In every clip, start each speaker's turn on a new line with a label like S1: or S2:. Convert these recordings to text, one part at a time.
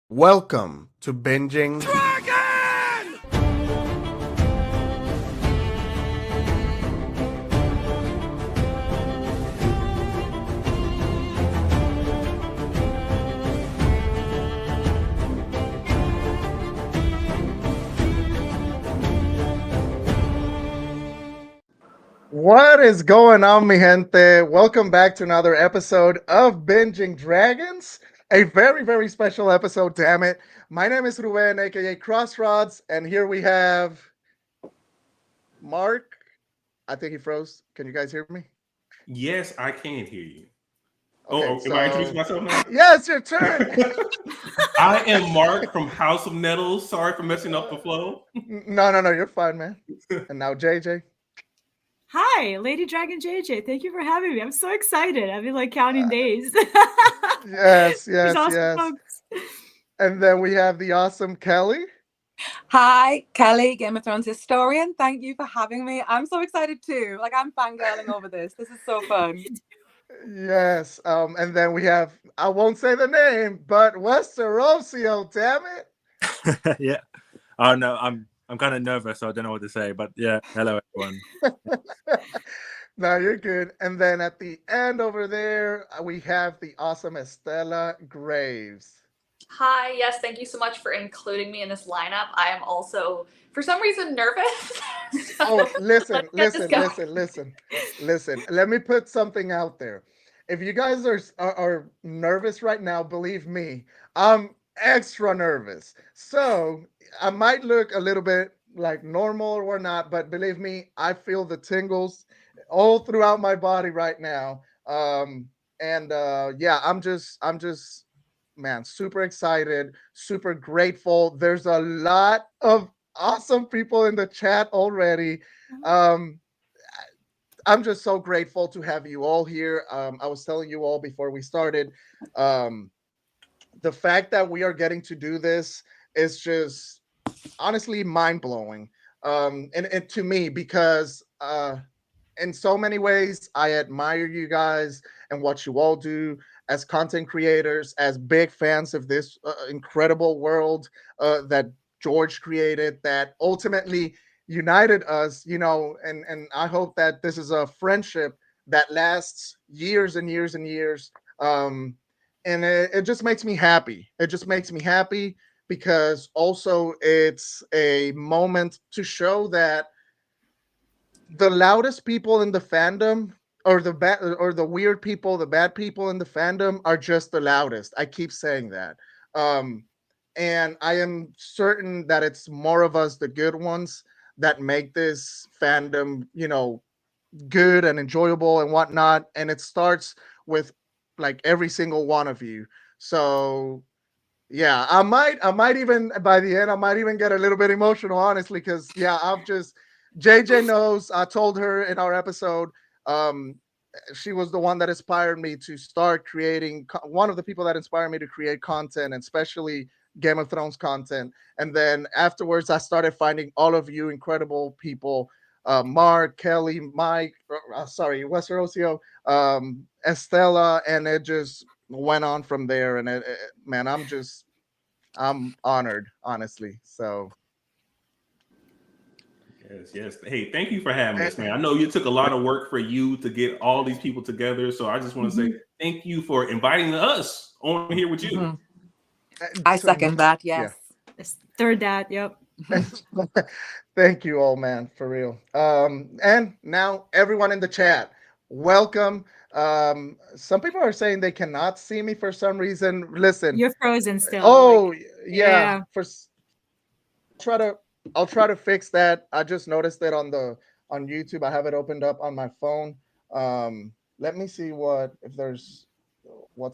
S1: Welcome to Binging
S2: Dragon!
S1: What is going on, mi gente? Welcome back to another episode of Binging Dragons. A very, very special episode, damn it. My name is Ruben, aka Crossroads, and here we have Mark. I think he froze. Can you guys hear me?
S3: Yes, I can hear you.
S1: Okay,
S3: Am I introducing myself now?
S1: Yeah, it's your turn.
S3: I am Mark from House of Nettles. Sorry for messing up the flow.
S1: No, you're fine, man. And now JJ.
S4: Hi, Lady Dragon JJ. Thank you for having me. I'm so excited. I've been like counting days.
S1: Yes.
S4: Awesome folks.
S1: And then we have the awesome Kelly.
S5: Hi, Kelly, Game of Thrones historian. Thank you for having me. I'm so excited too. Like, I'm fangirling over this. This is so fun.
S1: Yes. And then we have, I won't say the name, but Westerocio, damn it.
S6: Yeah. Oh no, I'm kind of nervous, so I don't know what to say. But yeah, hello everyone.
S1: No, you're good. And then at the end over there, we have the awesome Estella Graves.
S7: Hi, yes, thank you so much for including me in this lineup. I am also, for some reason, nervous.
S1: Oh, listen.
S7: Let's get this going.
S1: Listen. Let me put something out there. If you guys are nervous right now, believe me, I'm extra nervous. So I might look a little bit like normal or not, but believe me, I feel the tingles all throughout my body right now. Yeah, I'm just man, super excited, super grateful. There's a lot of awesome people in the chat already. I'm just so grateful to have you all here. I was telling you all before we started, the fact that we are getting to do this is just honestly mind-blowing. And to me, because in so many ways, I admire you guys and what you all do as content creators, as big fans of this incredible world that George created, that ultimately united us, and I hope that this is a friendship that lasts years and years and years. And it just makes me happy. It just makes me happy because also it's a moment to show that the loudest people in the fandom or the weird people, the bad people in the fandom are just the loudest. I keep saying that. And I am certain that it's more of us, the good ones, that make this fandom, good and enjoyable and whatnot. And it starts with like every single one of you. So yeah, I might even by the end, I might even get a little bit emotional, honestly, because yeah, JJ knows. I told her in our episode, she was the one that inspired me to start creating, one of the people that inspired me to create content, and especially Game of Thrones content. And then afterwards, I started finding all of you incredible people, Mark, Kelly, Mike, Westerocio, Estella, and it just went on from there. And man, I'm honored, honestly. So.
S3: Yes. Hey, thank you for having us, man. I know you took a lot of work for you to get all these people together. So I just want to say thank you for inviting us on here with you.
S5: Mm-hmm. I second that. Yes.
S4: Yeah. Third that. Yep.
S1: Thank you all, man, for real. And now everyone in the chat, welcome. Some people are saying they cannot see me for some reason. Listen,
S4: you're frozen still.
S1: Oh, yeah. I'll try to fix that. I just noticed it on YouTube. I have it opened up on my phone. Let me see what's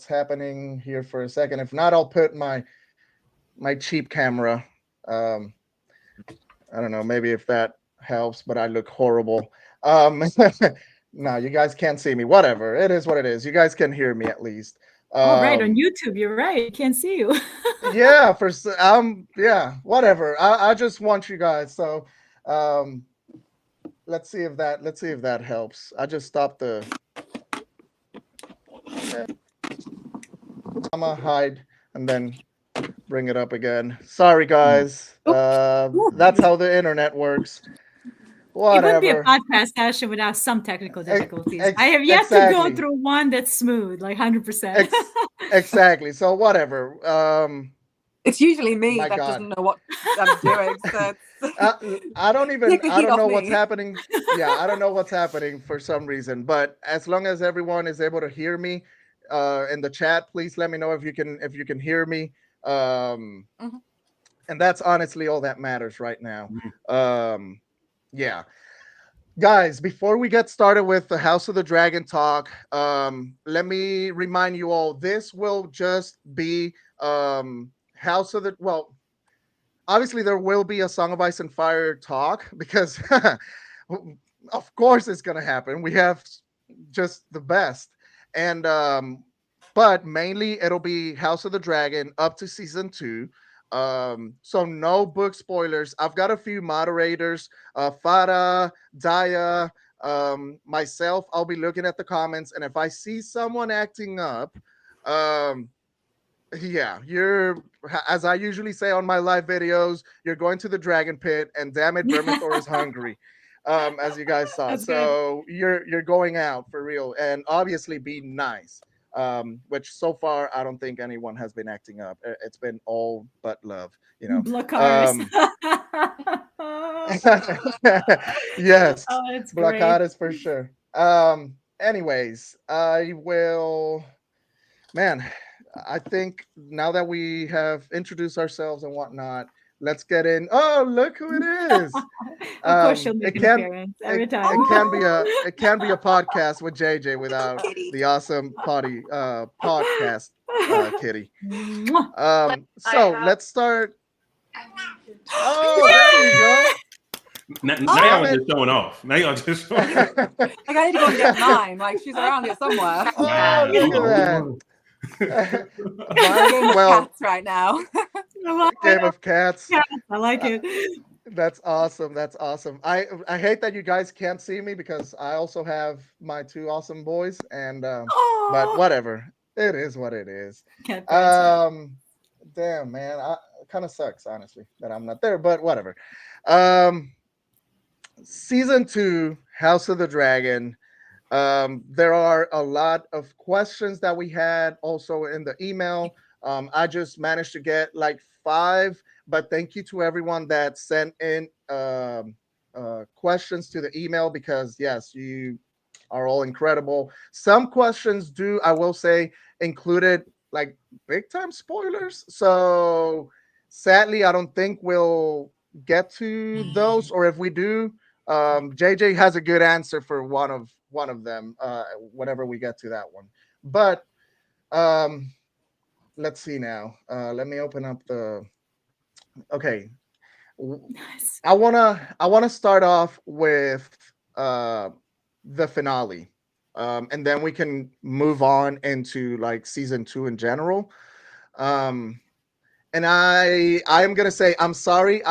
S1: happening here for a second. If not, I'll put my cheap camera. I don't know, maybe if that helps, but I look horrible. No, you guys can't see me. Whatever. It is what it is. You guys can hear me at least.
S4: Right, on YouTube, you're right. I can't see you.
S1: Yeah, whatever. I just want you guys. So Let's see if that helps. I just stopped the I'm gonna hide and then bring it up again. Sorry guys. That's how the internet works.
S4: It wouldn't be a
S1: Whatever.
S4: podcast session without some technical difficulties. I have yet to
S1: exactly.
S4: go through one that's smooth, like 100%.
S1: Exactly. So whatever.
S5: It's usually me
S1: My
S5: that
S1: God.
S5: doesn't know what I'm doing. So
S1: I don't
S5: Take the heat
S1: know
S5: off
S1: what's
S5: me.
S1: happening. Yeah, I don't know what's happening for some reason. But as long as everyone is able to hear me in the chat, please let me know if you can hear me. And that's honestly all that matters right now. Yeah. Guys, before we get started with the House of the Dragon talk, let me remind you all, this will just be House of the, well, obviously there will be a Song of Ice and Fire talk because of course it's gonna happen. We have just the best. And but mainly it'll be House of the Dragon up to season 2. So no book spoilers. I've got a few moderators, Farah, Daya, myself. I'll be looking at the comments, and if I see someone acting up, yeah, you're, as I usually say on my live videos, you're going to the dragon pit, and damn it, Vermithor is hungry. As you guys saw.
S4: That's
S1: so you're going out for real, and obviously be nice. Which so far I don't think anyone has been acting up. It's been all but love, you know.
S4: Blockars.
S1: Yes,
S4: Oh, it's great.
S1: Blockadas for sure. Anyways, I will, man, I think now that we have introduced ourselves and whatnot, let's get in. Oh, look who it is.
S4: Of course she'll make an appearance every time.
S1: It can be a podcast with JJ without the awesome podcast kitty. So let's start. Oh, there you go.
S3: Now y'all just showing off. Now y'all just showing off.
S5: like I need to go and get mine. Like she's around here somewhere.
S1: Oh, look at that.
S5: Game of cats right now.
S1: Game of cats.
S4: I like it.
S1: That's awesome. That's awesome. I hate that you guys can't see me because I also have my 2 awesome boys, and but whatever. It is what it is. Damn, man. It kind of sucks, honestly, that I'm not there, but whatever. Season 2, House of the Dragon. There are a lot of questions that we had also in the email. I just managed to get like 5, but thank you to everyone that sent in questions to the email, because yes, you are all incredible. Some questions do, I will say, included like big time spoilers. So sadly, I don't think we'll get to those, or if we do, JJ has a good answer for one of them whenever we get to that one. But let's see now. Let me open up the. Okay,
S4: Nice.
S1: I wanna start off with the finale, and then we can move on into like season 2 in general. And I am gonna say I'm sorry.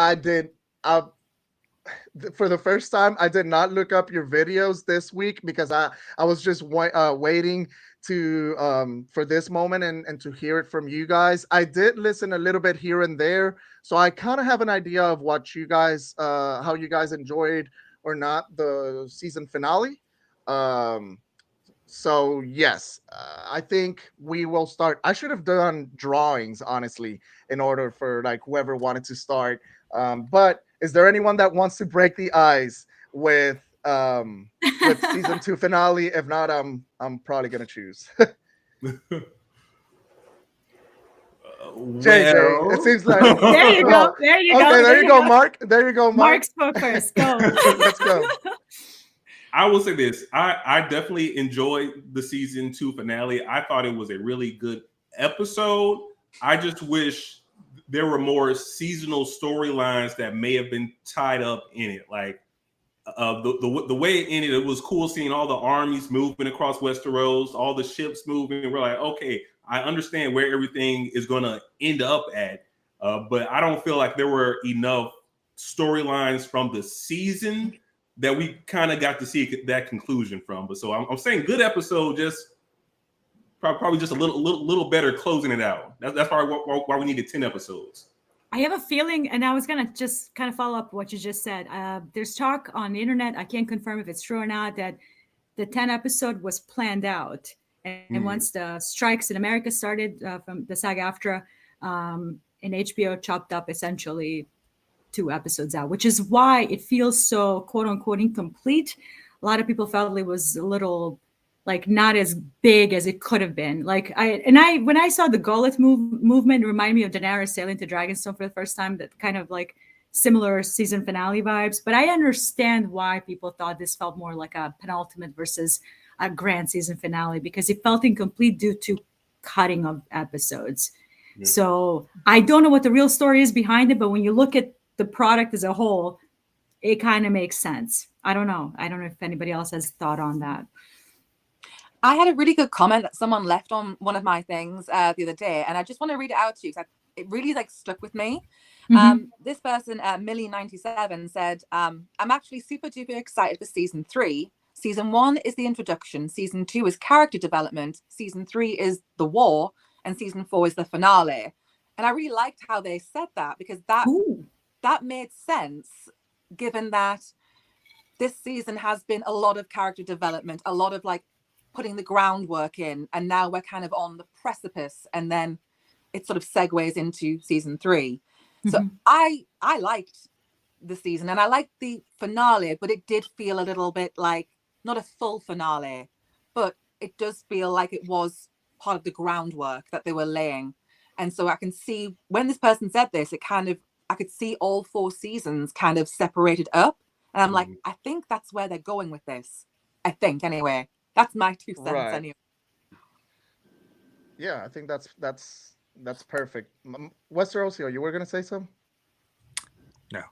S1: For the first time, I did not look up your videos this week because I was just waiting to for this moment and to hear it from you guys. I did listen a little bit here and there, so I kind of have an idea of what you guys how you guys enjoyed or not the season finale. So yes, I think we will start. I should have done drawings, honestly, in order for like whoever wanted to start. But is there anyone that wants to break the ice with season 2 finale? If not, I'm probably gonna choose. JJ, it seems like
S4: There you go. There you go.
S1: Okay, there you go, Mark. There you go, Mark.
S4: Mark spoke first. Go.
S1: Let's go.
S3: I will say this. I definitely enjoyed the season 2 finale. I thought it was a really good episode. I just wish there were more seasonal storylines that may have been tied up in it. Like the way it ended, it was cool seeing all the armies moving across Westeros, all the ships moving. We're like, okay, I understand where everything is going to end up at. But I don't feel like there were enough storylines from the season that we kind of got to see that conclusion from. But so I'm saying good episode, just probably just a little better closing it out. That's probably why we needed 10 episodes.
S4: I have a feeling, and I was going to just kind of follow up what you just said. There's talk on the internet, I can't confirm if it's true or not, that the 10 episode was planned out. And once the strikes in America started from the SAG-AFTRA, and HBO chopped up essentially 2 episodes out, which is why it feels so quote unquote incomplete. A lot of people felt it was a little like not as big as it could have been. Like when I saw the Gullet movement, it reminded me of Daenerys sailing to Dragonstone for the first time, that kind of like similar season finale vibes. But I understand why people thought this felt more like a penultimate versus a grand season finale, because it felt incomplete due to cutting of episodes. Yeah. So I don't know what the real story is behind it, but when you look at the product as a whole, it kind of makes sense. I don't know if anybody else has thought on that.
S5: I had a really good comment that someone left on one of my things the other day, and I just want to read it out to you because it really like stuck with me. This person, Millie97, said, I'm actually super duper excited for season 3. Season 1 is the introduction. Season 2 is character development. Season 3 is the war. And season 4 is the finale. And I really liked how they said that, because that made sense, given that this season has been a lot of character development, a lot of like putting the groundwork in. And now we're kind of on the precipice. And then it sort of segues into season 3. So I liked the season and I liked the finale, but it did feel a little bit like not a full finale, but it does feel like it was part of the groundwork that they were laying. And so I can see when this person said this, I could see all 4 seasons kind of separated up. And I'm like, I think that's where they're going with this. I think anyway, that's my 2 cents anyway.
S1: Yeah, I think that's perfect. Westerosi, you were going to say something?
S6: No.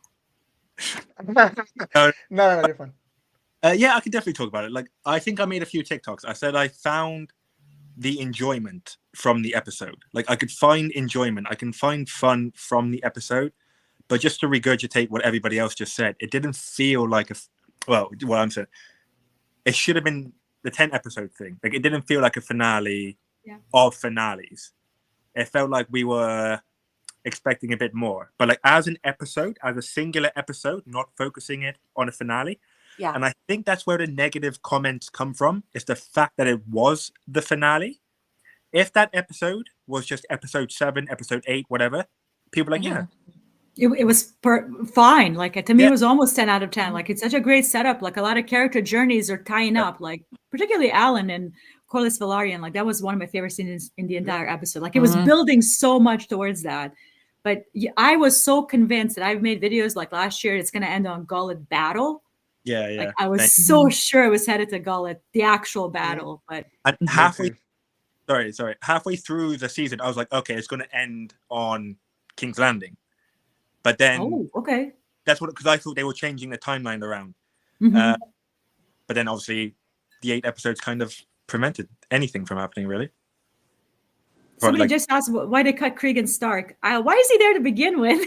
S1: No, you're fine.
S6: Yeah, I can definitely talk about it. Like, I think I made a few TikToks. I said I found the enjoyment from the episode. Like, I could find enjoyment. I can find fun from the episode. But just to regurgitate what everybody else just said, it didn't feel like what I'm saying, it should have been the 10 episode thing. Like, it didn't feel like a finale of finales. It felt like we were expecting a bit more. But like as an episode, as a singular episode, not focusing it on a finale.
S5: Yeah.
S6: And I think that's where the negative comments come from, is the fact that it was the finale. If that episode was just episode 7, episode 8, whatever, people are like,
S4: It was fine. Like, to me, it was almost 10 out of 10. Like, it's such a great setup. Like, a lot of character journeys are tying up. Like, particularly Alan and Corlys Velaryon. Like, that was one of my favorite scenes in the entire episode. Like, it was building so much towards that. But I was so convinced that I've made videos like last year, it's going to end on Gullet battle.
S6: Yeah.
S4: Like, I was so sure it was headed to Gullet, the actual battle. But
S6: halfway through the season, I was like, okay, it's going to end on King's Landing. But then, that's because I thought they were changing the timeline around. But then, obviously, the 8 episodes kind of prevented anything from happening, really.
S4: Somebody just asked why they cut Cregan Stark. Why is he there to begin with?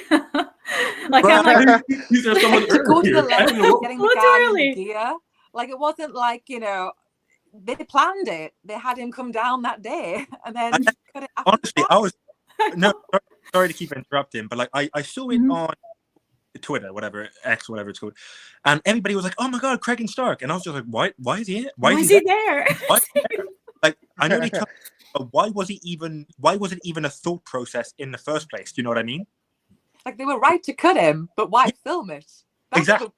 S4: Like,
S5: right.
S4: I'm like,
S5: to go to the level of getting the guy in the gear. Like, it wasn't like, they planned it. They had him come down that day, and then cut it after.
S6: Honestly, I was sorry to keep interrupting, but like I saw it on Twitter, whatever, X, whatever it's called, and everybody was like, "Oh my God, Cregan Stark," and I was just like, "Why is he here?
S4: Why is he there?"
S6: Like, I know they but why was it even a thought process in the first place? Do you know what I mean?
S5: Like, they were right to cut him, but why film it?
S6: Exactly.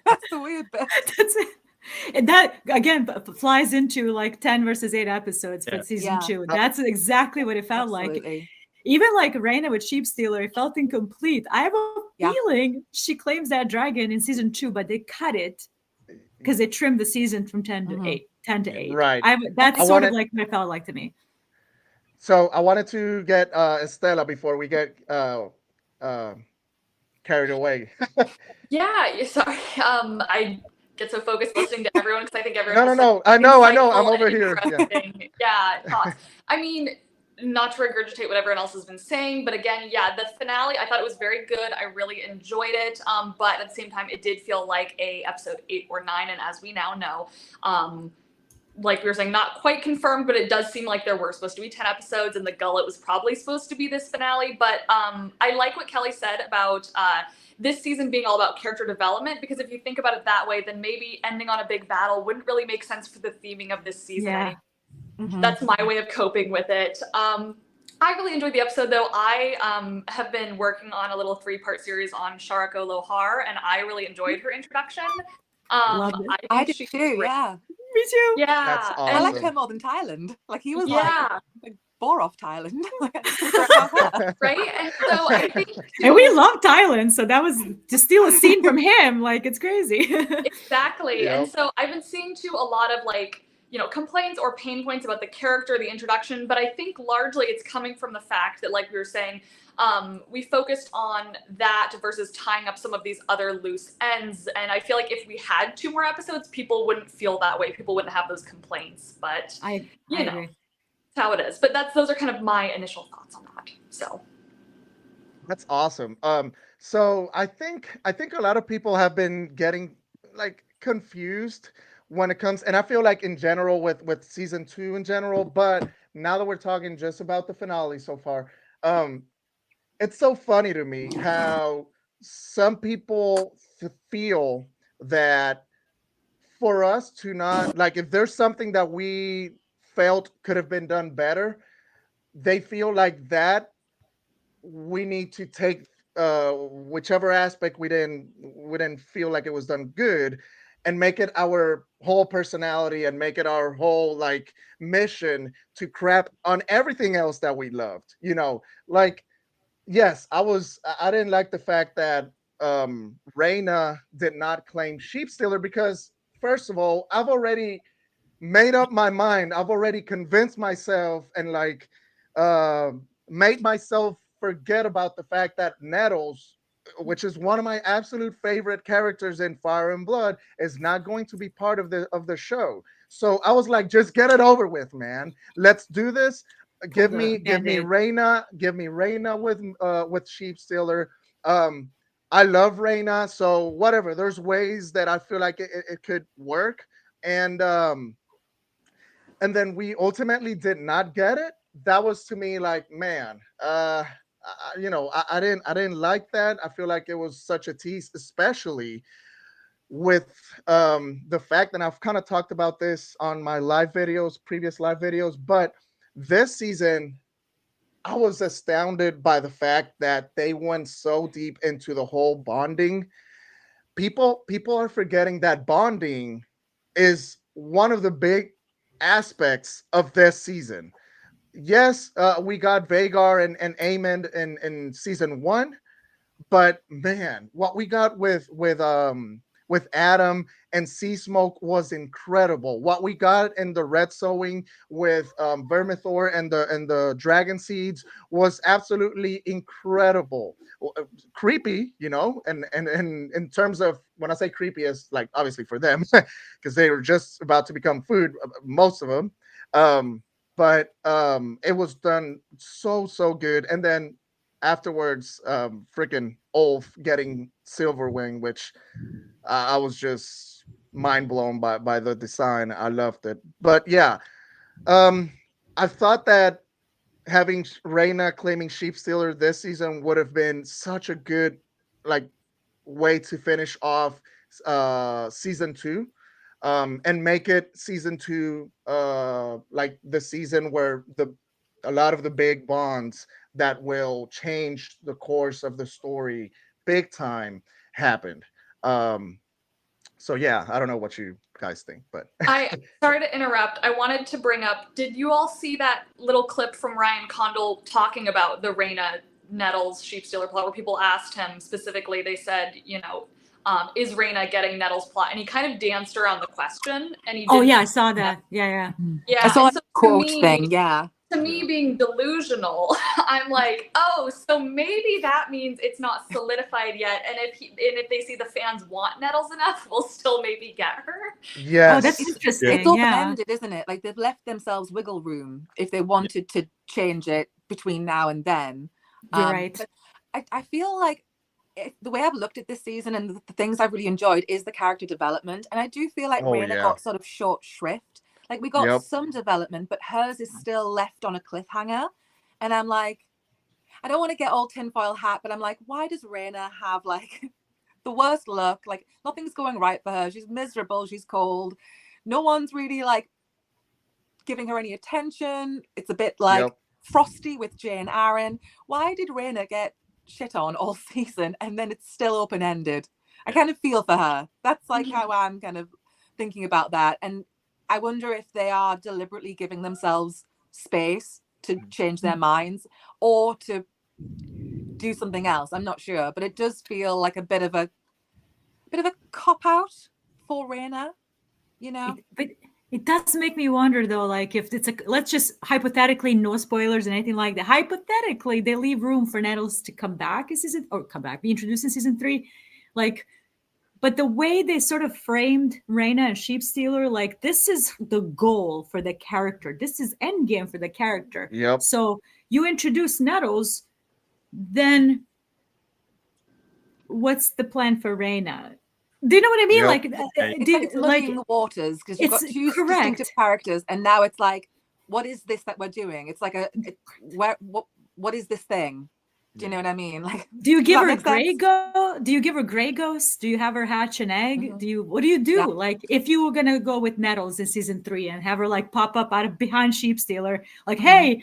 S5: That's the weird bit.
S4: That's it. And that again flies into like 10 versus 8 episodes for season 2. That's exactly what it felt like. Even like Rhaena with Sheep Stealer, it felt incomplete. I have a feeling she claims that dragon in season 2, but they cut it because they trimmed the season from 10 to 8.
S1: Right.
S4: That's sort of like what it felt like to me.
S1: So I wanted to get Estela before we get carried away.
S7: Sorry. I get so focused listening to everyone because I think everyone.
S1: No. I know. I'm over here.
S7: Yeah. Thoughts. I mean, not to regurgitate what everyone else has been saying, but again, yeah, the finale, I thought it was very good. I really enjoyed it. But at the same time, it did feel like a episode 8 or 9. And as we now know, like we were saying, not quite confirmed, but it does seem like there were supposed to be 10 episodes, and the gullet was probably supposed to be this finale. But I like what Kelly said about this season being all about character development, because if you think about it that way, then maybe ending on a big battle wouldn't really make sense for the theming of this season.
S4: Yeah.
S7: That's my way of coping with it. I really enjoyed the episode, though. I have been working on a little 3-part series on Sharako Lohar, and I really enjoyed her introduction.
S4: Loved it.
S5: I
S7: think
S5: did
S7: she's
S5: too,
S7: great.
S5: yeah.
S4: Me too.
S7: Yeah.
S1: That's
S5: I liked
S1: Awesome.
S5: her more than Thailand. Like, he was
S7: Yeah,
S5: like bore off Thailand. Like, I just forgot about her.
S7: right? And so I think
S4: And we love Thailand, so that was to steal a scene from him. Like, it's crazy.
S7: exactly.
S1: Yep.
S7: And so I've been seeing too a lot of like, you know, complaints or pain points about the character, the introduction, but I think largely it's coming from the fact that, like we were saying, we focused on that versus tying up some of these other loose ends. And I feel like if we had 2 more episodes, people wouldn't feel that way. People wouldn't have those complaints. But
S4: I
S7: You know.
S4: agree.
S7: that's how it is. But those are kind of my initial thoughts on that. So
S1: That's awesome. So I think a lot of people have been getting like confused when it comes, and I feel like in general with season 2 in general, but now that we're talking just about the finale so far, it's so funny to me how some people feel that for us to not like, if there's something that we felt could have been done better, they feel like that we need to take whichever aspect we didn't feel like it was done good and make it our whole personality and make it our whole like mission to crap on everything else that we loved, you know. Like, yes, I didn't like the fact that Reina did not claim sheep stealer, because first of all, I've already made up my mind. I've already convinced myself and like made myself forget about the fact that Nettles, which is one of my absolute favorite characters in Fire and Blood, is not going to be part of the show. So I was like, just get it over with, man. Let's do this. Give me Reina with Sheep Stealer. I love Reina, so whatever. There's ways that I feel like it could work, and then we ultimately did not get it. That was to me like, man, I didn't like that. I feel like it was such a tease, especially with the fact that I've kind of talked about this on my previous live videos, but this season I was astounded by the fact that they went so deep into the whole bonding. People are forgetting that bonding is one of the big aspects of this season. Yes, we got Vagar and Aemond in season 1, but man, what we got with Adam and Sea Smoke was incredible. What we got in the Red Sowing with Vermithor and the Dragon Seeds was absolutely incredible. Creepy, you know, and in terms of, when I say creepy, is like obviously for them because they were just about to become food, most of them. But it was done so good. And then afterwards, freaking Ulf getting Silverwing, which I was just mind blown by the design. I loved it. But yeah, I thought that having Reina claiming Sheep Stealer this season would have been such a good like way to finish off season 2. And make it season 2 like the season where a lot of the big bonds that will change the course of the story big time happened. So yeah, I don't know what you guys think, but
S7: sorry to interrupt. I wanted to bring up, did you all see that little clip from Ryan Condal talking about the Reina Nettles Sheep Stealer plot, where people asked him specifically, they said, you know, is Reina getting Nettles plot? And he kind of danced around the question, and he
S4: Oh
S7: didn't-
S4: yeah, I saw that. Yeah.
S7: yeah.
S5: I saw
S7: and
S5: a
S7: so to
S5: quote
S7: me-
S5: thing, yeah.
S7: to me being delusional, I'm like, oh, so maybe that means it's not solidified yet. And if they see the fans want Nettles enough, we'll still maybe get her.
S4: Oh, that's
S1: Yes.
S4: interesting.
S5: It's open-ended, isn't it? Like they've left themselves wiggle room if they wanted to change it between now and then.
S4: You're right.
S5: But I feel like the way I've looked at this season and the things I've really enjoyed is the character development. And I do feel like
S1: Oh,
S5: Raina
S1: yeah.
S5: got sort of short shrift. Like we got
S1: Yep.
S5: some development, but hers is still left on a cliffhanger. And I'm like, I don't want to get all tinfoil hat, but I'm like, why does Raina have like the worst luck? Like nothing's going right for her. She's miserable. She's cold. No one's really like giving her any attention. It's a bit like
S1: Yep.
S5: Frosty with Jane Aaron. Why did Raina get shit on all season and then it's still open-ended? I kind of feel for her. That's like how I'm kind of thinking about that. And I wonder if they are deliberately giving themselves space to change their minds or to do something else. I'm not sure, but it does feel like a bit of a cop out for Raina, you know.
S4: But it does make me wonder though, like if it's let's just hypothetically, no spoilers and anything like that. Hypothetically, they leave room for Nettles to come back be introduced in season 3. Like, but the way they sort of framed Raina and Sheepstealer, like this is the goal for the character. This is endgame for the character.
S1: Yep.
S4: So you introduce Nettles, then what's the plan for Raina? Do you know what I mean?
S1: Yep.
S4: Like,
S5: It's muddying the waters because you've got
S4: it's
S5: two
S4: correct.
S5: distinctive characters, and now it's like, what is this that we're doing? It's like what is this thing? Do you know what I mean? Like,
S4: do you give
S5: does
S4: her a
S5: that
S4: gray
S5: make
S4: ghost? Do you give her gray ghost? Do you have her hatch an egg?
S5: Mhm.
S4: What do you do?
S5: Yeah.
S4: Like, if you were gonna go with Nettles in season 3 and have her like pop up out of behind Sheepstealer, like, hey,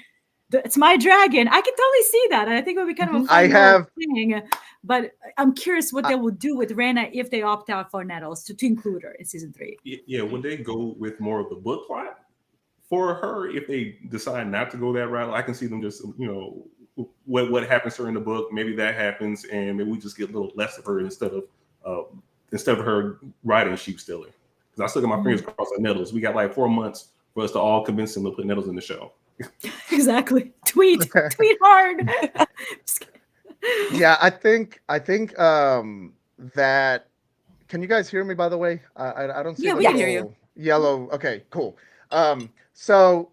S4: it's my dragon. I can totally see that, and I think it would be kind of a fun little thing. But I'm curious what they will do with Raina if they opt out for Nettles to include her in season 3.
S3: Yeah, would they go with more of the book plot for her if they decide not to go that route? I can see them just, what happens to her in the book. Maybe that happens, and maybe we just get a little less of her instead of her riding Sheepstealer. Because I still got my fingers crossed on Nettles. We got like 4 months for us to all convince them to put Nettles in the show.
S4: Exactly. Tweet hard. Just kidding.
S1: Yeah, I think that, can you guys hear me, by the way? I don't see
S4: Yeah,
S1: the
S4: we can
S5: hear
S1: little yellow. Okay, cool. So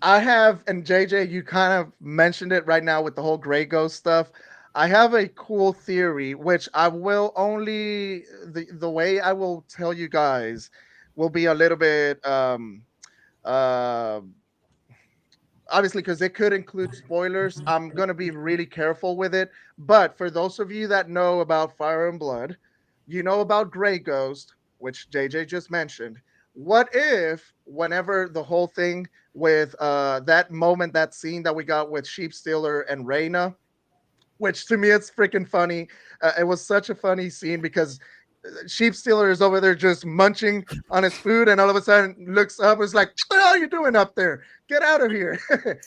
S1: I have, and JJ, you kind of mentioned it right now with the whole gray ghost stuff. I have a cool theory, which I will only, the way I will tell you guys will be a little bit obviously, because it could include spoilers. I'm going to be really careful with it. But for those of you that know about Fire and Blood, you know about Grey Ghost, which JJ just mentioned. What if, whenever the whole thing with that moment, that scene that we got with Sheepstealer and Raina, which to me it's freaking funny. It was such a funny scene because Sheepstealer is over there just munching on his food, and all of a sudden looks up and is like, "What the hell are you doing up there? Get out of here!"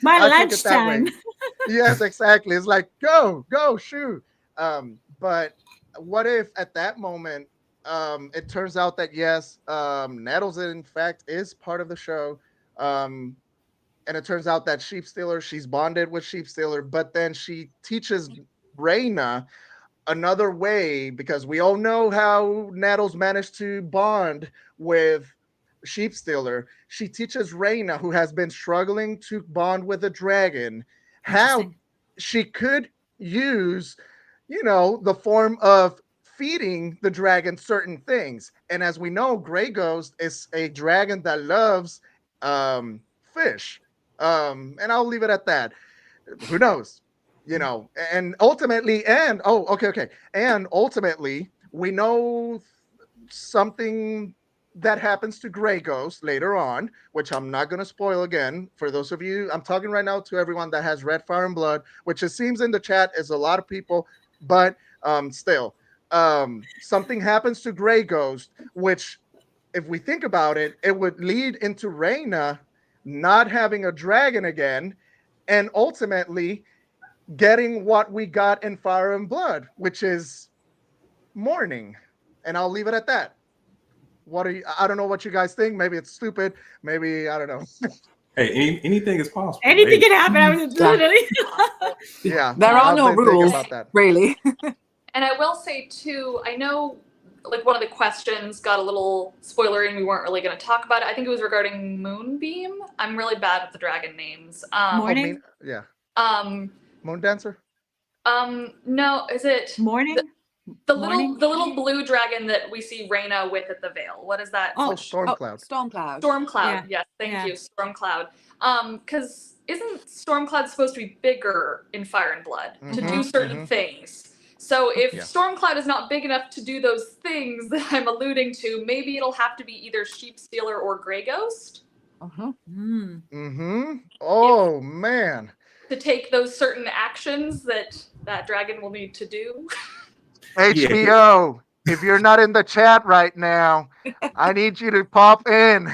S4: My
S1: I think it that way.
S4: lunchtime.
S1: Yes, exactly. It's like, go, shoot. But what if at that moment, it turns out that yes, Nettles in fact is part of the show, and it turns out that Sheepstealer, she's bonded with Sheepstealer, but then she teaches Raina another way, because we all know how Nettles managed to bond with Sheepstealer. She teaches Raina, who has been struggling to bond with a dragon, how
S4: Interesting.
S1: she could use, the form of feeding the dragon certain things. And as we know, Grey Ghost is a dragon that loves fish. And I'll leave it at that. Who knows? And ultimately, and ultimately, we know something that happens to Grey Ghost later on, which I'm not going to spoil again. For those of you, I'm talking right now to everyone that has read Fire and Blood, which it seems in the chat is a lot of people, but still, something happens to Grey Ghost, which, if we think about it, it would lead into Raina not having a dragon again, and ultimately getting what we got in Fire and Blood, which is mourning. And I'll leave it at that. I don't know what you guys think. Maybe it's stupid. Maybe, I don't know.
S3: Hey, anything is possible.
S4: Anything
S3: Hey.
S4: can happen. I was literally.
S1: Yeah,
S5: There are
S1: I've
S5: no
S1: been thinking
S5: rules,
S1: about that.
S5: really.
S7: And I will say too, I know like one of the questions got a little spoilery and we weren't really going to talk about it. I think it was regarding Moonbeam. I'm really bad with the dragon names.
S4: Morning.
S1: Yeah,
S7: Um,
S1: Moon Dancer.
S7: no, is it
S4: Morning.
S7: the
S4: Morning?
S7: little blue dragon that we see Reyna with at the Veil? What is that?
S1: Oh,
S4: Oh,
S1: Stormcloud.
S5: Stormcloud.
S7: Stormcloud.
S4: Yeah.
S7: Yes, thank
S4: Yeah.
S7: you, Stormcloud. Because isn't Stormcloud supposed to be bigger in Fire and Blood to do
S1: Mhm,
S7: certain
S1: mhm.
S7: things? So if
S1: Yeah.
S7: Stormcloud is not big enough to do those things that I'm alluding to, maybe it'll have to be either Sheep Stealer or Grey Ghost
S5: Mhm.
S4: Mm.
S1: Mm-hmm. Oh man.
S7: to take those certain actions that that dragon will need to do.
S1: HBO, if you're not in the chat right now, I need you to pop in.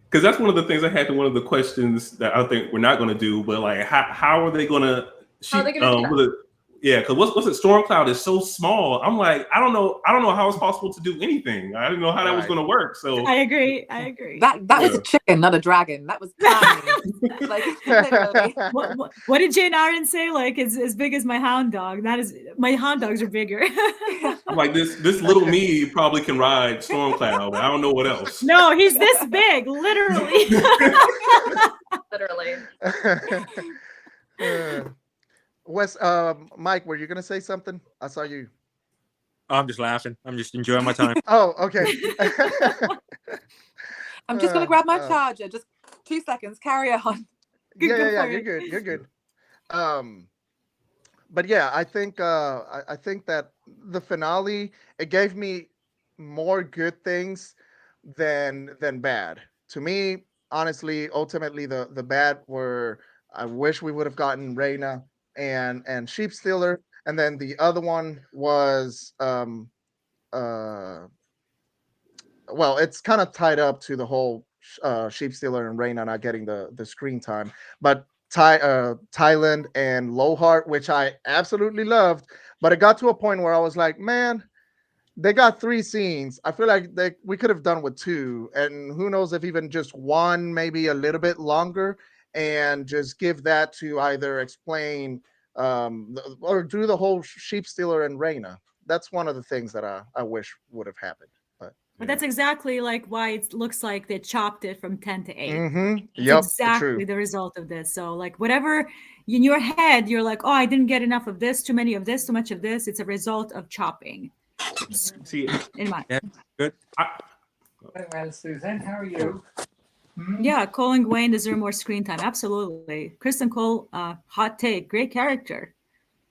S3: Because that's one of the things I had to one of the questions that I think we're not going to do, but like, how are they going to?
S7: How are they gonna do that?
S3: Yeah, because what's it? Stormcloud is so small. I'm like, I don't know how it's possible to do anything. I didn't know how that was
S1: Right.
S3: going to work. So
S4: I agree. I agree.
S5: That was
S3: Yeah.
S5: a chicken, not a dragon. That was tiny. Like literally.
S4: What did Jane Arden say? Like, it's as big as my hound dog. That is, my hound dogs are bigger.
S3: I'm like, this little me probably can ride Stormcloud. I don't know what else.
S4: No, he's this big, literally.
S7: Literally.
S1: Wes, Mike, were you gonna say something? I saw you.
S6: I'm just laughing. I'm just enjoying my time.
S1: Oh, okay.
S5: I'm just gonna grab my
S1: Uh,
S5: charger. Just 2 seconds. Carry on.
S4: Good,
S1: yeah,
S4: go
S1: yeah,
S4: for
S1: you're
S4: it.
S1: good. You're good. But yeah, I think I think that the finale, it gave me more good things than bad. To me, honestly, ultimately the bad were, I wish we would have gotten Reyna and Sheep Stealer, and then the other one was uh well, it's kind of tied up to the whole Sheep Stealer and Reyna not getting the screen time, but Thailand and Lowheart, which I absolutely loved, but it got to a point where I was like, man, they got 3 scenes. I feel like we could have done with 2, and who knows if even just one, maybe a little bit longer, and just give that to either explain or do the whole Sheep Stealer and Reyna. That's one of the things that I wish would have happened.
S4: But that's exactly like why it looks like they chopped it from 10 to 8.
S1: Mm-hmm.
S4: It's
S1: Yep.
S4: exactly
S1: True.
S4: the result of this. So like whatever in your head, you're like, oh, I didn't get enough of this, too many of this, too much of this. It's a result of chopping.
S3: See,
S4: In my
S3: I,
S2: Very well, Suzanne. How are you?
S4: yeah, Cole and Gwen deserve more screen time. Absolutely. Kristen Cole, hot take, great character.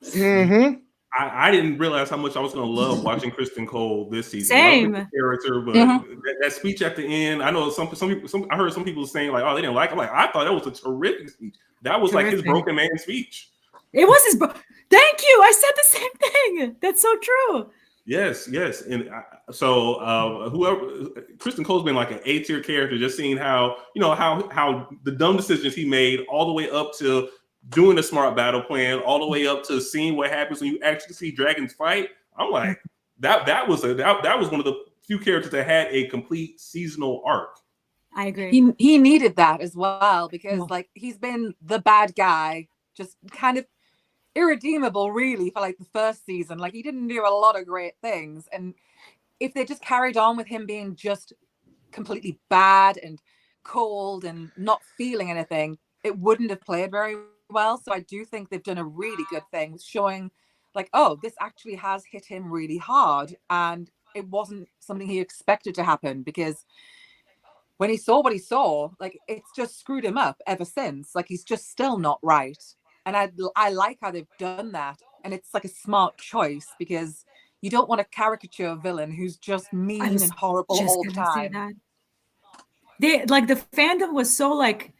S1: Mm-hmm.
S3: I didn't realize how much I was going to love watching Kristen Cole this season.
S4: Same.
S3: Love the character, but
S5: Mhm.
S3: that speech at the end, I know some people. I heard some people saying like, "Oh, they didn't like it." I'm like, I thought that was a terrific speech. That was like his
S4: Terrific.
S3: broken man speech.
S4: It was his thank you. I said the same thing. That's so true.
S3: Yes, and whoever Kristen Cole's been like an A-tier character. Just seeing how how the dumb decisions he made, all the way up to doing a smart battle plan, all the way up to seeing what happens when you actually see dragons fight. I'm like, that was one of the few characters that had a complete seasonal arc.
S4: I agree.
S5: He needed that as well because
S4: Yeah.
S5: like he's been the bad guy, just kind of irredeemable really for like the first season. Like he didn't do a lot of great things, and if they just carried on with him being just completely bad and cold and not feeling anything, it wouldn't have played very well. So I do think they've done a really good thing with showing like, oh, this actually has hit him really hard, and it wasn't something he expected to happen, because when he saw what he saw, like it's just screwed him up ever since. Like he's just still not right. And I like how they've done that. And it's like a smart choice, because you don't want to caricature a villain who's just mean
S4: was
S5: and horrible
S4: Just
S5: all the
S4: gonna say
S5: time.
S4: that. They like the fandom was so like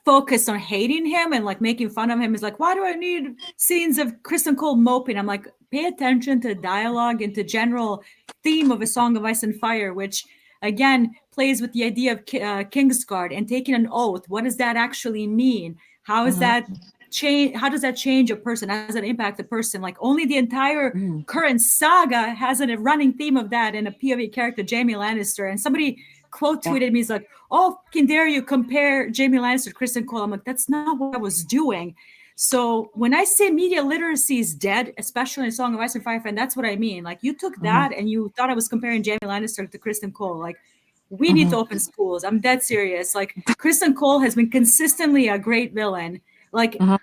S4: focused on hating him and like making fun of him. Is like, why do I need scenes of Kristen Cole moping? I'm like, pay attention to dialogue and to general theme of A Song of Ice and Fire, which again plays with the idea of Kingsguard and taking an oath. What does that actually mean? How is that change? How does that change a person? How does that impact a person? Like only the entire current saga has a running theme of that, and a POV character, Jaime Lannister, and somebody quote tweeted me. He's like, "Oh, can dare you compare Jaime Lannister to Kristen Cole?" I'm like, that's not what I was doing. So when I say media literacy is dead, especially in Song of Ice and Fire, and that's what I mean. Like, you took that and you thought I was comparing Jaime Lannister to Kristen Cole. Like, we need to open schools. I'm dead serious. Like, Kristen Cole has been consistently a great villain, like a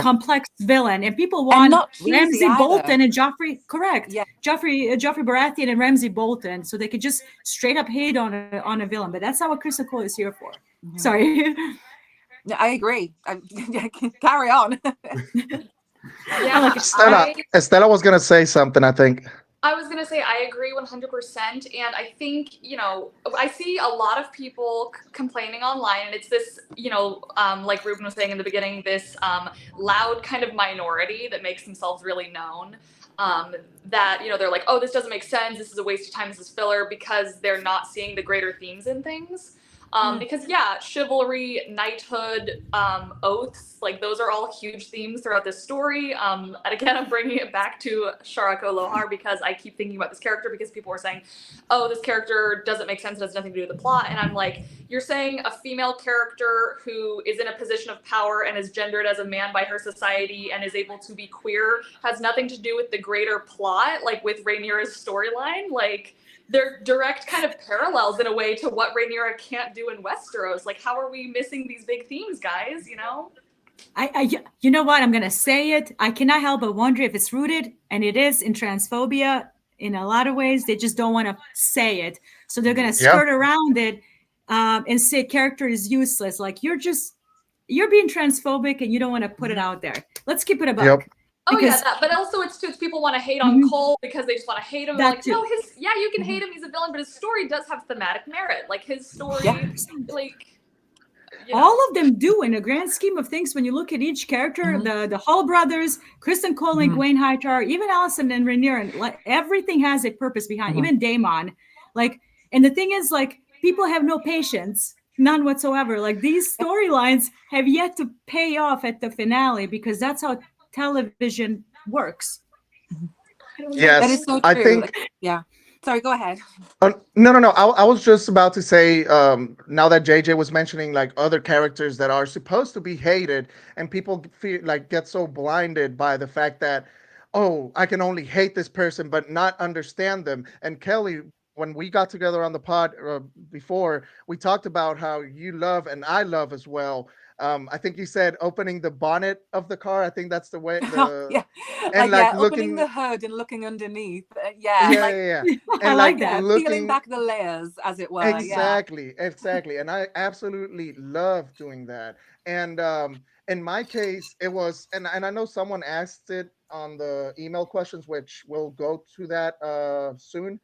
S4: complex villain, and people want
S5: not cheesy
S4: Ramsay
S5: either.
S4: Bolton and Joffrey. Correct.
S5: Yeah.
S4: Joffrey Baratheon and Ramsay Bolton, so they could just straight up hate on a villain. But that's not what Kristen Cole is here for. Sorry.
S5: Yeah, I agree. Carry on.
S7: Yeah,
S1: Estella was gonna say something, I think.
S7: I was going to say, I agree 100%. And I think, I see a lot of people complaining online, and it's this, like Ruben was saying in the beginning, this loud kind of minority that makes themselves really known. That, they're like, oh, this doesn't make sense. This is a waste of time. This is filler, because they're not seeing the greater themes in things. Because chivalry, knighthood, oaths, like those are all huge themes throughout this story. And again, I'm bringing it back to Sharako Lohar because I keep thinking about this character, because people are saying, oh, this character doesn't make sense, it has nothing to do with the plot. And I'm like, you're saying a female character who is in a position of power and is gendered as a man by her society and is able to be queer has nothing to do with the greater plot, like with Rhaenyra's storyline. Like, they're direct kind of parallels in a way to what Rhaenyra can't do in Westeros. Like, how are we missing these big themes, guys?
S4: You know what? I'm gonna say it. I cannot help but wonder if it's rooted, and it is, in transphobia in a lot of ways. They just don't want to say it, so they're gonna skirt around it and say character is useless. Like, you're being transphobic and you don't want to put it out there. Let's keep it a buck.
S7: Because, but also it's people want to hate on Cole because they just want to hate him. Like, no, you can hate him, he's a villain, but his story does have thematic merit. Like, his story,
S4: all of them do, in a grand scheme of things. When you look at each character, the Hall brothers, Kristen Cole and Gwen Hightower, even Alicent and Rhaenyra, everything has a purpose behind. Even Daemon, and the thing is, people have no patience. None whatsoever. Like, these storylines have yet to pay off at the finale, because that's how television works.
S1: Yes,
S5: that is so true.
S1: I think.
S5: Sorry, go ahead.
S1: No. I was just about to say, now that JJ was mentioning other characters that are supposed to be hated, and people feel get so blinded by the fact that, oh, I can only hate this person but not understand them. And Kelly, when we got together on the pod before, we talked about how you love and I love as well. I think you said opening the bonnet of the car. I think that's the way. And
S5: opening the hood and looking underneath.
S1: Yeah.
S5: And
S4: I like that.
S5: Peeling back the layers, as it were.
S1: Exactly. And I absolutely love doing that. And in my case, it was, and I know someone asked it on the email questions, which we'll go to that soon.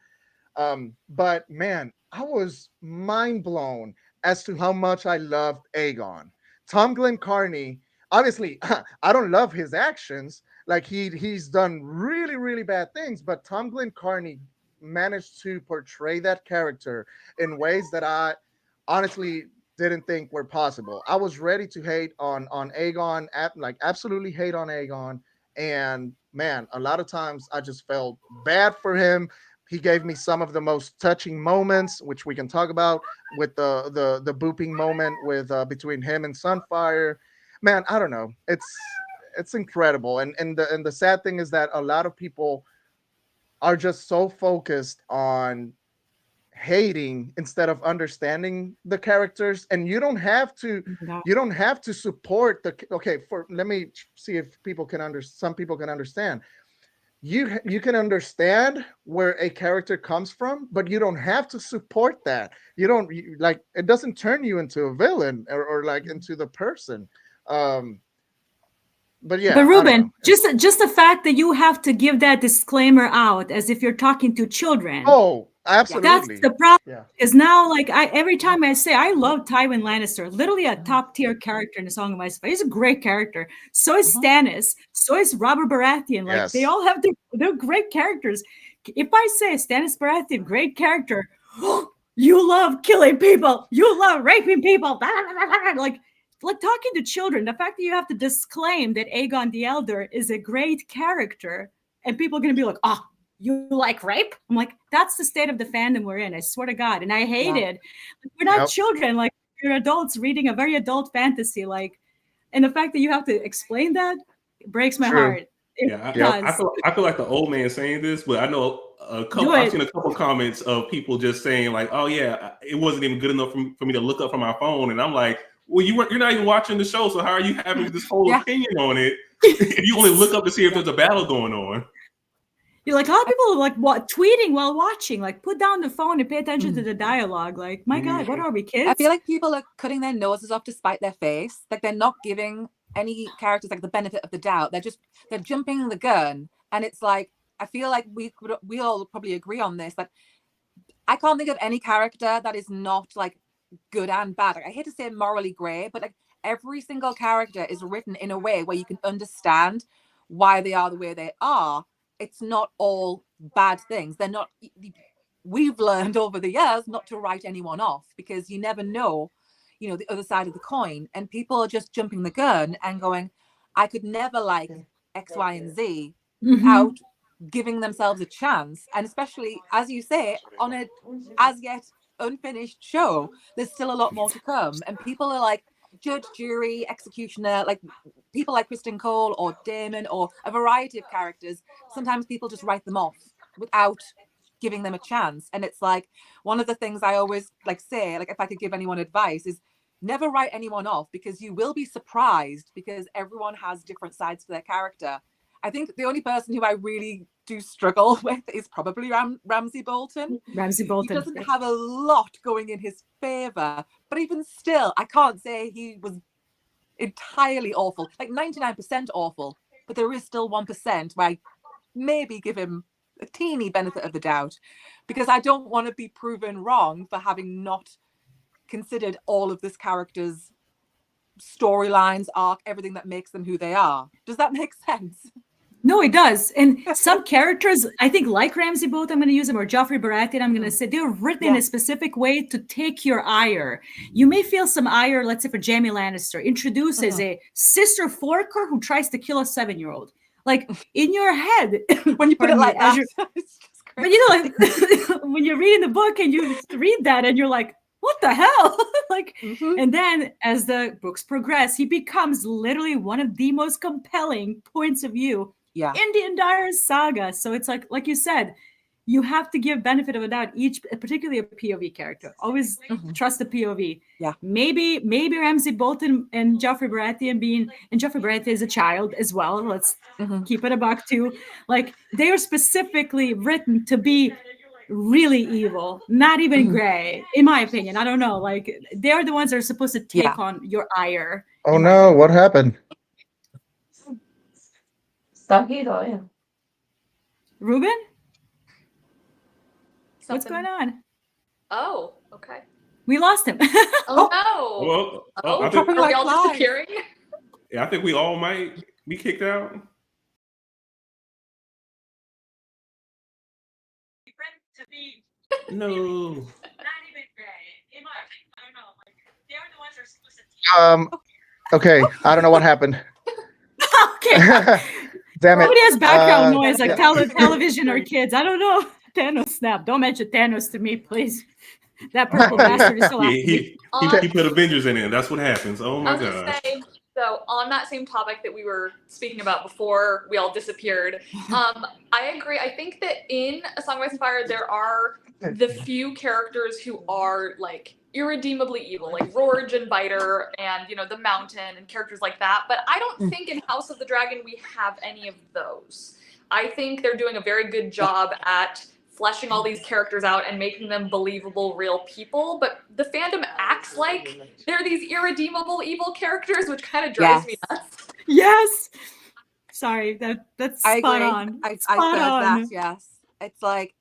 S1: But man, I was mind blown as to how much I loved Aegon. Tom Glencarney, obviously, I don't love his actions. He's done really, really bad things, but Tom Glencarney managed to portray that character in ways that I honestly didn't think were possible. I was ready to hate on Aegon, absolutely hate on Aegon. And man, a lot of times I just felt bad for him. He gave me some of the most touching moments, which we can talk about, with the booping moment with between him and Sunfire. Man, I don't know. It's incredible. And the sad thing is that a lot of people are just so focused on hating instead of understanding the characters. And you don't have to support let me see if some people can understand. You can understand where a character comes from, but you don't have to support that. It doesn't turn you into a villain or into the person. But
S4: Ruben, just the fact that you have to give that disclaimer out as if you're talking to children.
S1: Oh, absolutely.
S4: That's the problem. Is now every time I say I love Tywin Lannister, literally a top tier character in the Song of Ice and Fire. He's a great character. So is Stannis. So is Robert Baratheon. They all have they're great characters. If I say Stannis Baratheon, great character, you love killing people, you love raping people, like talking to children, the fact that you have to disclaim that Aegon the Elder is a great character, and people are going to be like, you like rape? I'm like, that's the state of the fandom we're in. I swear to God. And I hate it. We're not children. Like, you're adults reading a very adult fantasy. Like, and the fact that you have to explain that breaks my heart.
S3: I feel like the old man saying this, but I know I've seen a couple comments of people just saying like, "Oh yeah, it wasn't even good enough for me to look up from my phone," and I'm like, "Well, you're not even watching the show, so how are you having this whole opinion on it if you only look up to see if there's a battle going on?"
S4: You're like, a lot of people are like tweeting while watching. Like, put down the phone and pay attention to the dialogue. Like, my God, what are we, kids?
S5: I feel like people are cutting their noses off to spite their face. Like, they're not giving any characters like the benefit of the doubt. They're jumping the gun, and it's like, I feel like we all probably agree on this. Like, I can't think of any character that is not like good and bad. Like, I hate to say morally gray, but like every single character is written in a way where you can understand why they are the way they are. It's not all bad things. They're not. We've learned over the years not to write anyone off, because you never know, you know, the other side of the coin, and people are just jumping the gun and going, I could never like X, Y, and Z without giving themselves a chance. And especially, as you say, on a as yet unfinished show, there's still a lot more to come. And people are like, judge, jury, executioner, like people like Kristen Cole or Damon or a variety of characters. Sometimes people just write them off without giving them a chance. And it's like, one of the things I always like say, like if I could give anyone advice, is never write anyone off, because you will be surprised, because everyone has different sides to their character. I think the only person who I really do struggle with is probably Ramsay Bolton.
S4: Ramsay Bolton.
S5: He doesn't have a lot going in his favor, but even still, I can't say he was entirely awful, like 99% awful, but there is still 1% where I maybe give him a teeny benefit of the doubt, because I don't want to be proven wrong for having not considered all of this character's storylines, arc, everything that makes them who they are. Does that make sense?
S4: No, it does. And some characters, I think, like Ramsay Bolton, I'm going to use them, or Joffrey Baratheon, I'm going to say, they're written in a specific way to take your ire. You may feel some ire, let's say, for Jaime Lannister, introduced as a sister forker who tries to kill a 7-year-old. Like, in your head,
S5: when you put it like that,
S4: it's just crazy. But you know, like, when you're reading the book and you read that and you're like, what the hell? Like, and then as the books progress, he becomes literally one of the most compelling points of view in the entire saga. So it's like you said, you have to give benefit of a doubt each, particularly a POV character. Always trust the POV. Yeah. Maybe Ramsay Bolton and Joffrey Baratheon and Joffrey Baratheon is a child as well. Let's keep it a buck too. Like, they are specifically written to be really evil, not even gray, in my opinion. I don't know. Like, they're the ones that are supposed to take on your ire.
S1: Oh no, what happened?
S4: Ruben?
S7: Something.
S4: What's going on?
S7: Oh, okay.
S4: We lost him.
S7: Oh no.
S3: Well, I
S7: are
S3: think,
S7: we all disappearing?
S3: Yeah, I think we all might be kicked out. No.
S4: Not even gray. In my opinion, I don't know. Like, they're the ones that are supposed to
S1: Okay, I don't know what happened.
S4: Okay.
S1: Damn it.
S4: Nobody has background noise like television or kids. I don't know. Thanos snap. Don't mention Thanos to me, please. That purple bastard is so
S3: he put Avengers in it. That's what happens. Oh my god.
S7: So on that same topic that we were speaking about before we all disappeared, I agree. I think that in A Song of Ice and Fire, there are the few characters who are like irredeemably evil, like Rorge and Biter and, you know, the Mountain and characters like that. But I don't think in House of the Dragon we have any of those. I think they're doing a very good job at fleshing all these characters out and making them believable, real people. But the fandom acts like they're these irredeemable evil characters, which kind of drives me nuts.
S4: Yes. Sorry, that's spot on.
S5: I said that, yes. It's like,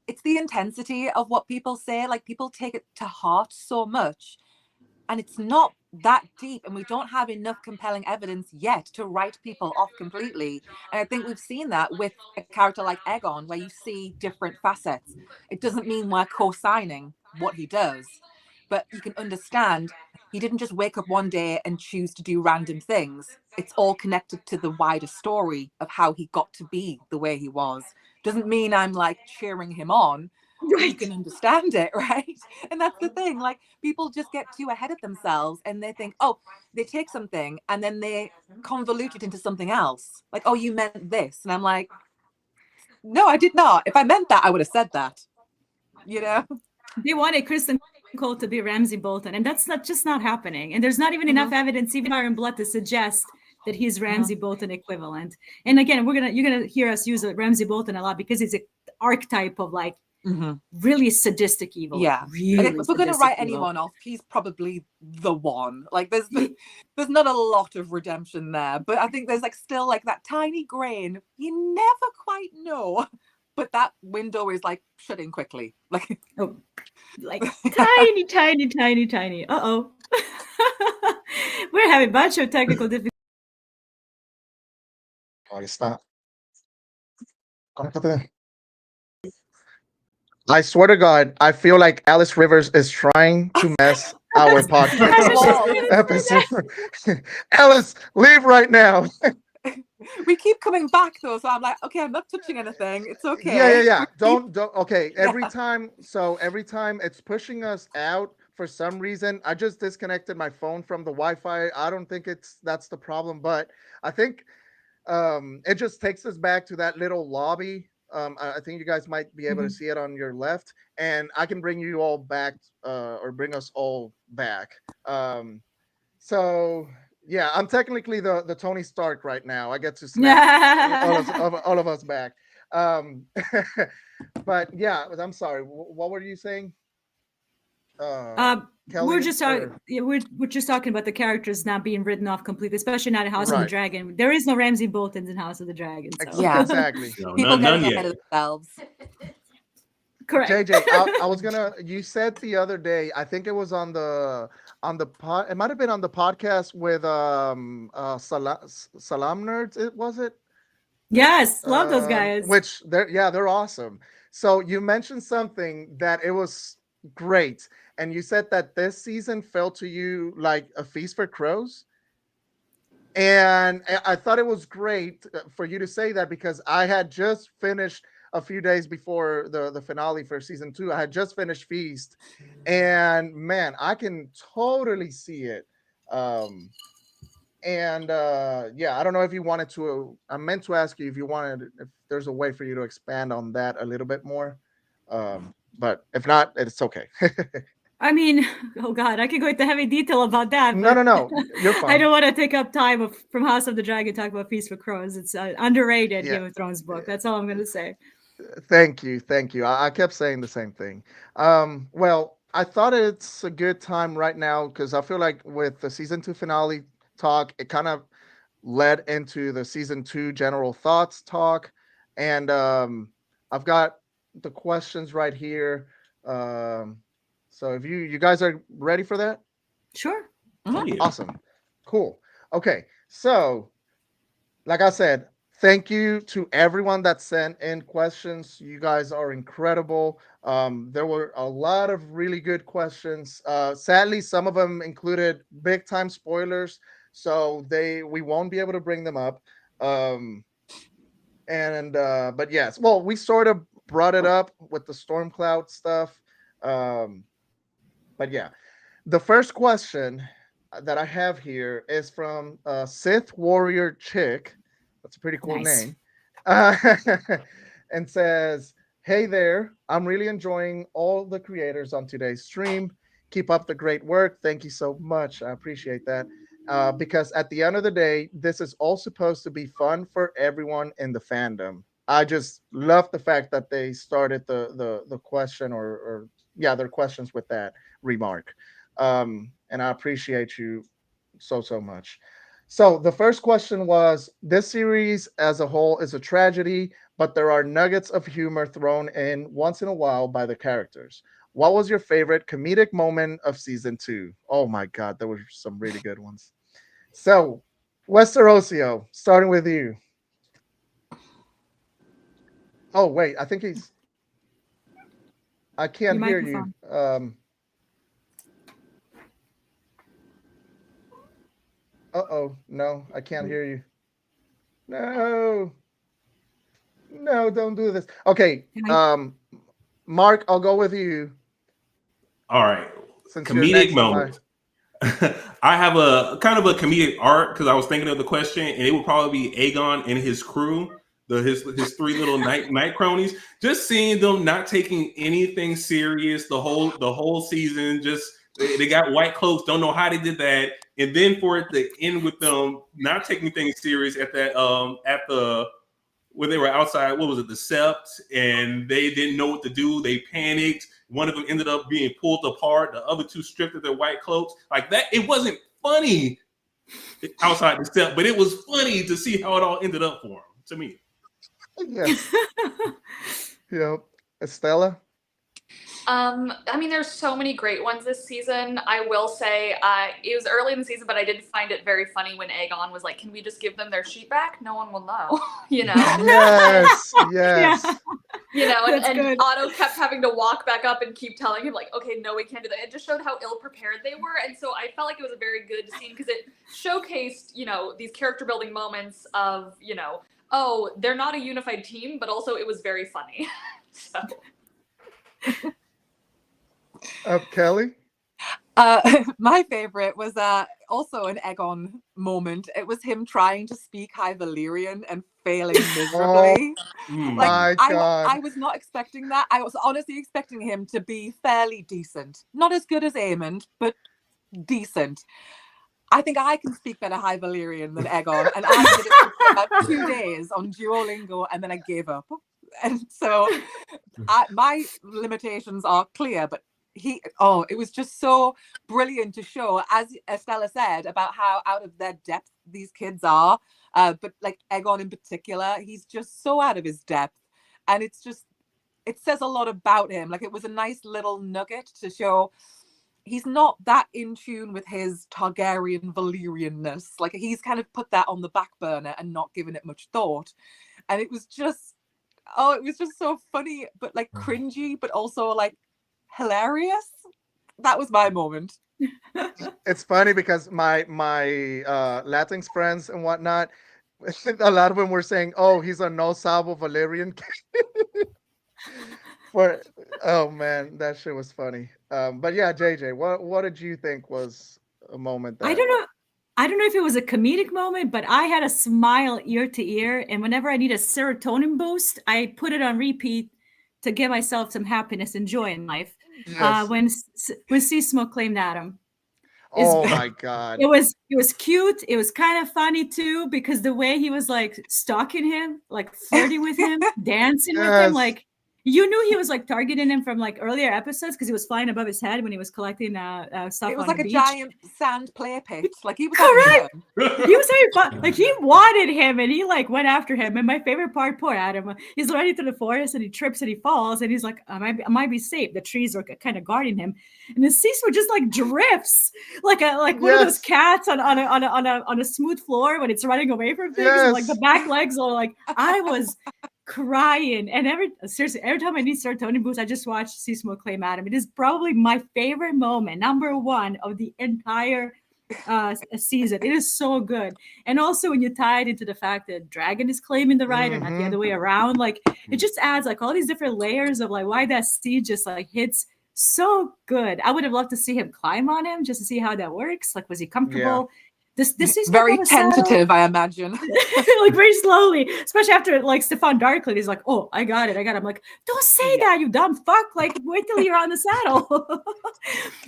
S5: it's the intensity of what people say. Like, people take it to heart so much, and it's not that deep, and we don't have enough compelling evidence yet to write people off completely. And I think we've seen that with a character like Aegon, where you see different facets. It doesn't mean we're co-signing what he does, but you can understand he didn't just wake up one day and choose to do random things. It's all connected to the wider story of how he got to be the way he was. Doesn't mean I'm like cheering him on. You can understand it, right? And that's the thing. Like, people just get too ahead of themselves and they think, oh, they take something and then they convolute it into something else. Like, oh, you meant this. And I'm like, no, I did not. If I meant that, I would have said that. You know?
S4: They wanted Kristen Cole to be Ramsay Bolton, and that's not happening. And there's not even enough evidence, even Fire and Blood, to suggest that he's Ramsay Bolton equivalent. And again, you're gonna hear us use Ramsay Bolton a lot because he's an archetype of like really sadistic evil.
S5: Yeah.
S4: Really
S5: Like, if we're going to write
S4: sadistic evil.
S5: anyone off, he's probably the one. Like, there's not a lot of redemption there, but I think there's like still like that tiny grain. You never quite know, but that window is like shutting quickly. Like,
S4: like tiny. Uh-oh. We're having a bunch of technical difficulties.
S1: Oh, stop. I swear to God, I feel like Alice Rivers is trying to mess our podcast episode. Alice, leave right now.
S5: we keep coming back though, so I'm like, okay, I'm not touching anything. It's okay.
S1: Yeah. Don't. Okay. Every time it's pushing us out for some reason. I just disconnected my phone from the Wi-Fi. I don't think that's the problem, but I think it just takes us back to that little lobby. I think you guys might be able to see it on your left, and I can bring you all back, or bring us all back. So yeah, I'm technically the Tony Stark right now. I get to snap all of us back. But yeah, I'm sorry. What were you saying? Kelly,
S4: we're just talking about the characters not being written off completely, especially not in House of the Dragon. There is no Ramsay Boltons in House of the Dragon. So.
S5: Yeah,
S1: exactly.
S3: No,
S5: people
S3: none
S5: get
S3: yet.
S5: ahead of themselves.
S4: Correct.
S1: JJ, I was gonna. You said the other day. I think it was on the pod. It might have been on the podcast with Salam Nerds. Was it?
S4: Yes, love those guys.
S1: Which they're awesome. So you mentioned something that it was great, and you said that this season felt to you like a feast for crows. And I thought it was great for you to say that, because I had just finished a few days before the finale for season 2. I had just finished Feast, and man, I can totally see it. Yeah, I don't know if you wanted to. I meant to ask you if there's a way for you to expand on that a little bit more. But if not, it's okay.
S4: I mean, oh God, I could go into heavy detail about that.
S1: No, you're fine.
S4: I don't want to take up time from House of the Dragon talk about Feast for Crows. It's an underrated Game of Thrones book. That's all I'm going to say.
S1: Thank you. I kept saying the same thing. Well, I thought it's a good time right now because I feel like with the season 2 finale talk, it kind of led into the season 2 general thoughts talk, and I've got the questions right here. So if you guys are ready for that?
S4: Sure.
S3: Oh, yeah.
S1: Awesome. Cool. Okay. So, like I said, thank you to everyone that sent in questions. You guys are incredible. There were a lot of really good questions. Sadly, some of them included big time spoilers, so we won't be able to bring them up. But yes, well, we sort of brought it up with the Stormcloud stuff. But yeah, the first question that I have here is from Sith Warrior Chick. That's a pretty cool name. And says, "Hey there, I'm really enjoying all the creators on today's stream. Keep up the great work. Thank you so much. I appreciate that. Because at the end of the day, this is all supposed to be fun for everyone in the fandom." I just love the fact that they started the question or their questions with that remark. And I appreciate you so much. So the first question was, this series as a whole is a tragedy, but there are nuggets of humor thrown in once in a while by the characters. What was your favorite comedic moment of season 2? Oh my God, there were some really good ones. So, Westerosio, starting with you. Oh wait, I can't hear you. Uh-oh. No, I can't hear you. No. No, don't do this. Okay. Mark, I'll go with you.
S3: All right.
S1: Since you're
S3: Comedic
S1: next on my-
S3: moment. I have a kind of a comedic art because I was thinking of the question, and it would probably be Aegon and his crew, his three little night cronies. Just seeing them not taking anything serious the whole season. Just they got white cloaks, don't know how they did that, and then for it to end with them not taking things serious at the when they were outside, what was it, the Sept, and they didn't know what to do. They panicked. One of them ended up being pulled apart. The other two stripped of their white cloaks. Like that, it wasn't funny outside the Sept, but it was funny to see how it all ended up for them, to me.
S1: Yes. Yep. Estella?
S7: I mean, there's so many great ones this season. I will say it was early in the season, but I did find it very funny when Aegon was like, can we just give them their sheet back? No one will know, you know?
S1: Yes. Yes.
S4: Yeah.
S7: You know,
S4: That's
S7: and
S4: good.
S7: Otto kept having to walk back up and keep telling him, like, okay, no, we can't do that. It just showed how ill prepared they were. And so I felt like it was a very good scene because it showcased, you know, these character building moments of, you know, oh, they're not a unified team, but also it was very funny. So.
S1: Kelly?
S5: My favorite was also an Aegon moment. It was him trying to speak High Valyrian and failing miserably.
S1: My
S5: I
S1: God.
S5: was not expecting that. I was honestly expecting him to be fairly decent. Not as good as Aemond, but decent. I think I can speak better High Valyrian than Aegon, and I did it for about 2 days on Duolingo, and then I gave up. And so my limitations are clear, but it was just so brilliant to show, as Estella said, about how out of their depth these kids are. But like Aegon in particular, he's just so out of his depth. And it says a lot about him. Like, it was a nice little nugget to show he's not that in tune with his Targaryen Valyrianness. Like, he's kind of put that on the back burner and not given it much thought. And it was just so funny, but like cringy, but also like hilarious. That was my moment.
S1: It's funny because my Latinx friends and whatnot, a lot of them were saying, "Oh, he's a no salvo Valerian." Oh man, that shit was funny. But yeah, JJ, what did you think was a moment that
S4: I don't know if it was a comedic moment, but I had a smile ear to ear, and whenever I need a serotonin boost, I put it on repeat to give myself some happiness and joy in life.
S1: Yes.
S4: When Seasmoke claimed Adam.
S1: Oh my God.
S4: It was cute. It was kind of funny too, because the way he was like stalking him, like flirting with him, dancing with him, like you knew he was like targeting him from like earlier episodes because he was flying above his head when he was collecting stuff.
S5: It was
S4: on
S5: like
S4: the
S5: a
S4: beach.
S5: giant sand play pit. Like, he was
S4: correct.
S5: having
S4: He was having fun. Like, he wanted him, and he like went after him. And my favorite part, poor Adam, he's running through the forest and he trips and he falls, and he's like, I might be safe. The trees are kind of guarding him, and the Seasmoke just like drifts like one of those cats on a smooth floor when it's running away from things. And, like, the back legs are like, I was crying. And seriously, every time I need serotonin boost, I just watch Seasmoke claim Adam. It is probably my favorite moment, number one of the entire season. It is so good. And also when you tie it into the fact that Dragon is claiming the right and not the other way around, like, it just adds like all these different layers of like why that seed just like hits so good. I would have loved to see him climb on him just to see how that works. Like, was he comfortable? This is
S5: very tentative, I imagine.
S4: Like, very slowly, especially after like Stefan Darkly, he's like, "Oh, I got it." I'm like, "Don't say that, you dumb fuck! Like, wait till you're on the saddle."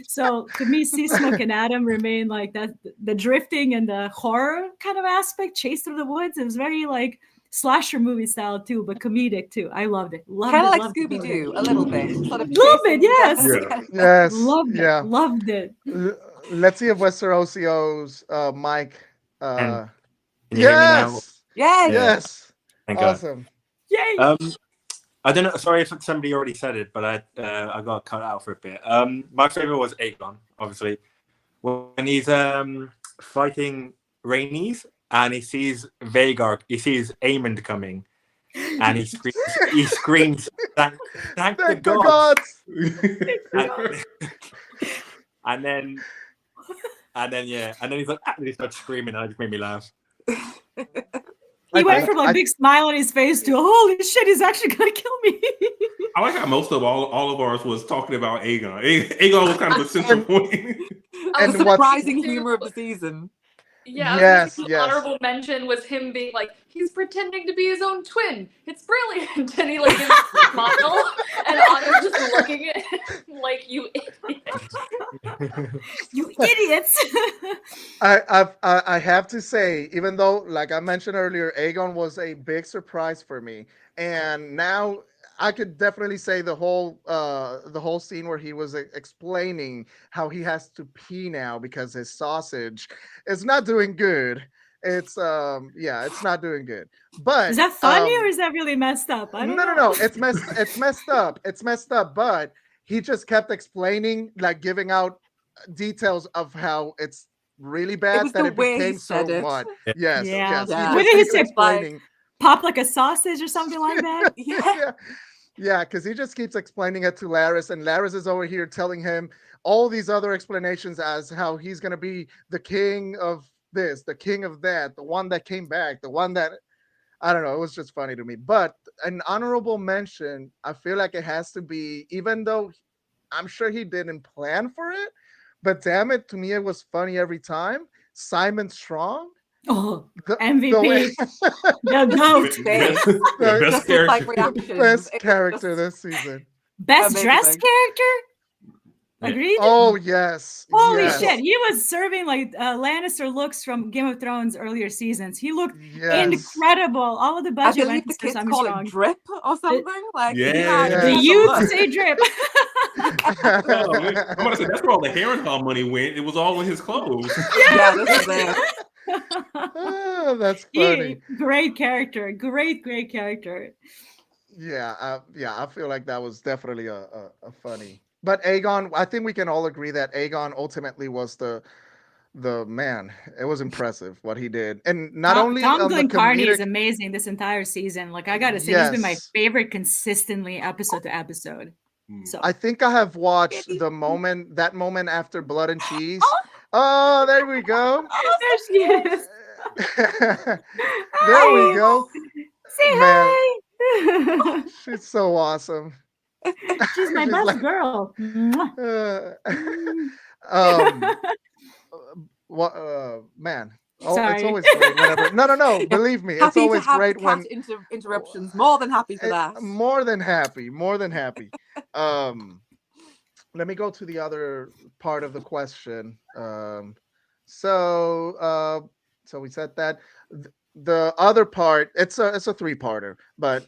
S4: So to me, Seasmoke and Adam remain like that. The drifting and the horror kind of aspect, chase through the woods. It was very like slasher movie style too, but comedic too. I loved it.
S5: Kind of like Scooby Doo, a little bit. Sort of
S4: little bit, yes.
S1: Yes.
S4: Loved it. Loved it.
S1: Let's see if Westerosio's Mike.
S6: Can you hear me now?
S1: Yes.
S6: Thank God.
S1: Awesome.
S4: Yay.
S6: I don't know. Sorry if somebody already said it, but I got cut out for a bit. My favorite was Aegon, obviously, when he's fighting Rhaenys and he sees Vhagar, he sees Aemond coming, and he screams, "Thank the gods!" And then And then he's like, and he starts screaming, and it just made me laugh.
S4: He went
S1: think-
S4: from like
S1: I-
S4: big smile on his face to holy shit, he's actually gonna kill me.
S3: I like how most of all of ours was talking about Aegon. Aegon was kind of a central point.
S1: And
S5: The
S1: what's-
S5: surprising humor of the season.
S7: Yeah,
S1: Yes,
S7: the
S1: yes.
S7: honorable mention was him being like, he's pretending to be his own twin. It's brilliant. And he like gives a smile, and Otto's just looking at him like, you idiot.
S4: You idiots.
S1: I have to say, even though, like I mentioned earlier, Aegon was a big surprise for me, and now I could definitely say the whole scene where he was explaining how he has to pee now because his sausage is not doing good. It's it's not doing good. But
S4: Is that funny or is that really messed up? I don't know.
S1: no, it's messed up. It's messed up, but he just kept explaining, like giving out details of how it's really bad
S5: was
S1: that
S5: the
S1: it
S5: way he
S1: became so
S5: said it.
S1: much.
S6: Yeah.
S1: Yes,
S4: Yeah.
S1: yes.
S5: Yeah.
S1: He
S4: What
S1: just
S4: did he
S1: keeps
S4: say?
S1: explaining.
S4: Pop like a sausage or something like that?
S5: Yeah.
S1: Yeah, because he just keeps explaining it to Laris, and Laris is over here telling him all these other explanations as how he's gonna be the king of this, the king of that, the one that came back, the one that I don't know. It was just funny to me. But an honorable mention, I feel like it has to be, even though I'm sure he didn't plan for it, but damn it, to me it was funny every time. Simon Strong.
S4: Oh,
S1: The
S4: MVP. The GOAT.
S5: Face.
S3: The best
S5: Just with like
S3: character.
S5: reactions.
S1: best
S5: It was
S1: character
S5: just-
S1: this season.
S4: Best
S5: Amazing.
S4: dressed character? Agreed?
S1: Oh yes.
S4: Holy
S1: yes,
S4: shit. He was serving like Lannister looks from Game of Thrones earlier seasons. He looked
S1: Yes.
S4: incredible. All of the
S5: I
S4: budget
S5: believe
S4: went
S5: the
S4: to
S5: kids
S4: Simon
S5: call
S4: Strong.
S5: it drip or something. Like he
S3: Yeah.
S5: had-
S1: Yeah.
S4: The
S5: he had
S4: youth
S5: look.
S4: say drip.
S3: Oh, man. I'm gonna say that's where all the Harrenhal money went. It was all in his clothes.
S5: Yeah, this is it.
S1: Ah, that's funny.
S4: Great character. Great character.
S1: Yeah, I feel like that was definitely a funny. But Aegon, I think we can all agree that Aegon ultimately was the man. It was impressive what he did, and not only
S4: Tom
S1: on the
S4: Glencarney is
S1: comedic.
S4: amazing this entire season. Like I gotta say, he's been my
S1: Yes.
S4: favorite consistently episode to episode.
S3: Hmm.
S4: So
S1: I think I have watched that moment after Blood and Cheese. Oh, there we go.
S4: there she is.
S1: There we go.
S4: Say
S1: Man.
S4: hi.
S1: She's so awesome.
S4: She's my
S1: She's
S4: best
S1: like-
S4: girl. Mwah.
S1: Um, what man. Oh, it's
S4: Sorry.
S1: always great whenever. No. Believe me, it's
S5: Happy to
S1: always
S5: have
S1: great
S5: the
S1: when
S5: cat interruptions. More than happy for that.
S1: more than happy. Let me go to the other part of the question. So we said that the other part, it's a three-parter, but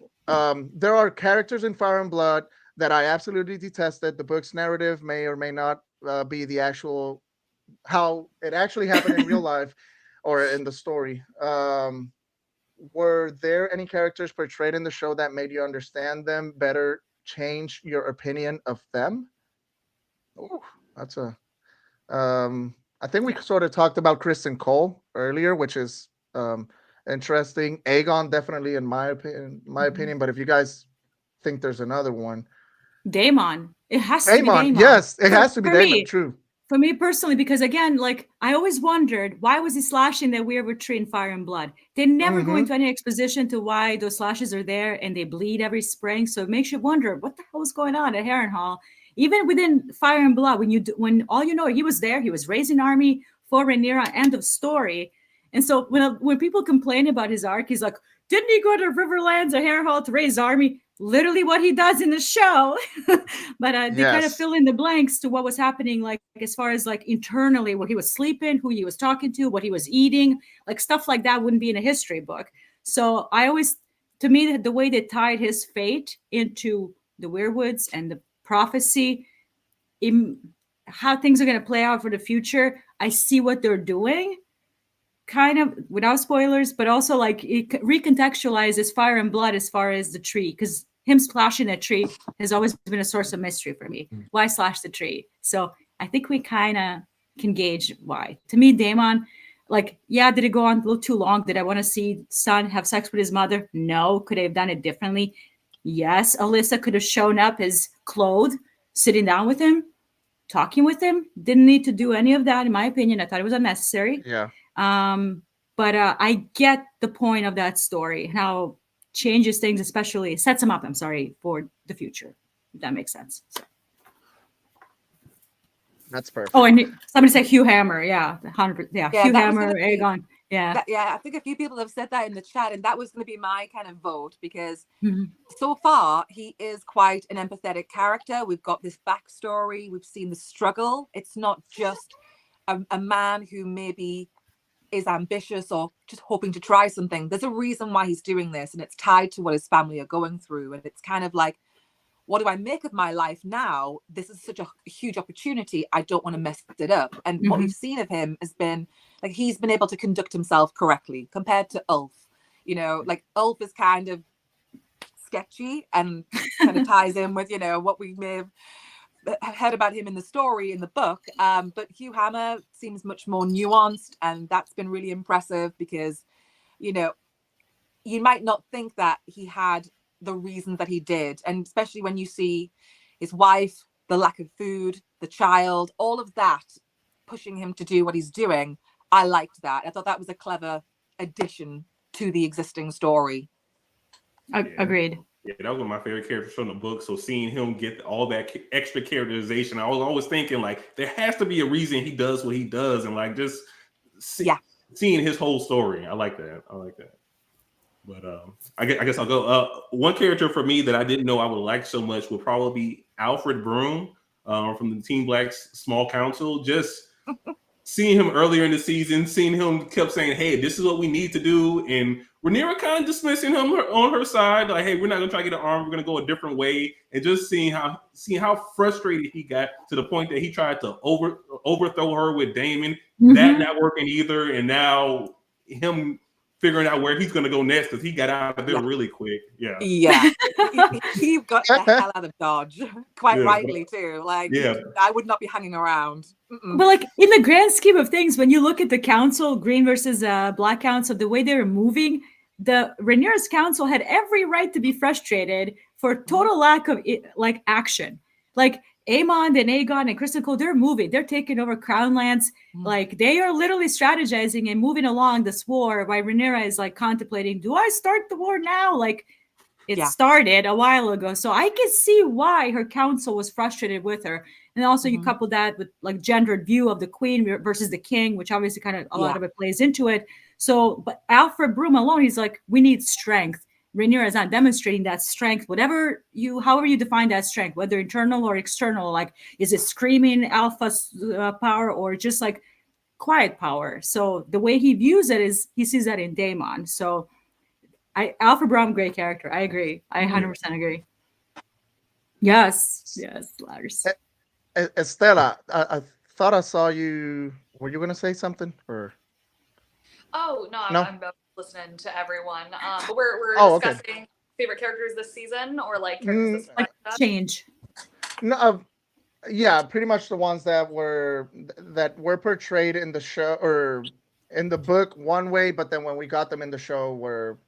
S1: there are characters in Fire and Blood that I absolutely detested. The book's narrative may or may not be the actual how it actually happened in real life or in the story. Were there any characters portrayed in the show that made you understand them better, change your opinion of them? Ooh, that's a I think we sort of talked about Kristen Cole earlier, which is interesting. Aegon definitely in my opinion, but if you guys think there's another one.
S4: Daemon. It has to be
S1: Daemon,
S4: Daemon.
S1: yes, it has to be
S4: For
S1: Daemon,
S4: me.
S1: true.
S4: For me personally, because again, like I always wondered why was he slashing that weirwood tree in Fire and Blood? They never go
S1: Mhm.
S4: into any exposition to why those slashes are there and they bleed every spring. So it makes you wonder what the hell was going on at Harrenhal. Even within Fire and Blood, when all you know, he was there, he was raising army for Rhaenyra, end of story. And so when people complain about his arc, he's like, didn't he go to Riverlands or Harrenhal to raise army? Literally what he does in the show. But they kind of
S1: Yes.
S4: fill in the blanks to what was happening, like as far as like internally, where he was sleeping, who he was talking to, what he was eating, like stuff like that wouldn't be in a history book. So I always, to me, the way they tied his fate into the Weirwoods and the prophecy, how things are going to play out for the future, I see what they're doing, kind of without spoilers, but also like it recontextualizes Fire and Blood as far as the tree, because him slashing a tree has always been a source of mystery for me. Why slash the tree? So I think we kind of can gauge why. To me, Daemon, like, yeah, did it go on a little too long? Did I want to see son have sex with his mother? No. Could I have done it differently? Yes. Alyssa could have shown up as clothed, sitting down with him. talking with him. Didn't need to do any of that, in my opinion. I thought it was unnecessary.
S1: Yeah.
S4: But I get the point of that story, how it changes things, especially sets him up, I'm sorry, for the future. If that makes sense. So.
S1: That's perfect.
S4: Oh, and somebody said Hugh Hammer. Yeah, 100%. Yeah,
S5: Yeah,
S4: Hugh
S5: that was
S4: Hammer,
S5: gonna be-
S4: Aegon. Yeah.
S5: I think a few people have said that in the chat, and that was going to be my kind of vote, because
S4: Mhm.
S5: so far he is quite an empathetic character. We've got this backstory, we've seen the struggle. It's not just a man who maybe is ambitious or just hoping to try something. There's a reason why he's doing this, and it's tied to what his family are going through. And it's kind of like, what do I make of my life now? This is such a huge opportunity. I don't want to mess it up. And what we've seen of him has been like, he's been able to conduct himself correctly compared to Ulf. You know, like Ulf is kind of sketchy and kind of ties in with, you know, what we may have heard about him in the story in the book. But Hugh Hammer seems much more nuanced, and that's been really impressive because, you know, you might not think that he had the reasons that he did, and especially when you see his wife, the lack of food, the child, all of that pushing him to do what he's doing. I liked that. I thought that was a clever addition to the existing story.
S4: Agreed.
S3: Yeah, that was one of my favorite characters from the book. So seeing him get all that extra characterization, I was always thinking like there has to be a reason he does what he does, and like just seeing his whole story. I like that. But I guess I'll go. One character for me that I didn't know I would like so much would probably be Alfred Broom from the Team Black's Small Council. Just seeing him earlier in the season, seeing him kept saying, "Hey, this is what we need to do," and Rhaenyra kind of dismissing him on her side, like, "Hey, we're not gonna try to get an arm. We're gonna go a different way." And just seeing how frustrated he got to the point that he tried to overthrow her with Daemon. That not working either, and now him figuring out where he's going to go next because he got out of there really quick. Yeah.
S5: He got the hell out of Dodge, quite rightly too. Like, I would not be hanging around.
S4: But like in the grand scheme of things, when you look at the council, Green versus Black Council, the way they were moving, the Rhaenyra's council had every right to be frustrated for total lack of action. Like Aemond and Aegon and Criston Cole, they're moving. They're taking over Crown Lands. Like they are literally strategizing and moving along this war. While Rhaenyra is like contemplating, do I start the war now? Like it started a while ago. So I can see why her council was frustrated with her. And also you couple that with like gendered view of the queen versus the king, which obviously kind of a lot of it plays into it. So, but Alfred Broom alone, he's like, we need strength. Rhaenyra is not demonstrating that strength, however you define that strength, whether internal or external. Like, is it screaming alpha power or just like quiet power? So the way he views it is he sees that in Daemon. So Alfred Broom, great character. I agree. I 100% agree. Yes, Lars.
S1: Estela, I thought I saw you. Were you going to say something or?
S7: Oh no, I'm listening to everyone. But we're discussing favorite characters this season, or like characters
S4: change.
S1: No, yeah, pretty much the ones that were portrayed in the show or in the book one way, but then when we got them in the show were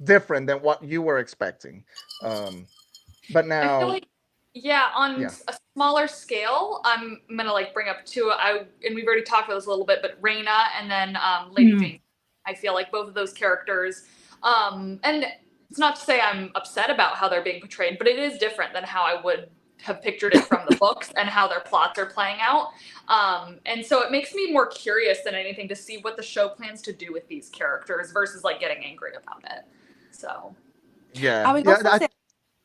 S1: different than what you were expecting. But now. I feel like,
S7: on a smaller scale, I'm gonna like bring up two. And we've already talked about this a little bit, but Rhaena and then Lady Jane. I feel like both of those characters. And it's not to say I'm upset about how they're being portrayed, but it is different than how I would have pictured it from the books and how their plots are playing out. And so it makes me more curious than anything to see what the show plans to do with these characters versus like getting angry about it. So
S1: yeah,
S5: I would also say.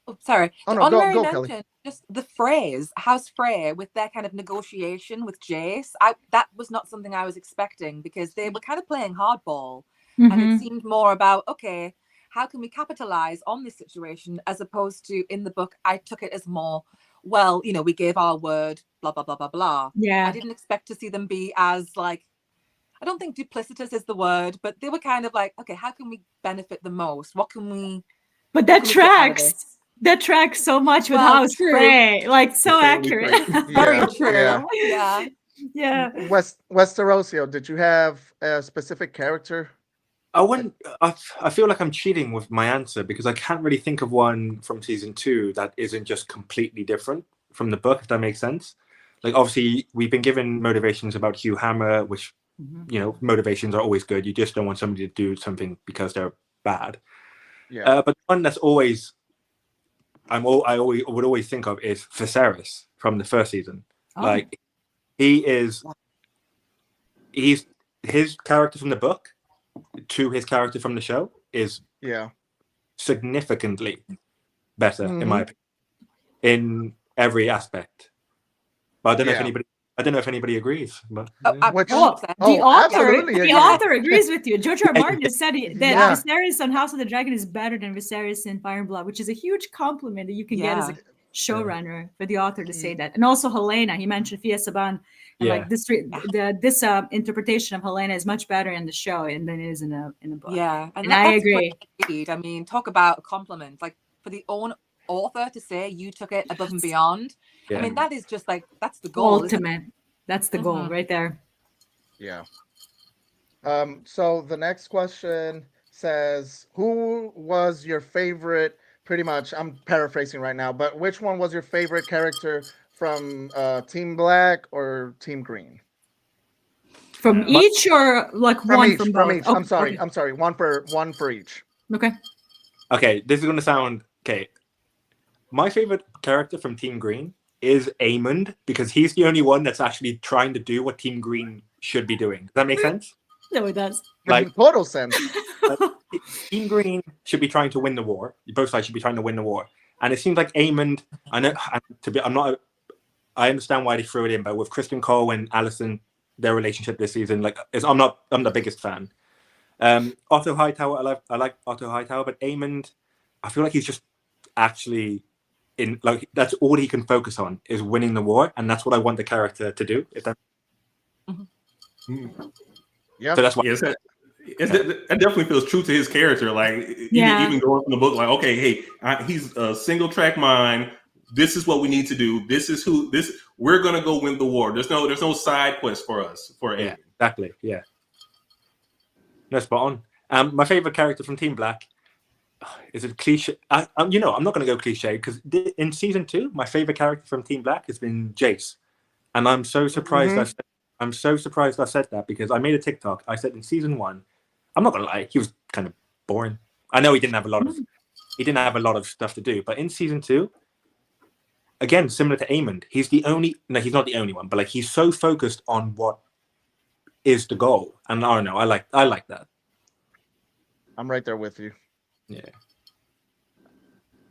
S5: Oh, sorry.
S1: Oh, no, go,
S5: mentioned just the phrase House Frey with their kind of negotiation with Jace. That was not something I was expecting because they were kind of playing hardball, and it seemed more about, okay, how can we capitalize on this situation, as opposed to in the book I took it as more, well, we gave our word, blah blah blah blah blah.
S4: Yeah,
S5: I didn't expect to see them be as like, I don't think duplicitous is the word, but they were kind of like, okay, how can we benefit the most? What can we?
S4: But that tracks. That tracks so much with House Frey, like so accurate.
S5: Very true. Yeah.
S1: Westerosio, did you have a specific character?
S6: I feel like I'm cheating with my answer because I can't really think of one from season 2 that isn't just completely different. from the book, if that makes sense. Like, obviously, we've been given motivations about Hugh Hammer, which, you know, motivations are always good. You just don't want somebody to do something because they're bad.
S1: Yeah.
S6: But one that's always, I would always think of is Viserys from the first season.
S4: Oh.
S6: Like, he's his character from the book to his character from the show is significantly better, in my opinion, in every aspect. But I don't know if anybody agrees. But
S1: absolutely
S4: the
S1: agree.
S4: author agrees with you. George R. Martin has said that Viserys on House of the Dragon is better than Viserys in Fire and Blood, which is a huge compliment that you can get as a showrunner for the author to say that. And also Helena, he mentioned Fia Saban, and like this interpretation of Helena is much better in the show than it is in the book.
S5: Yeah,
S4: and I agree.
S5: I mean, talk about a compliment. Like, for the own author to say you took it above and beyond. I mean, that is just like, that's the goal.
S4: Ultimate. That's the goal right there.
S1: Yeah. So the next question says, who was your favorite, pretty much, I'm paraphrasing right now, but which one was your favorite character from Team Black or Team Green?
S4: From each, or like one
S1: each,
S4: from
S1: from
S4: both?
S1: each.
S4: Oh,
S1: I'm sorry. One for each.
S6: Okay, this is going to sound okay. My favorite character from Team Green is Aemond, because he's the only one that's actually trying to do what Team Green should be doing. Does that make sense?
S4: No, it does.
S6: Like,
S1: total sense.
S6: Team Green should be trying to win the war. Both sides should be trying to win the war. And it seems like Aemond, I understand why they threw it in, but with Kristen Cole and Alicent, their relationship this season, I'm the biggest fan. Otto Hightower, I like Otto Hightower, but Aemond, I feel like he's just actually that's all he can focus on is winning the war, and that's what I want the character to do. If that,
S1: yeah,
S6: so that's why.
S3: Yes, that definitely feels true to his character. Like even going from the book, like, okay, hey, he's a single track mind. This is what we need to do. This is we're gonna go win the war. There's no side quest for us.
S6: Yeah, exactly. Yeah, no, spot on. My favorite character from Team Black. Is it cliche? I'm not going to go cliche, because in season 2, my favorite character from Team Black has been Jace, and I'm so surprised. I'm so surprised I said that, because I made a TikTok. I said in season 1, I'm not going to lie, he was kind of boring. I know he didn't have a lot of stuff to do, but in season 2, again, similar to Aemond, he's not the only one, but like, he's so focused on what is the goal, and I don't know, I like that.
S1: I'm right there with you.
S6: Yeah.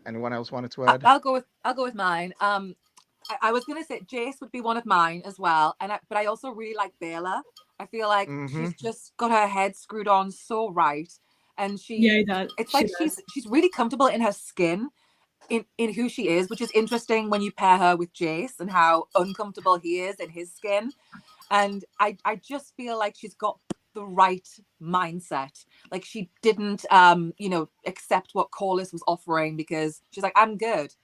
S1: Anyone else wanted to add?
S5: I'll go with mine. I was gonna say Jace would be one of mine as well, but I also really like Baela. I feel like she's just got her head screwed on so right, and it's like she's really comfortable in her skin, in who she is, which is interesting when you pair her with Jace and how uncomfortable he is in his skin, and I just feel like she's got the right mindset. Like, she didn't accept what Corlys was offering, because she's like, I'm good,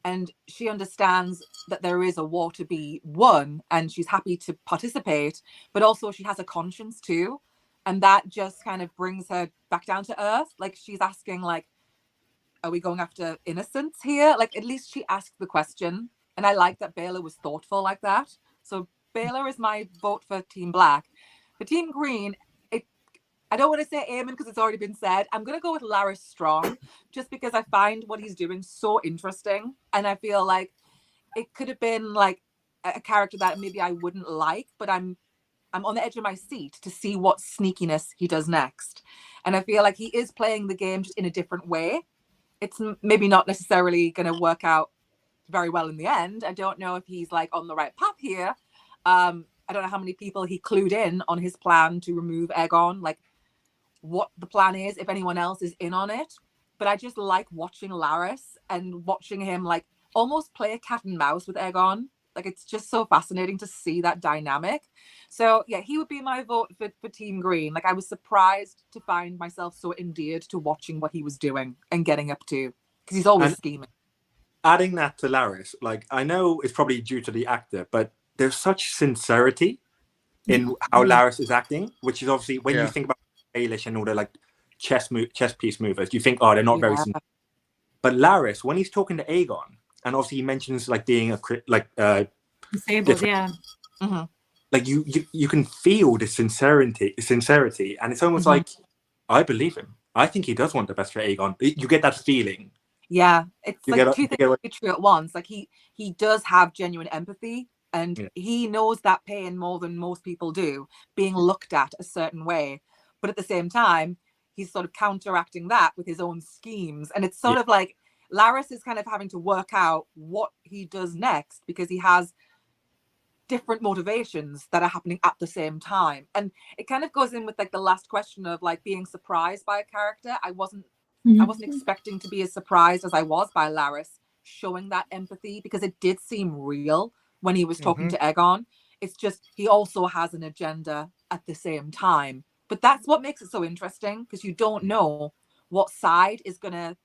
S5: and she understands that there is a war to be won, and she's happy to participate, but also she has a conscience too, and that just kind of brings her back down to earth. Like, she's asking, like, are we going after innocence here? Like, at least she asked the question, and I like that Baela was thoughtful like that. So Baela is my vote for Team Black. For Team Green, I don't want to say Aemond because it's already been said. I'm going to go with Larys Strong, just because I find what he's doing so interesting. And I feel like it could have been like a character that maybe I wouldn't like, but I'm on the edge of my seat to see what sneakiness he does next. And I feel like he is playing the game just in a different way. It's maybe not necessarily going to work out very well in the end. I don't know if he's like on the right path here. I don't know how many people he clued in on his plan to remove Aegon, like what the plan is, if anyone else is in on it. But I just like watching Larys and watching him like almost play a cat and mouse with Aegon. Like, it's just so fascinating to see that dynamic. So yeah, he would be my vote for Team Green. Like, I was surprised to find myself so endeared to watching what he was doing and getting up to, because he's always scheming.
S6: Adding that to Larys, like, I know it's probably due to the actor, but there's such sincerity in how Larys is acting, which is obviously, when you think about Baelish and all the like chess piece movers, you think, oh, they're not very sincere. But Larys, when he's talking to Aegon, and obviously he mentions like being
S4: Disabled,
S6: different.
S4: yeah.
S6: Like you can feel the sincerity, and it's almost like I believe him. I think he does want the best for Aegon. You get that feeling.
S5: Yeah, it's
S6: You
S5: like
S6: get-
S5: two
S6: you
S5: things
S6: get what-
S5: are true at once. Like he does have genuine empathy, and he knows that pain more than most people do, being looked at a certain way. But at the same time, he's sort of counteracting that with his own schemes, and it's sort of like Laris is kind of having to work out what he does next because he has different motivations that are happening at the same time. And it kind of goes in with like the last question of like being surprised by a character. I wasn't expecting to be as surprised as I was by Laris showing that empathy, because it did seem real when he was talking to Aegon. It's just he also has an agenda at the same time. But that's what makes it so interesting, because you don't know what side is going to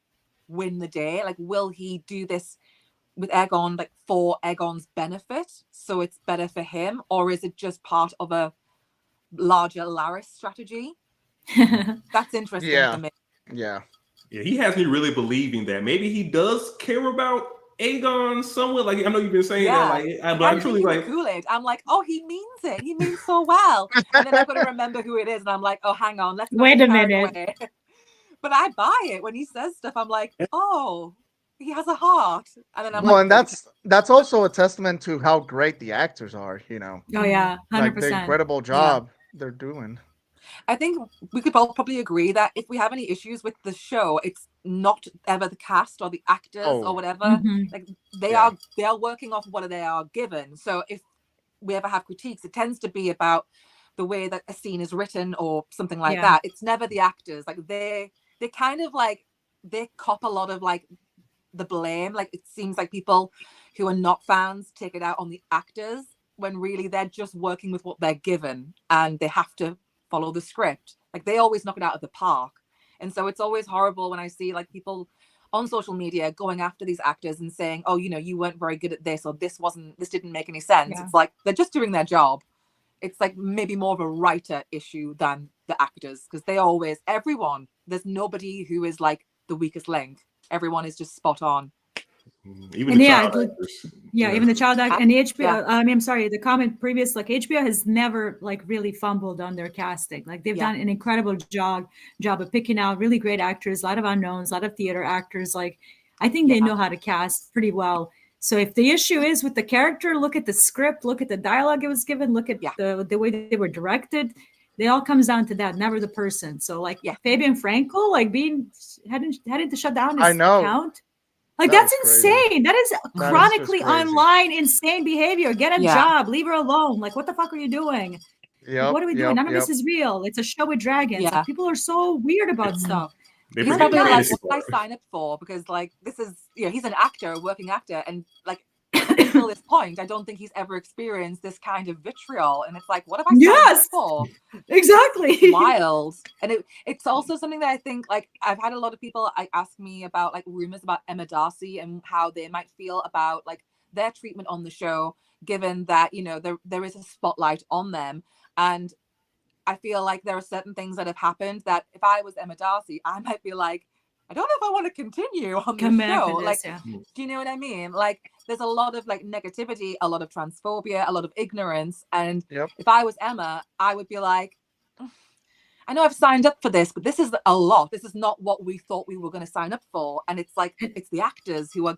S5: win the day. Like, will he do this with Aegon like for Aegon's benefit, so it's better for him, or is it just part of a larger Laris strategy? That's interesting to me.
S1: Yeah.
S3: Yeah, he has me really believing that maybe he does care about Aegon somewhat. Like I know you've been saying that, like, but I'm truly like
S5: Kool-Aid. I'm like, oh, he means it. He means so well. And then I've got to remember who it is, and I'm like, oh, hang on, let's not
S4: Wait
S5: get
S4: a
S5: carried
S4: minute.
S5: away. But I buy it when he says stuff. I'm like, oh, he has a heart. And then I'm
S1: Well,
S5: like,
S1: and that's also a testament to how great the actors are. You know,
S4: Oh yeah, 100%.
S1: like the incredible job they're doing.
S5: I think we could all probably agree that if we have any issues with the show, it's not ever the cast or the actors or whatever. Like they are working off what they are given. So if we ever have critiques, it tends to be about the way that a scene is written or something like that. It's never the actors. Like they kind of like they cop a lot of like the blame. Like it seems like people who are not fans take it out on the actors when really they're just working with what they're given and they have to follow the script. Like they always knock it out of the park. And so it's always horrible when I see like people on social media going after these actors and saying, oh, you know, you weren't very good at this, or this didn't make any sense. It's like they're just doing their job. It's like maybe more of a writer issue than the actors, because everyone, there's nobody who is like the weakest link. Everyone is just spot on.
S3: even the child actors.
S4: Even the child act and the HBO. I mean, I'm sorry, the comment previous, like HBO has never like really fumbled on their casting. Like they've done an incredible job of picking out really great actors, a lot of unknowns, a lot of theater actors. Like I think they know how to cast pretty well. So if the issue is with the character, look at the script, look at the dialogue it was given, look at the way they were directed. It all comes down to that, never the person. So like Fabian Frankel, like having to shut down his account. Like that's insane. That is chronically online insane behavior. Get a job, leave her alone. Like what the fuck are you doing? What are we doing? None of this is real. It's a show with dragons. Like, people are so weird about stuff.
S5: He's probably like, what did I sign up for? Because like this is, he's an actor, a working actor, and like until this point, I don't think he's ever experienced this kind of vitriol. And it's like, what have I signed up for?
S4: Exactly.
S5: It's wild. And it's also something that I think, like, I've had a lot of people ask me about like rumors about Emma Darcy and how they might feel about like their treatment on the show, given that, you know, there is a spotlight on them. And I feel like there are certain things that have happened that if I was Emma Darcy, I might be like, I don't know if I want to continue on the show. Like, do you know what I mean? Like, there's a lot of like negativity, a lot of transphobia, a lot of ignorance. And if I was Emma, I would be like, I know I've signed up for this, but this is a lot. This is not what we thought we were going to sign up for. And it's like, it's the actors who are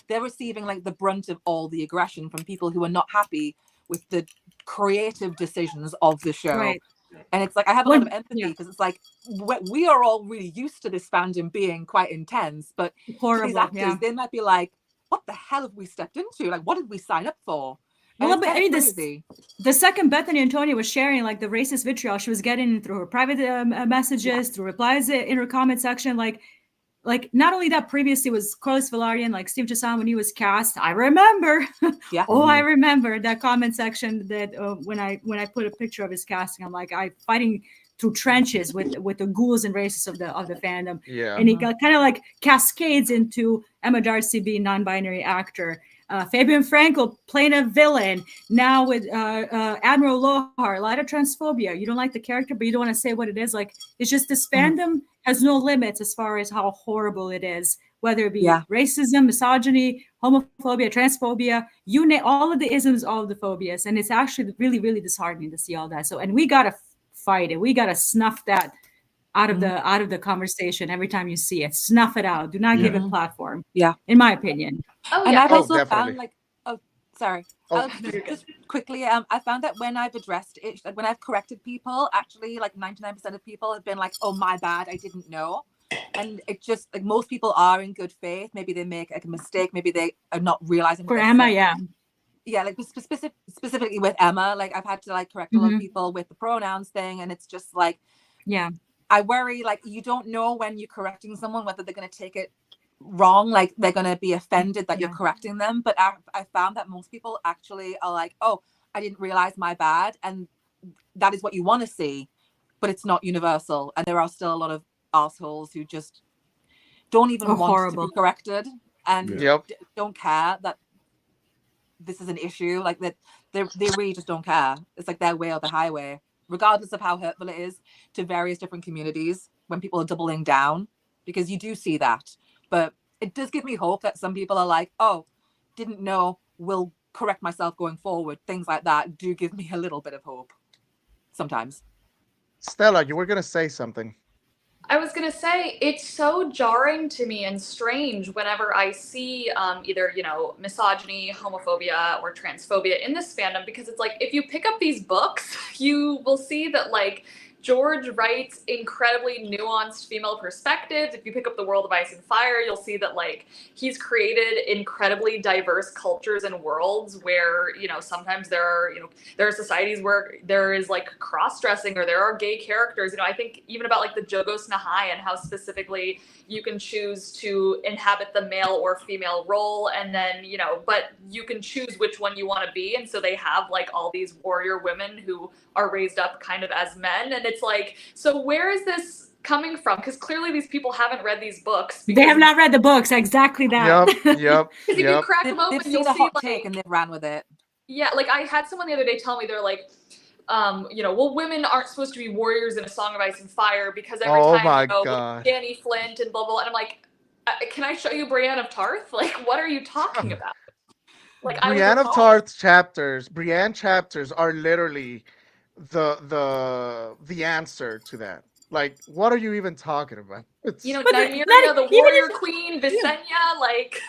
S5: they're receiving like the brunt of all the aggression from people who are not happy with the creative decisions of the show. Right. And it's like, I have a lot of empathy because it's like, we are all really used to this fandom being quite intense, but these actors, they might be like, what the hell have we stepped into? Like, what did we sign up for?
S4: Well, but I mean, the second Bethany Antonia was sharing like the racist vitriol she was getting through her private messages, through replies in her comment section, like not only that, previously was Corlys Velaryon, like Steve Chazan when he was cast. I remember. I remember that comment section that when I put a picture of his casting, I'm like, I fighting through trenches with the ghouls and racists of the fandom. And he got kind of like cascades into Emma Darcy being non-binary actor. Fabian Frankel playing a villain now with Admiral Lohar, a lot of transphobia. You don't like the character, but you don't want to say what it is. Like, it's just this fandom has no limits as far as how horrible it is whether it be
S5: Yeah.
S4: racism, misogyny, homophobia, transphobia, you name all of the isms, all of the phobias. And it's actually really, really disheartening to see all that. So, and we got to fight it. We got to snuff that out of the conversation every time you see it. Snuff it out. Do not give it platform.
S5: Yeah.
S4: In my opinion.
S7: Oh
S5: And
S7: yeah.
S5: I've
S1: Oh,
S5: also
S1: definitely.
S5: found like, oh, sorry.
S1: Oh,
S5: Just quickly, I found that when I've addressed it, like when I've corrected people, actually like 99% of people have been like, oh, my bad, I didn't know. And it just like most people are in good faith. Maybe they make like a mistake. Maybe they are not realizing.
S4: For
S5: what
S4: Emma,
S5: they're
S4: yeah.
S5: saying. Yeah, like specifically with Emma, like I've had to like correct a lot of people with the pronouns thing. And it's just like,
S4: Yeah.
S5: I worry like you don't know when you're correcting someone, whether they're going to take it wrong, like they're going to be offended that you're correcting them. But I found that most people actually are like, oh, I didn't realize, my bad. And that is what you want to see, but it's not universal. And there are still a lot of assholes who just don't even want to be corrected and don't care that this is an issue. Like that they really just don't care. It's like their way or the highway, regardless of how hurtful it is to various different communities when people are doubling down, because you do see that. But it does give me hope that some people are like, oh, didn't know, will correct myself going forward. Things like that do give me a little bit of hope sometimes.
S1: Stella, you were going to say something.
S7: I was gonna say, it's so jarring to me and strange whenever I see either, you know, misogyny, homophobia, or transphobia in this fandom, because it's like, if you pick up these books, you will see that like George writes incredibly nuanced female perspectives. If you pick up The World of Ice and Fire, you'll see that like he's created incredibly diverse cultures and worlds where, you know, sometimes there are societies where there is like cross-dressing or there are gay characters. You know, I think even about like the Jogos Nahai and how specifically you can choose to inhabit the male or female role, and then, you know, but you can choose which one you want to be. And so they have like all these warrior women who are raised up kind of as men. And it's like, so where is this coming from? Because clearly these people haven't read these books.
S4: They have not read the books. Exactly that.
S1: Yep.
S7: Because if you crack them open,
S5: They've seen
S7: you'll
S5: a
S7: see
S5: hot
S7: like,
S5: take and they've ran with it.
S7: Yeah, like I had someone the other day tell me, they're like, you know, well, women aren't supposed to be warriors in A Song of Ice and Fire because every time, you know,
S1: God.
S7: Danny Flint and blah, blah, blah. And I'm like, can I show you Brienne of Tarth? Like, what are you talking about? Like,
S1: Brienne of Tarth chapters, Brienne chapters are literally the answer to that. Like, what are you even talking about? It's,
S7: you know,
S4: But
S7: Nymeria, the warrior queen, Visenya, like...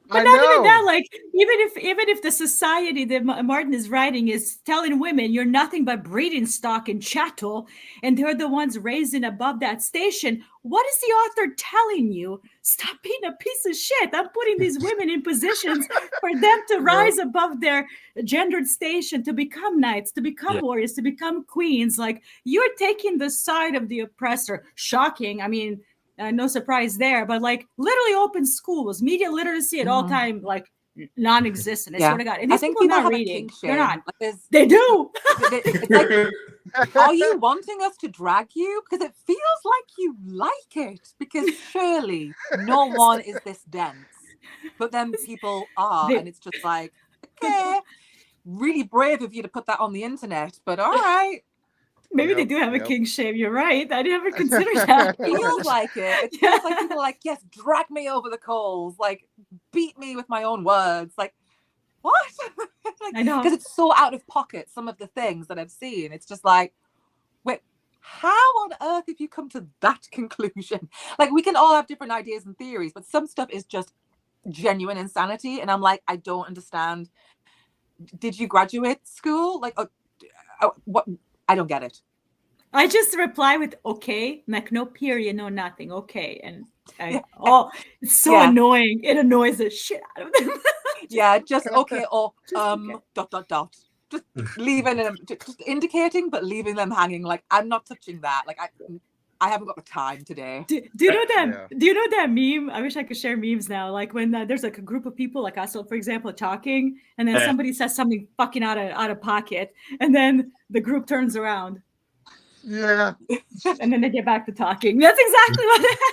S4: But not even that, like even if the society that Martin is writing is telling women you're nothing but breeding stock and chattel, and they're the ones raising above that station, what is the author telling you? Stop being a piece of shit. I'm putting these women in positions for them to rise above their gendered station, to become knights, to become warriors, to become queens. Like, you're taking the side of the oppressor. Shocking. I mean, no surprise there, but like literally open schools, media literacy at all time, like non-existent. I swear to God. And these people are not reading. They're not.
S5: Like,
S4: they do.
S5: It's like, are you wanting us to drag you? Because it feels like you like it. Because surely no one is this dense. But then people are, and it's just like, okay, really brave of you to put that on the internet, but all right.
S4: Maybe they do have a king shame. You're right. I never considered that.
S5: It feels like it. It feels like people are like, yes, drag me over the coals. Like, beat me with my own words. Like, what? Like,
S4: I know.
S5: Because it's so out of pocket, some of the things that I've seen. It's just like, wait, how on earth have you come to that conclusion? Like, we can all have different ideas and theories, but some stuff is just genuine insanity. And I'm like, I don't understand. Did you graduate school? Like, what? I don't get it.
S4: I just reply with okay, like no period, no nothing. Okay, and it's so annoying. It annoys the shit out of them.
S5: Just okay or dot. Just leaving them, just indicating, but leaving them hanging. Like, I'm not touching that. Like, I haven't got the time today.
S4: Do you know that? Do you know that meme? I wish I could share memes now. Like when there's like a group of people, like us, for example, talking, and then somebody says something fucking out of pocket, and then the group turns around.
S1: Yeah.
S4: And then they get back to talking. That's exactly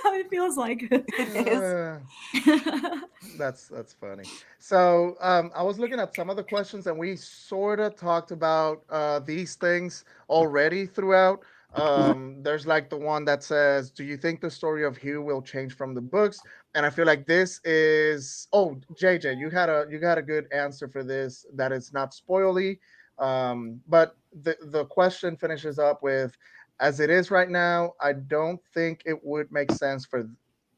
S4: how it feels like.
S5: It is.
S1: That's funny. So I was looking at some of the questions, and we sort of talked about these things already throughout. There's like the one that says, "Do you think the story of Hugh will change from the books?" And I feel like this is. Oh, JJ, you had a good answer for this. That is not spoily. But the question finishes up with, "As it is right now, I don't think it would make sense for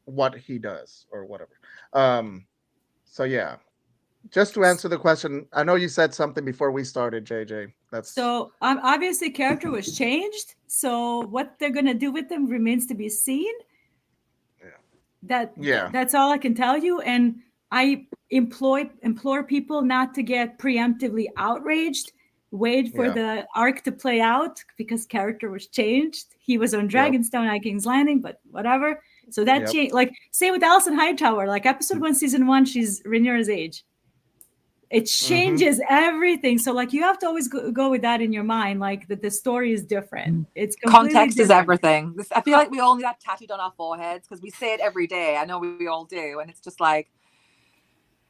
S1: what he does or whatever." So yeah, just to answer the question, I know you said something before we started, JJ. That's
S4: So obviously character was changed. So what they're gonna do with them remains to be seen.
S1: Yeah.
S4: That's all I can tell you. And I implore people not to get preemptively outraged. Wait for
S1: Yeah.
S4: the arc to play out because character was changed. He was on Dragonstone at King's Landing, but whatever. So that
S1: Yep.
S4: changed. Like same with Alison Hightower. Like episode 1, season 1, she's Rhaenyra's age. It changes everything. So like you have to always go with that in your mind, like that the story is different. It's completely
S5: Context is
S4: different.
S5: everything. I feel like we all need that tattooed on our foreheads because we say it every day. I know we all do, and it's just like,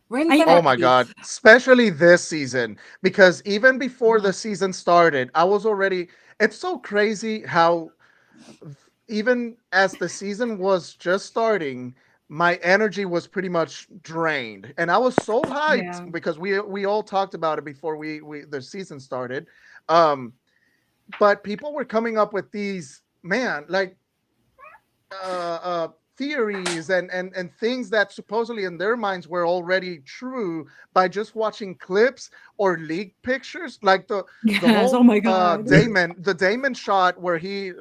S5: really.
S1: Oh my god, especially this season, because even before the season started, I was already. It's so crazy how even as the season was just starting, my energy was pretty much drained, and I was so hyped
S4: Yeah.
S1: because we all talked about it before we the season started. But people were coming up with these, man, like theories and things that supposedly in their minds were already true by just watching clips or leaked pictures, like the
S4: Yes,
S1: whole
S4: oh my god.
S1: the Damon shot where he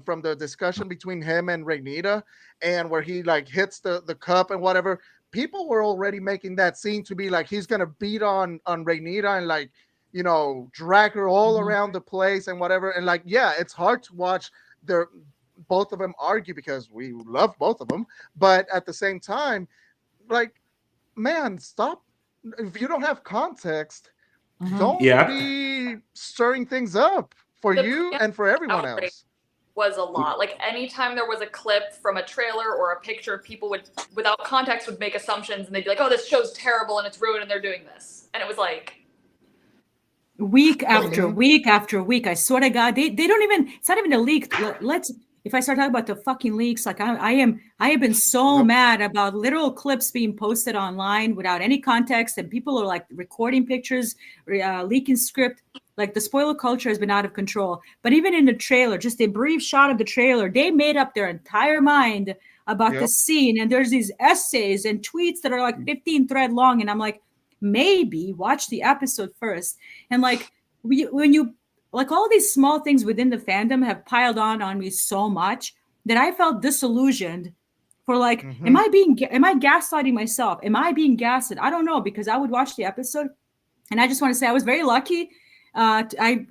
S1: from the discussion between him and Rhaenyra, and where he like hits the cup and whatever. People were already making that scene to be like he's gonna beat on Rhaenyra and like, you know, drag her all around the place and whatever. And like, yeah, it's hard to watch their both of them argue because we love both of them, but at the same time, like, man, stop. If you don't have context, don't
S3: Yeah.
S1: be stirring things up for
S7: The
S1: you and for everyone
S7: outrage
S1: else.
S7: was a lot. Like anytime there was a clip from a trailer or a picture, people would, without context, would make assumptions and they'd be like, "Oh, this show's terrible and it's ruined and they're doing this," and it was like.
S4: Week after week after week, I swear to God, they don't even. It's not even a leak. Let's. If I start talking about the fucking leaks, like I have been so mad about literal clips being posted online without any context, and people are like recording pictures, leaking script. Like the spoiler culture has been out of control. But even in the trailer, just a brief shot of the trailer, they made up their entire mind about the scene, and there's these essays and tweets that are like 15 thread long, and I'm like, maybe watch the episode first. And like when you like all these small things within the fandom have piled on me so much that I felt disillusioned for like, am I gaslighting myself? Am I being gaslit? I don't know, because I would watch the episode and I just want to say I was very lucky. I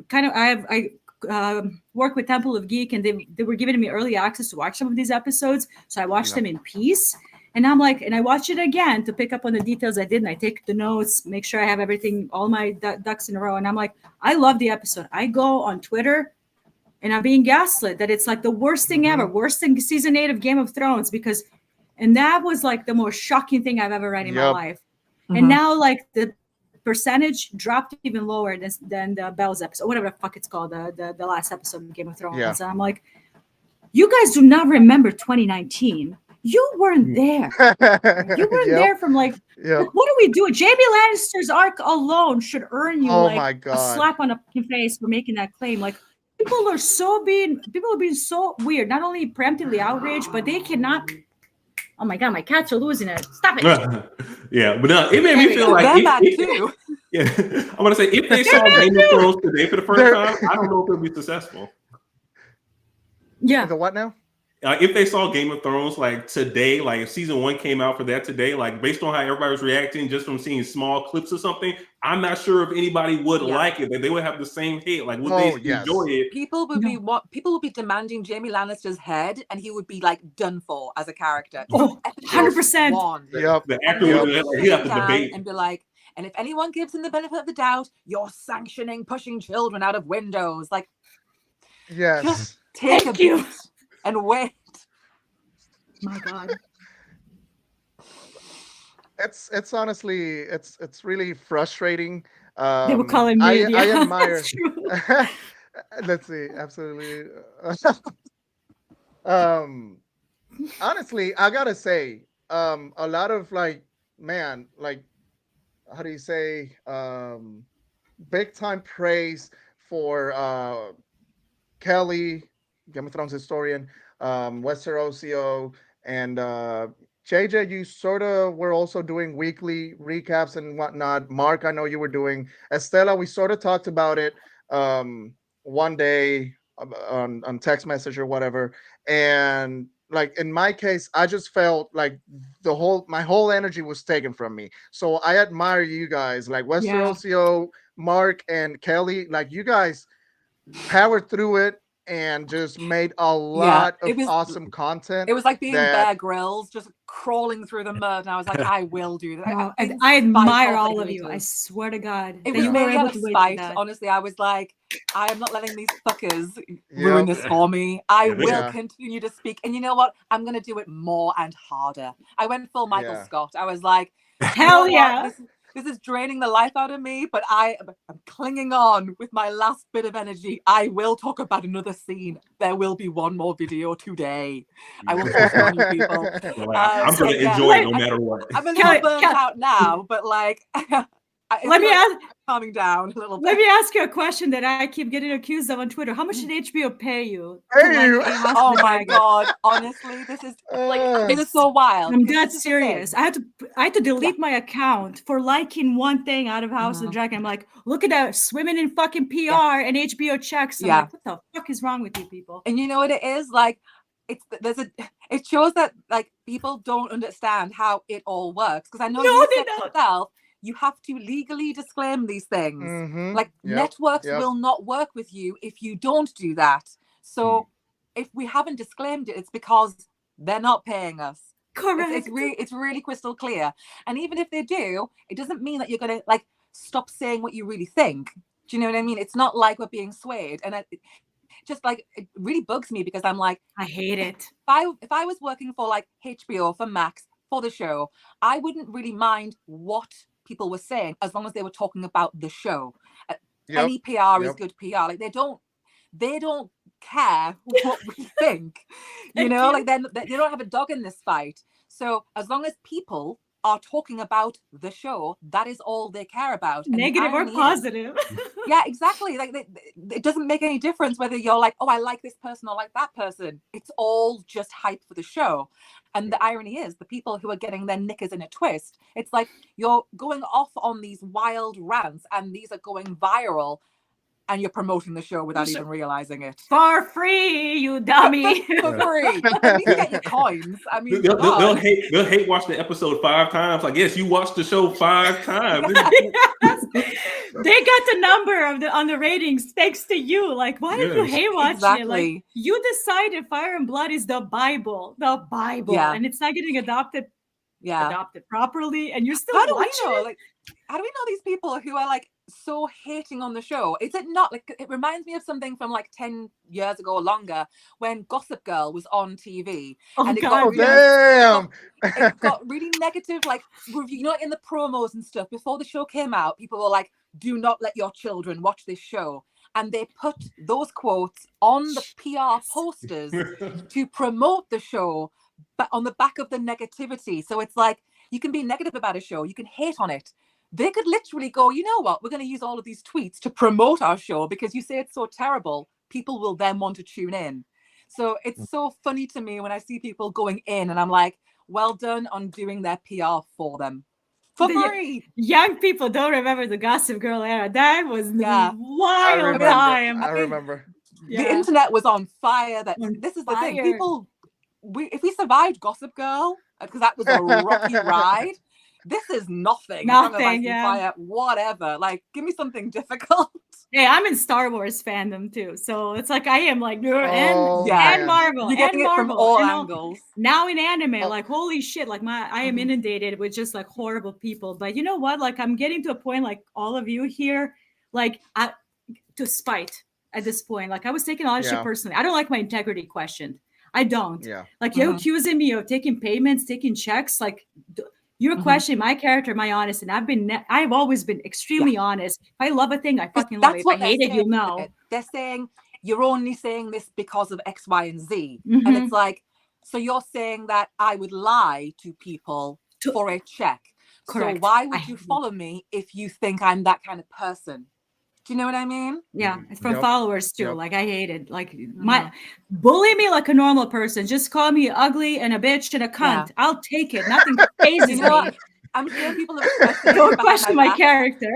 S4: work with Temple of Geek, and they were giving me early access to watch some of these episodes. So I watched them in peace. And I'm like, and I watch it again to pick up on the details I did. And I take the notes, make sure I have everything, all my ducks in a row. And I'm like, I love the episode. I go on Twitter and I'm being gaslit that it's like the worst thing ever, worse than season 8 of Game of Thrones, and that was like the most shocking thing I've ever read in my life. And now like the percentage dropped even lower than the Belle's episode, whatever the fuck it's called, the last episode of Game of Thrones.
S1: Yeah.
S4: And I'm like, you guys do not remember 2019. You weren't there. You weren't there from like, what do we do? Jamie Lannister's arc alone should earn you a slap on the fucking face for making that claim. Like people are being so weird, not only preemptively outraged, but they cannot. Oh my god, my cats are losing it. Stop it.
S3: Yeah, but no, it made me feel like
S5: too.
S3: Yeah, I'm gonna say if they saw Game of Thrones today for the first time, I don't know if it'll be successful.
S4: Yeah.
S1: The what now?
S3: If they saw Game of Thrones like today, like if season 1 came out for that today, like based on how everybody was reacting just from seeing small clips or something, I'm not sure if anybody would like it. That they would have the same hate. Like would they enjoy it?
S5: People would be demanding Jamie Lannister's head, and he would be like done for as a character.
S4: 100%.
S3: Yep. The actor would have to debate
S5: and be like, and if anyone gives him the benefit of the doubt, you're sanctioning pushing children out of windows. Like, just take a beat and wait.
S4: My God.
S1: It's honestly it's really frustrating.
S4: They were calling me.
S1: I admire Let's see. Absolutely. Honestly, I gotta say, a lot of like, man, like, how do you say, big time praise for Kelly, Game of Thrones historian, Westeroso, and JJ. You sort of were also doing weekly recaps and whatnot. Mark, I know you were doing. Estella, we sort of talked about it one day on text message or whatever, and like in my case, I just felt like my whole energy was taken from me. So I admire you guys, like Westeroso, Mark, and Kelly. Like you guys powered through it and just made a lot of awesome content.
S5: It was like being
S1: that-
S5: Bear Grylls, just crawling through the mud, and I was like, I will do that.
S4: No,
S5: In
S4: I admire
S5: spite of
S4: all
S5: the
S4: of you. I
S5: haters.
S4: swear to God.
S5: It
S4: that
S5: was
S4: you were
S5: mainly
S4: able
S5: out
S4: to
S5: of
S4: wait for
S5: spite.
S4: that.
S5: Honestly, I was like, I am not letting these fuckers ruin this for me. I
S6: Yeah,
S5: will
S1: yeah.
S5: continue to speak. And you know what? I'm going to do it more and harder. I went full Michael
S1: Yeah.
S5: Scott. I was like,
S4: Hell
S5: you know
S4: yeah.
S5: what? This is draining the life out of me, but I'm clinging on with my last bit of energy. I will talk about another scene. There will be one more video today. I will force it on you people.
S3: So I'm
S5: So,
S3: going to
S5: yeah,
S3: enjoy it no matter what.
S5: I'm a
S4: Kelly-
S5: little burnt out now, but like,
S4: Let me ask.
S5: calming down a little bit.
S4: Let me ask you a question that I keep getting accused of on Twitter. How much did HBO pay you?
S1: Pay
S4: to
S1: you?
S4: like a House of
S5: Oh
S4: the
S5: my
S4: Dragon?
S5: god! Honestly, this is
S1: Uh,
S5: it is so wild.
S4: I'm
S5: because
S4: dead
S5: this is the thing.
S4: serious. I had to delete my account for liking one thing out of House of the
S5: Mhm.
S4: Dragon. I'm like, look at that, swimming in fucking PR and HBO checks. I'm
S5: Yeah.
S4: like, what the fuck is wrong with you people?
S5: And you know what it is like? It shows that like people don't understand how it all works. Because I know
S4: No,
S5: you
S4: they
S5: said
S4: don't.
S5: yourself, you have to legally disclaim these things.
S1: mhm.
S5: Like
S1: Yep,
S5: networks
S1: yep.
S5: will not work with you if you don't do that. So if we haven't disclaimed it, it's because they're not paying us.
S4: Correct.
S5: It's really crystal clear. And even if they do, it doesn't mean that you're gonna like stop saying what you really think. Do you know what I mean? It's not like we're being swayed. And just like it really bugs me because I'm like,
S4: I hate it.
S5: if I was working for like HBO for Max for the show, I wouldn't really mind what people were saying as long as they were talking about the show.
S1: Yep,
S5: Any PR is
S1: yep.
S5: good PR. Like they don't care what we think. You
S4: Thank
S5: know,
S4: you.
S5: like they don't have a dog in this fight. So as long as people are talking about the show, that is all they care about. And the
S4: Negative or
S5: irony is-
S4: positive.
S5: yeah, exactly. Like it doesn't make any difference whether you're like, oh, I like this person or like that person. It's all just hype for the show. And the irony is the people who are getting their knickers in a twist, it's like you're going off on these wild rants and these are going viral and you're promoting the show without even realizing it.
S4: For free, you dummy.
S5: For free. At least get your coins. I mean,
S3: They'll
S5: God.
S3: hate watching the episode 5 times. Like, yes, you watched the show 5 times.
S4: Yes. They got the number on the ratings thanks to you. Like, why did you
S3: Yes.
S4: hate watching it? Like,
S5: Exactly.
S4: you decided Fire and Blood is the Bible,
S5: Yeah.
S4: and it's not getting adopted properly, and you're still
S5: How do we
S4: watching
S5: know?
S4: it?
S5: Like, how do we know these people who are like so hating on the show? Is it not like it reminds me of something from like 10 years ago or longer when Gossip Girl was on TV
S4: Oh
S5: and it
S4: God,
S5: got
S1: Oh
S5: really,
S1: damn!
S5: it got really negative like review. You know, in the promos and stuff before the show came out, people were like, "Do not let your children watch this show," and they put those quotes on the PR posters to promote the show, but on the back of the negativity. So it's like you can be negative about a show, you can hate on it. They could literally go, you know what, we're going to use all of these tweets to promote our show because you say it's so terrible. People will then want to tune in. So it's so funny to me when I see people going in and I'm like, well done on doing their PR for them. For free.
S4: young people don't remember the Gossip Girl era. That was
S5: Yeah.
S4: the wild
S1: remember.
S4: time.
S1: I
S5: mean,
S1: remember.
S4: Yeah.
S5: The internet was on fire.
S4: On
S5: This is the thing.
S4: fire.
S5: People, if we survived Gossip Girl, because that was a rocky ride, this is nothing. Song of Ice
S4: Nothing,
S5: and
S4: yeah.
S5: Fire, whatever. Like, give me something difficult.
S4: Hey, I'm in Star Wars fandom too, so it's like I am like
S1: Oh,
S4: and
S5: man.
S4: Marvel
S5: You're getting
S4: and
S5: it from
S4: Marvel
S5: all
S4: and
S5: angles.
S4: now in anime,
S1: Oh.
S4: like holy shit, like I am
S5: Mhm.
S4: inundated with just like horrible people. But you know what? Like I'm getting to a point, like all of you here, like to spite at this point. Like I was taking all that
S1: Yeah.
S4: shit personally. I don't like my integrity questioned. I don't.
S1: Yeah.
S4: Like you're
S5: Mhm.
S4: accusing me of taking payments, taking checks. Like You're
S5: Mhm.
S4: questioning my character, my honest, and I've always been extremely honest. If I love a thing, I
S5: 'Cause
S4: fucking love it.
S5: that's
S4: If
S5: what
S4: I
S5: they're
S4: hate it,
S5: saying.
S4: you'll know.
S5: They're saying you're only saying this because of X, Y, and Z,
S4: Mhm.
S5: and it's like, so you're saying that I would lie to people
S4: To-
S5: for a check.
S4: Correct.
S5: So why
S4: I
S5: would you
S4: hate it.
S5: follow me if you think I'm that kind of person? Do you know what I mean?
S4: Yeah, it's from
S1: Yep.
S4: followers too.
S1: Yep.
S4: Like I hate it. Like my bully me like a normal person. Just call me ugly and a bitch and a cunt.
S5: Yeah.
S4: I'll take it. Nothing phases
S5: You know
S4: me.
S5: what? I'm sure people have questioned
S4: Don't
S5: behind
S4: question my
S5: back.
S4: character.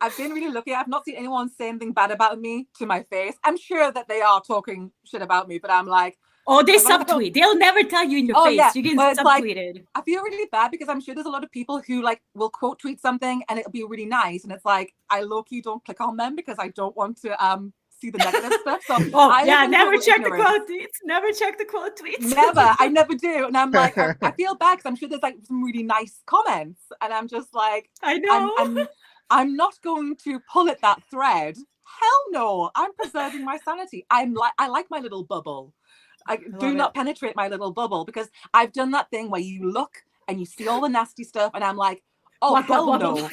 S5: I've been really lucky. I've not seen anyone say anything bad about me to my face. I'm sure that they are talking shit about me, but I'm like,
S4: Oh, they
S5: Like, when I go-
S4: subtweet. They'll never tell you in your
S5: Oh,
S4: face.
S5: yeah.
S4: You're getting
S5: Well, it's like-
S4: subtweeted.
S5: I feel really bad because I'm sure there's a lot of people who like will quote tweet something and it'll be really nice, and it's like I low-key don't click on them because I don't want to see the negative stuff. So
S4: Oh,
S5: I live
S4: yeah.
S5: in
S4: Never
S5: total
S4: check the
S5: ignorance.
S4: quote tweets. Never check the quote tweets.
S5: Never, I never do, and I'm like, I feel bad because I'm sure there's like some really nice comments, and I'm just like,
S4: I know.
S5: I'm not going to pull at that thread. Hell no, I'm preserving my sanity. I like my little bubble. I do
S4: love
S5: not penetrate my little bubble because I've done that thing where you look and you see all the nasty stuff, and I'm like, oh
S4: What,
S5: hell
S4: what,
S5: no.
S4: what?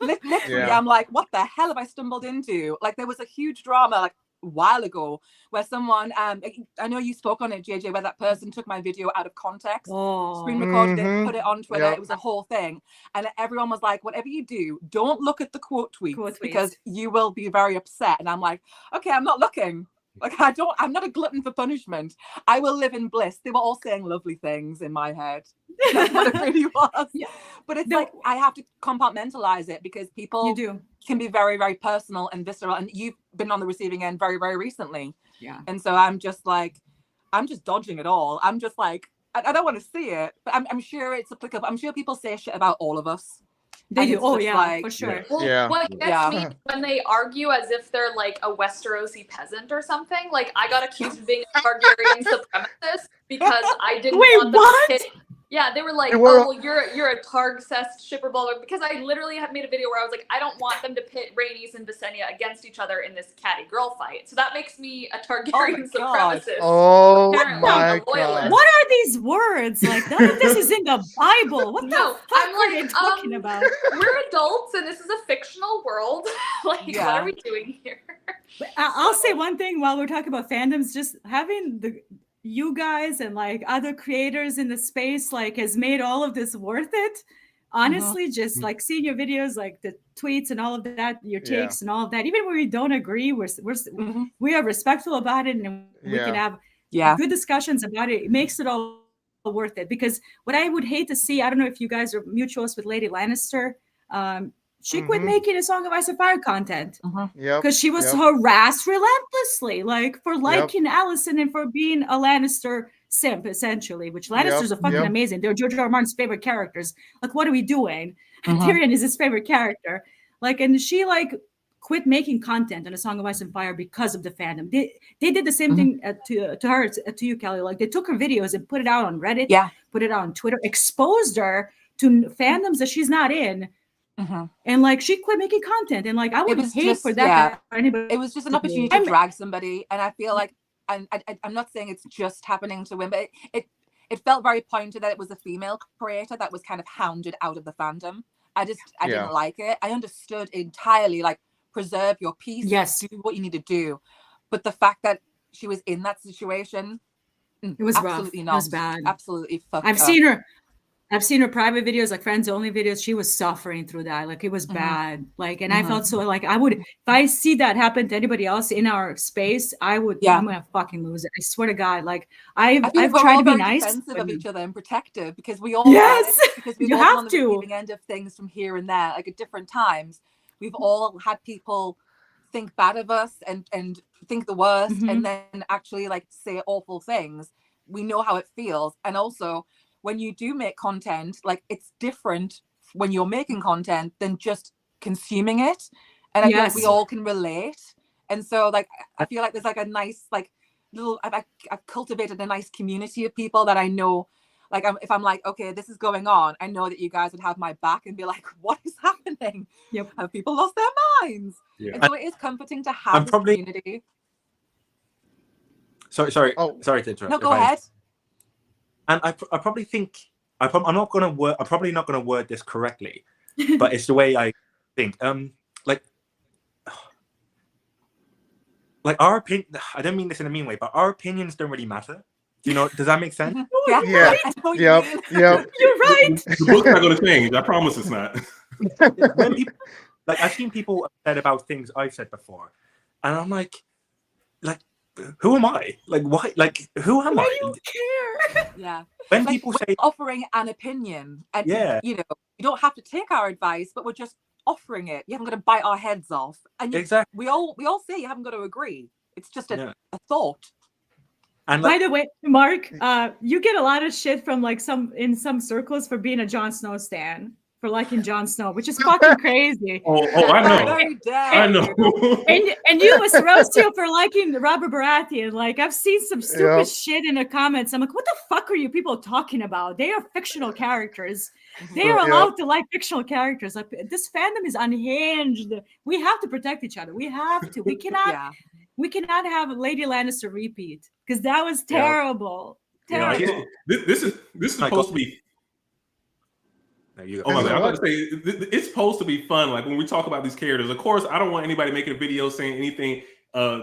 S5: Literally,
S1: Yeah.
S5: I'm like, what the hell have I stumbled into? Like there was a huge drama like a while ago where someone, I know you spoke on it, JJ, where that person took my video out of context.
S4: Oh.
S5: Screen recorded it,
S1: Mhm.
S5: put it on Twitter.
S1: Yep.
S5: It was a whole thing. And everyone was like, whatever you do, don't look at the quote tweets,
S4: Quote tweets.
S5: because you will be very upset. And I'm like, okay, I'm not looking. Like I'm not a glutton for punishment. I will live in bliss. They were all saying lovely things in my head. That's what it really was.
S4: Yeah.
S5: But it's
S4: No.
S5: like I have to compartmentalize it because
S4: You
S5: people
S4: do.
S5: can be very, very personal and visceral. And you've been on the receiving end very, very recently.
S4: Yeah.
S5: And so I'm just dodging it all. I'm just like, I don't want to see it, but I'm sure it's applicable. I'm sure people say shit about all of us.
S4: They
S5: And
S4: do.
S5: it's
S4: Oh,
S5: just
S4: yeah,
S5: like-
S4: for sure.
S7: Well,
S1: Yeah.
S7: what gets
S5: Yeah.
S7: me is when they argue as if they're like a Westerosi peasant or something. Like I got accused of being a Targaryen supremacist because I didn't
S4: Wait,
S7: want them
S4: what?
S7: to hit. Yeah, they were like,
S1: They were-
S7: "Oh, well, you're a Targ-cest shipper," blah, blah, because I literally had made a video where I was like, "I don't want them to pit Rhaenys and Visenya against each other in this catty girl fight." So that makes me a Targaryen
S5: God.
S7: supremacist.
S1: Oh
S7: Apparently,
S1: my
S7: I'm a loyalist.
S1: god.
S4: What are these words? Like none of this is in the Bible. What the
S7: No,
S4: fuck
S7: I'm
S4: are they
S7: like,
S4: talking about?
S7: We're adults and this is a fictional world. Like, what
S5: Yeah.
S7: are we doing here?
S4: But I'll say one thing while we're talking about fandoms, just having you guys and like other creators in the space like has made all of this worth it. Honestly, just like seeing your videos, like the tweets and all of that, your
S1: Yeah.
S4: takes and all of that, even when we don't agree,
S5: Mhm.
S4: we are respectful about it and we can
S1: Yeah.
S4: have
S5: Yeah.
S4: good discussions about it. It makes it all worth it. Because what I would hate to see, I don't know if you guys are mutuals with Lady Lannister. She quit
S1: Mhm.
S4: making a Song of Ice and Fire content
S1: Yep.
S4: because she was
S1: Yep.
S4: harassed relentlessly, like for liking Allison and for being a Lannister simp, essentially. Which Lannisters are fucking
S1: yep.
S4: amazing. They're George R. R. Martin's favorite characters. Like, what are we doing?
S5: Mhm.
S4: Tyrion is his favorite character. Like, and she like quit making content on A Song of Ice and Fire because of the fandom. They did the same thing to her, to you, Kelly. Like, they took her videos and put it out on Reddit,
S5: Yeah.
S4: put it out on Twitter, exposed her to fandoms that she's not in.
S5: Mhm.
S4: And like she quit making content, and like I would
S5: was
S4: hate
S5: just-
S4: for that
S5: yeah.
S4: for anybody.
S5: It was just an
S4: to
S5: opportunity
S4: do.
S5: to drag somebody, and I feel like, and I'm not saying it's just happening to women, but it felt very pointed that it was a female creator that was kind of hounded out of the fandom. I
S1: Yeah.
S5: didn't like it. I understood entirely, like, preserve your peace,
S4: Yes.
S5: do what you need to do, but the fact that she was in that situation,
S4: It was rough.
S5: absolutely
S4: It
S5: not.
S4: was bad.
S5: Absolutely fucked
S4: I've
S5: up.
S4: seen her private videos, like friends only videos. She was suffering through that. Like it was bad. Like, and I felt so like I would, if I see that happen to anybody else in our space, I'm gonna fucking lose it. I swear to God. Like
S5: I
S4: I've
S5: feel we're
S4: tried
S5: all
S4: to be
S5: very
S4: nice.
S5: defensive
S4: but-
S5: of each other and protective because we all
S4: Yes,
S5: because we've
S4: you
S5: all been
S4: have
S5: on the
S4: to.
S5: receiving end of things from here and there, like at different times. We've all had people think bad of us and think the worst,
S4: Mhm.
S5: and then actually like say awful things. We know how it feels, and also when you do make content, like it's different when you're making content than just consuming it. And I feel like we
S4: Yes.
S5: all can relate. And so like I feel like there's like a nice like little I've cultivated a nice community of people that I know, like if I'm like, okay, this is going on, I know that you guys would have my back and be like, what is happening?
S4: Yep.
S5: Have people lost their minds?
S3: Yeah.
S5: And so it is comforting to have
S6: I'm
S5: this
S6: probably-
S5: community.
S6: Sorry
S1: Oh.
S6: to interrupt.
S5: No,
S6: if
S5: go
S6: I-
S5: ahead.
S6: And I probably think I'm not gonna word. I'm probably not gonna word this correctly, but it's the way I think. Like our opinion. I don't mean this in a mean way, but our opinions don't really matter. You know? Does that make sense?
S5: Yeah.
S1: Yeah.
S5: I know what you
S1: Yep.
S5: mean.
S1: Yep.
S4: You're right.
S3: The book's not going to change. I promise it's not.
S6: When people, like, I've seen people upset about things I've said before, and I'm like, who am I? Like, why? Like, who am
S4: Why
S6: I?
S4: do you care?
S5: Yeah.
S6: When
S5: Like,
S6: people
S5: we're
S6: say,
S5: offering an opinion, and
S6: Yeah.
S5: you know, you don't have to take our advice, but we're just offering it. You haven't got to bite our heads off, and
S6: exactly,
S5: we all say you haven't got to agree. It's just
S6: Yeah.
S5: a thought.
S6: and
S4: By
S6: like,
S4: the way, Mark, you get a lot of shit from like in some circles for being a Jon Snow stan, for liking Jon Snow, which is fucking crazy.
S3: Oh, I know.
S5: Very dare
S3: I
S5: you.
S3: know.
S4: And you was roast you for liking Robert Baratheon. Like, I've seen some stupid
S1: Yep.
S4: shit in the comments. I'm like, what the fuck are you people talking about? They are fictional characters. They
S1: Yep.
S4: are allowed to like fictional characters. Like, this fandom is unhinged. We have to protect each other. We have to. We cannot.
S5: Yeah.
S4: We cannot have Lady Lannister repeat because that was
S6: Yeah.
S4: terrible.
S6: Yeah,
S4: Terrible.
S3: This is supposed to be.
S6: no, you
S3: Oh my
S1: Is
S3: bad.
S1: it
S3: I'm
S1: what?
S3: about to say it's supposed to be fun. Like when we talk about these characters, of course, I don't want anybody making a video saying anything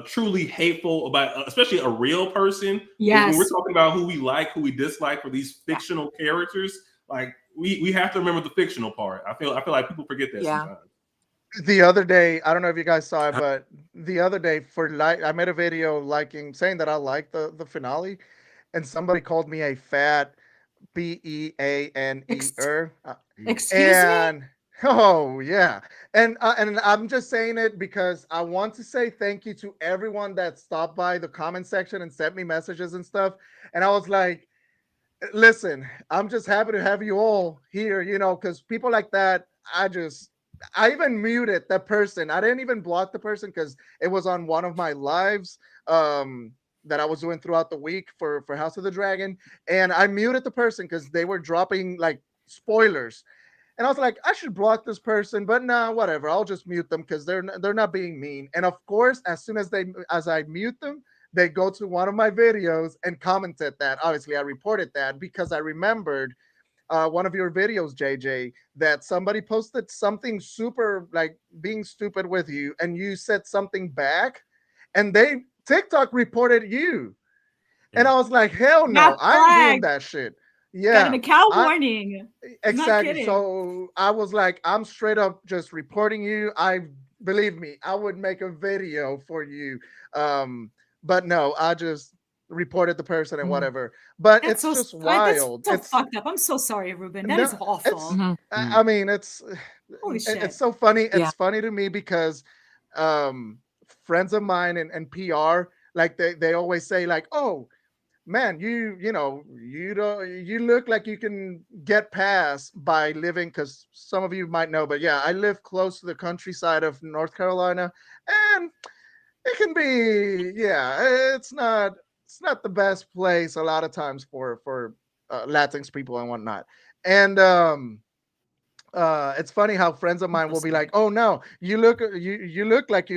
S3: truly hateful about, especially a real person.
S4: Yes.
S3: When we're talking about who we like, who we dislike for these fictional characters, like we have to remember the fictional part. I feel like people forget that
S5: Yeah.
S3: sometimes.
S1: The other day, I don't know if you guys saw it, but the other day I made a video saying that I liked the finale, and somebody called me a fat BEANER.
S4: Excuse me?
S1: And oh yeah, and I'm just saying it because I want to say thank you to everyone that stopped by the comment section and sent me messages and stuff. And I was like, listen, I'm just happy to have you all here, you know, because people like that, I even muted that person. I didn't even block the person because it was on one of my lives that I was doing throughout the week for House of the Dragon, and I muted the person because they were dropping like spoilers. And I was like, I should block this person, but nah, whatever. I'll just mute them because they're not being mean. And of course, as soon as I mute them, they go to one of my videos and commented that. Obviously, I reported that because I remembered one of your videos, JJ, that somebody posted something super like being stupid with you, and you said something back, and TikTok reported you. And I was like, hell no,
S4: Got
S1: I ain't doing
S4: flagged.
S1: that shit.
S4: Got
S1: Yeah,
S4: an account
S1: I-
S4: warning.
S1: exactly.
S4: kidding.
S1: So I was like, I'm straight up just reporting you. Believe me, I would make a video for you. But no, I just reported the person and whatever. But
S4: That's
S1: it's just
S4: that's
S1: wild.
S4: so
S1: It's
S4: fucked up. I'm so sorry, Ruben. That
S1: No,
S4: is awful.
S5: Mhm.
S1: I mean, it's
S4: Holy shit.
S1: it's so funny. It's
S5: Yeah.
S1: funny to me because friends of mine and PR, like they always say like, oh man, you look like you can get past by living, because some of you might know, but yeah, I live close to the countryside of North Carolina, and it can be, yeah, it's not the best place a lot of times for Latinx people and whatnot. And it's funny how friends of mine will be like, oh no, you look like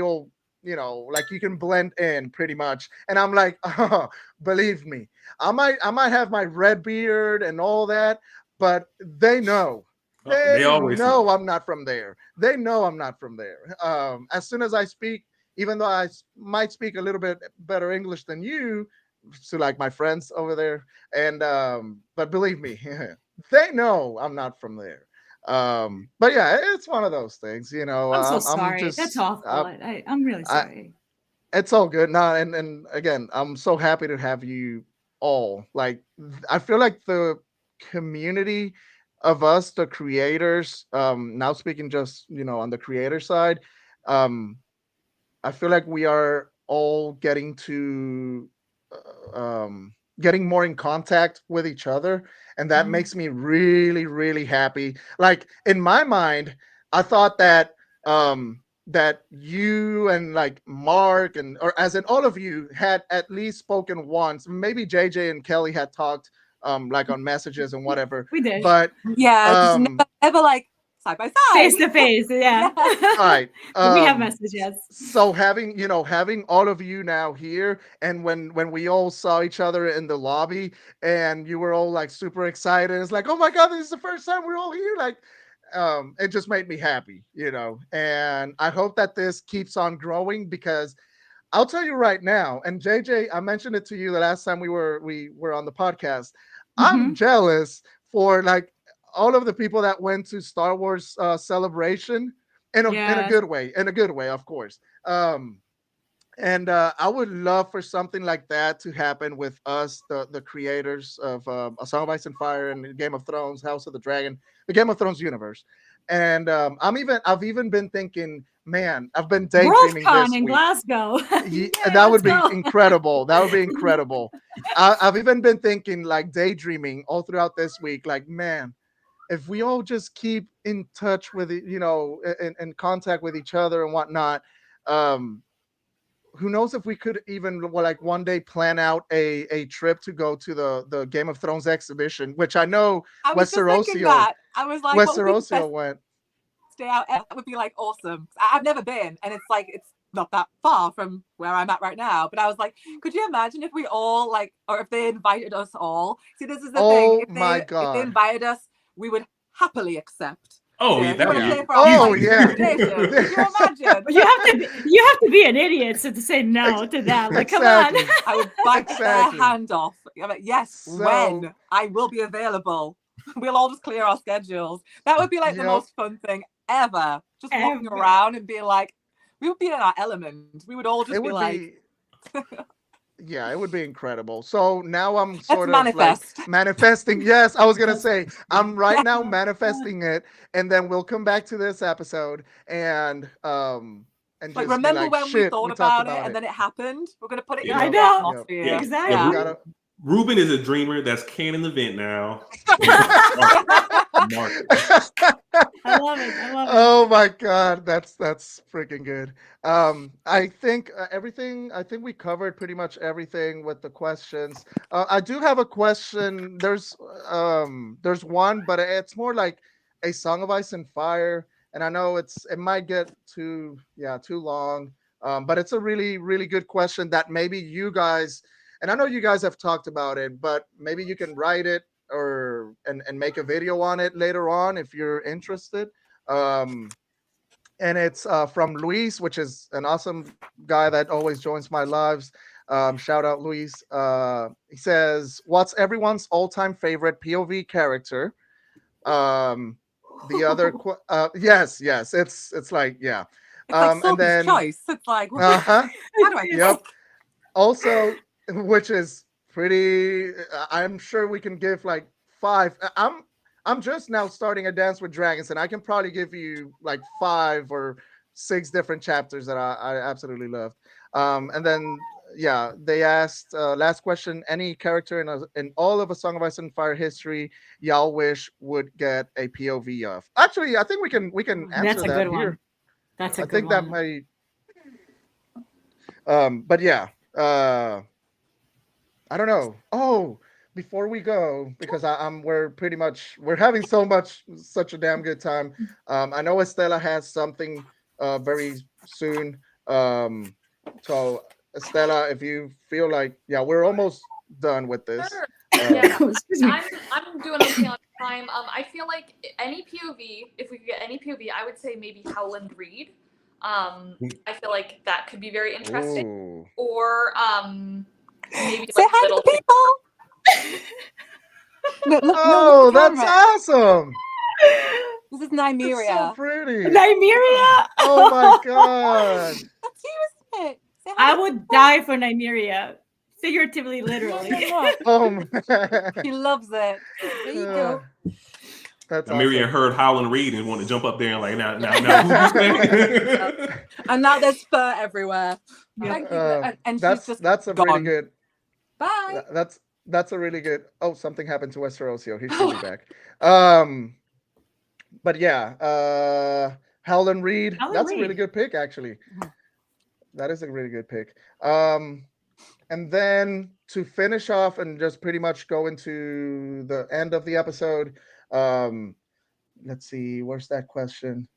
S1: like you can blend in pretty much. And I'm like, oh, believe me, I might have my red beard and all that, but they know.
S3: They always
S1: know I'm not from there. They know I'm not from there. As soon as I speak, even though I might speak a little bit better English than you, to like my friends over there, and but believe me, they know I'm not from there. But yeah, it's one of those things, you know.
S4: I'm so sorry.
S1: just-
S4: That's awful. I'm really
S1: I-
S4: sorry.
S1: It's all good. No, and again, I'm so happy to have you all. Like, I feel like the community of us, the creators, now speaking just, on the creator side, I feel like we are all getting more in contact with each other, and that makes me really, really happy. Like, in my mind, I thought that that you and like Mark or as in all of you had at least spoken once. Maybe JJ and Kelly had talked like on messages and whatever.
S4: We did.
S1: But
S5: Yeah, just
S1: Um,
S5: never like side by side.
S4: Face to face. Yeah.
S5: Yes.
S1: All right.
S4: We have messages.
S1: So having all of you now here, and when we all saw each other in the lobby, and you were all like super excited, it's like, oh my god, this is the first time we're all here. Like, it just made me happy, and I hope that this keeps on growing, because I'll tell you right now, and JJ, I mentioned it to you the last time we were on the podcast. I'm jealous for like all of the people that went to Star Wars Celebration in a good way, of course. And I would love for something like that to happen with us, the creators of A Song of Ice and Fire and Game of Thrones, House of the Dragon, the Game of Thrones universe. And I've even been thinking, man, I've been daydreaming
S4: Worldcon
S1: this
S4: in
S1: week.
S4: Glasgow.
S1: That would be
S4: let's go.
S1: incredible. That would be incredible. I've even been thinking, like, daydreaming all throughout this week. Like, man, if we all just keep in touch with it, in contact with each other and whatnot, who knows if we could even like one day plan out a trip to go to the Game of Thrones exhibition, which I know
S5: I was just thinking
S1: Westerocio
S5: that. I was like, what would be the
S1: Westerocio
S5: best
S1: went.
S5: day out? That would be like awesome. I've never been, and it's like it's not that far from where I'm at right now. But I was like, could you imagine if we all like, or if they invited us all? See, this is the thing. If they invited us, we would happily accept.
S3: Oh, yeah,
S5: If
S3: that
S5: you
S3: would
S5: wanna
S3: be.
S5: pay for our
S1: Oh,
S5: flight
S1: yeah.
S5: accommodation, Could you imagine?
S4: You have to be an idiot to say no to that. Like,
S1: Exactly.
S4: come on.
S5: I would bite
S1: Exactly.
S5: their hand off. I'm like, yes,
S1: So-
S5: when I will be available. We'll all just clear our schedules. That would be like the
S1: Yep.
S5: most fun thing ever. Just walking
S4: Ever.
S5: around and being like, we would be in our element. We would all just
S1: It
S5: be
S1: would
S5: like,
S1: be. Yeah, it would be incredible. So now I'm
S5: let's
S1: sort of
S5: manifest.
S1: like manifesting. Yes, I was gonna say I'm right now manifesting it, and then we'll come back to this episode and just
S5: Like,
S1: be
S5: remember
S1: like,
S5: when we
S1: shit,
S5: thought
S1: talked
S5: about it and then it happened? We're going to put it
S3: Yeah.
S5: in
S4: I
S5: the
S4: know.
S5: atmosphere.
S3: Yeah.
S4: Exactly.
S1: Yeah,
S5: Yeah.
S1: we gotta.
S3: Ruben is a dreamer. That's canon event now. Mark.
S4: I love it. I love it.
S1: Oh my god, that's freaking good. I think I think we covered pretty much everything with the questions. I do have a question. There's one, but it's more like A Song of Ice and Fire, and I know it might get too long. But it's a really, really good question that maybe you guys, and I know you guys have talked about it, but maybe you can write it and make a video on it later on if you're interested. And it's from Luis, which is an awesome guy that always joins my lives. Shout out, Luis. He says, "What's everyone's all-time favorite POV character?" The other, yes, it's like, yeah.
S5: It's like
S1: And
S5: Sophie's
S1: then,
S5: choice. It's like,
S1: uh-huh.
S5: how do I
S1: Yep. Also, which is pretty, I'm sure we can give like 5. I'm just now starting a Dance with Dragons, and I can probably give you like 5 or 6 different chapters that I absolutely loved. And then, yeah, they asked, last question, any character in all of A Song of Ice and Fire history y'all wish would get a POV of? Actually, I think we can answer
S4: That's a
S1: that
S4: good
S1: here.
S4: one. That's a
S1: I
S4: good
S1: think
S4: one.
S1: that might. But yeah, I don't know. Oh, before we go, because we're having such a damn good time. I know Estella has something very soon. So Estella, if you feel like, yeah, we're almost done with this.
S7: Sure.
S1: Um,
S7: Yeah.
S4: Excuse me.
S7: I'm doing okay on time. I feel like any POV, if we could get any POV, I would say maybe Howland Reed. I feel like that could be very interesting.
S1: ooh.
S7: Or maybe
S5: say
S7: like
S5: hi to
S7: little
S5: the people? Look,
S1: Oh,
S5: look at the
S1: that's
S5: camera.
S1: awesome!
S5: This is
S1: It's so
S5: Nymeria.
S1: pretty.
S4: Nymeria.
S1: Oh my god!
S5: That's you, isn't it? Say hi
S4: I
S5: to
S4: would die for Nymeria, figuratively, literally.
S5: the
S1: Oh man.
S5: She loves it. There you go.
S1: That's
S3: Now, Miriam
S1: awesome.
S3: heard Howland Reed and want to jump up there and like, now who you say?
S5: And now there's fur everywhere.
S4: Yeah.
S5: Thank you. And she's
S1: That's
S5: just
S1: a
S5: gone.
S1: really good.
S5: Bye.
S1: That's a really good. Oh, something happened to Westerocio. He should be back. But yeah, Howland Reed.
S4: Howland
S1: That's a really
S4: Reed.
S1: good pick, actually.
S5: Mhm.
S1: That is a really good pick. And then to finish off and just pretty much go into the end of the episode, let's see, where's that question?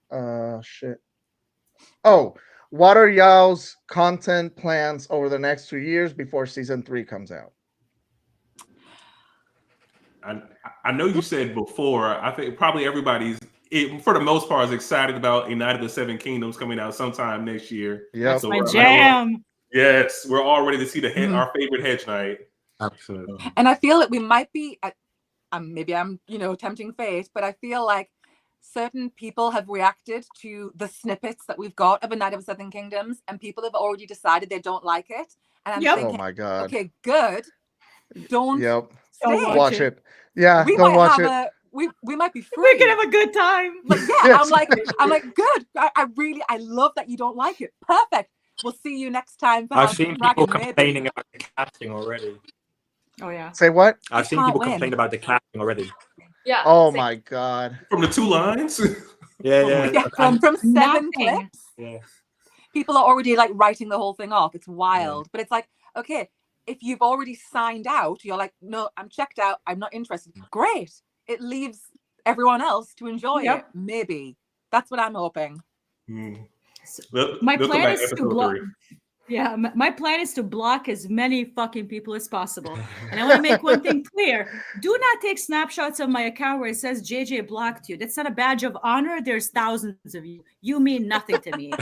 S1: Shit. Oh, what are y'all's content plans over the next 2 years before season 3 comes out?
S3: I know you said before. I think probably everybody's, for the most part, is excited about A Night of the Seven Kingdoms coming out sometime next year.
S1: Yeah,
S4: That's my
S3: we're-
S4: jam.
S3: Yes, we're all ready to see
S5: Mhm.
S3: our favorite hedge knight.
S6: Absolutely.
S5: And I feel that we might be, maybe I'm, tempting fate, but I feel like certain people have reacted to the snippets that we've got of A Night of the Seven Kingdoms, and people have already decided they don't like it. And I'm
S4: Yep.
S1: Oh
S5: thinking,
S1: my god.
S5: okay, good. Don't
S1: Yep.
S4: Don't
S5: stay.
S4: watch
S1: Watch
S4: it.
S1: it. Yeah,
S5: We
S1: don't
S5: might
S1: watch
S5: have
S1: it.
S5: we might be free.
S4: We're gonna have a good time.
S5: Like, yeah,
S1: Yes.
S5: I'm like, good. I love that you don't like it. Perfect. We'll see you next time for
S6: I've
S5: House of
S6: seen
S5: Dragon,
S6: people
S5: maybe.
S6: complaining about the casting already.
S4: Oh yeah.
S1: Say what?
S6: I've seen
S5: can't
S6: people
S5: win.
S6: complain about the casting already.
S7: Yeah.
S1: Oh
S7: same.
S1: my god.
S3: From the 2 lines.
S6: Yeah,
S4: Oh my
S6: yeah.
S5: Yeah, from 7
S4: Nothing.
S5: clips.
S6: Yeah.
S5: People are already like writing the whole thing off. It's wild. But it's like, okay, if you've already signed out, you're like, no, I'm checked out. I'm not interested. Great. It leaves everyone else to enjoy
S4: Yep.
S5: it. Maybe. That's what I'm hoping.
S4: My
S3: They'll come
S4: plan
S3: back
S4: is to
S3: episode
S4: block.
S3: 3.
S4: Yeah, my plan is to block as many fucking people as possible. And I want to make one thing clear: do not take snapshots of my account where it says JJ blocked you. That's not a badge of honor. There's thousands of you. You mean nothing to me.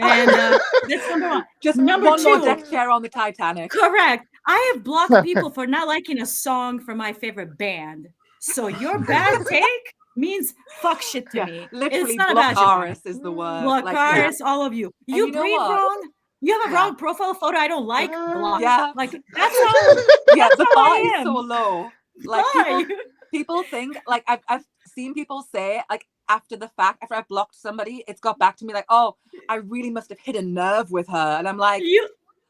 S4: And that's number one.
S5: Just
S4: Number
S5: one more
S4: two.
S5: deck chair on the Titanic.
S4: Correct. I have blocked people for not liking a song from my favorite band. So your bad take means fuck shit to
S5: Yeah,
S4: me.
S5: literally,
S4: It's not a badge of honor.
S5: Blockaris is the word.
S4: Blockaris, all of you. You
S5: you know
S4: breathe
S5: what?
S4: wrong. You have a
S5: Yeah.
S4: wrong profile photo. I don't like. Block.
S5: Yeah.
S4: Like that's how.
S5: Yeah, the
S4: how I
S5: bar is
S4: am.
S5: so low. Like
S4: Why?
S5: people think, like I've seen people say, like after the fact, after I've blocked somebody, it's got back to me like, oh, I really must have hit a nerve with her. And I'm like,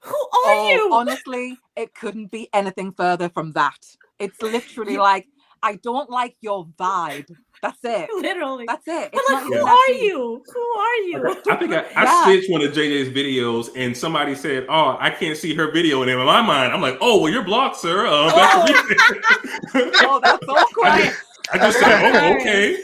S4: Who are you?
S5: honestly, it couldn't be anything further from that. It's literally like, I don't like your vibe. That's it.
S4: Literally.
S5: That's it.
S4: But
S5: It's
S4: like,
S5: not
S4: who
S5: even
S4: are
S5: that deep.
S4: you? Who are you?
S3: I think I
S5: Yeah.
S3: stitched one of JJ's videos and somebody said, oh, I can't see her video. And in my mind, I'm like, oh, well, you're blocked, sir. That's the reason.
S5: Oh, that's awkward.
S3: I just said, oh, okay.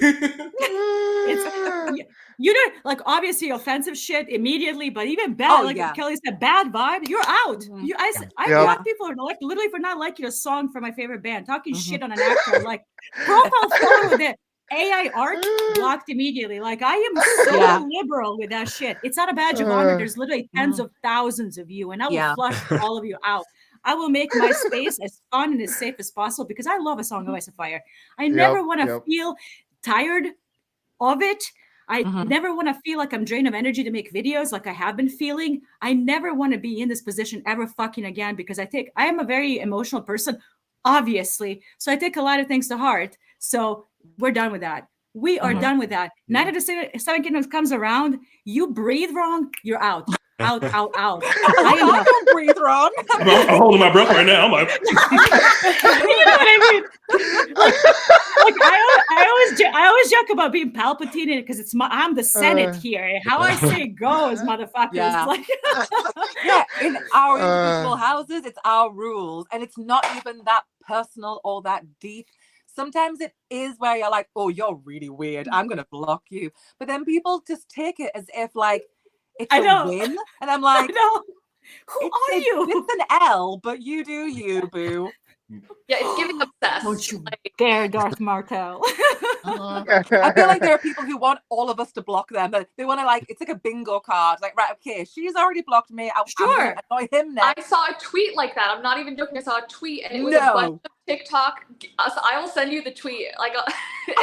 S4: It's you know, like obviously offensive shit immediately, but even bad,
S5: Oh,
S4: like
S5: yeah.
S4: Kelly said, bad vibe, you're out.
S5: Mhm.
S4: I
S1: Yep.
S4: block people for like literally for not liking a song from my favorite band, talking
S5: Mhm.
S4: shit on an actor, like profile photo with it. AI art blocked immediately. Like I am so
S5: Yeah.
S4: liberal with that shit. It's not a badge of honor.
S1: Uh,
S4: There's literally tens of thousands of you, and I will
S5: Yeah.
S4: flush all of you out. I will make my space as fun and as safe as possible because I love A Song of Ice and Fire. I never want to
S1: yep.
S4: feel tired of it. I
S5: Mhm.
S4: never want to feel like I'm drained of energy to make videos like I have been feeling. I never want to be in this position ever fucking again because I am a very emotional person, obviously. So I take a lot of things to heart. So we're done with that. We are
S5: Mhm.
S4: done with that. Night of the Seven Kingdoms comes around. You breathe wrong, you're out. Out, out, out. I am
S5: I don't breathe wrong.
S3: I'm holding my breath right now. I'm like,
S4: you know what I mean? Like I always joke about being Palpatine because I'm the Senate here. How I say it goes, motherfuckers.
S5: Yeah.
S4: Like,
S5: Yeah, in our individual houses, it's our rules, and it's not even that personal or that deep. Sometimes it is where you're like, oh, you're really weird. I'm gonna block you. But then people just take it as if like it's
S4: I
S5: a
S4: know.
S5: win, and I'm
S4: I
S5: like,
S4: know. Who are you?
S5: It's an L, but you do you, boo.
S7: Yeah, it's giving obsessed.
S4: Don't you
S7: Like,
S4: dare, Darth Martell.
S5: I feel like there are people who want all of us to block them. They want to like, it's like a bingo card. Like, right, okay, she's already blocked me. I'm
S4: Sure.
S5: gonna annoy him
S7: I
S5: next.
S7: saw a tweet like that. I'm not even joking. I saw a tweet, and it was a
S5: No.
S7: bunch of TikTok. So I will send you the tweet. Like,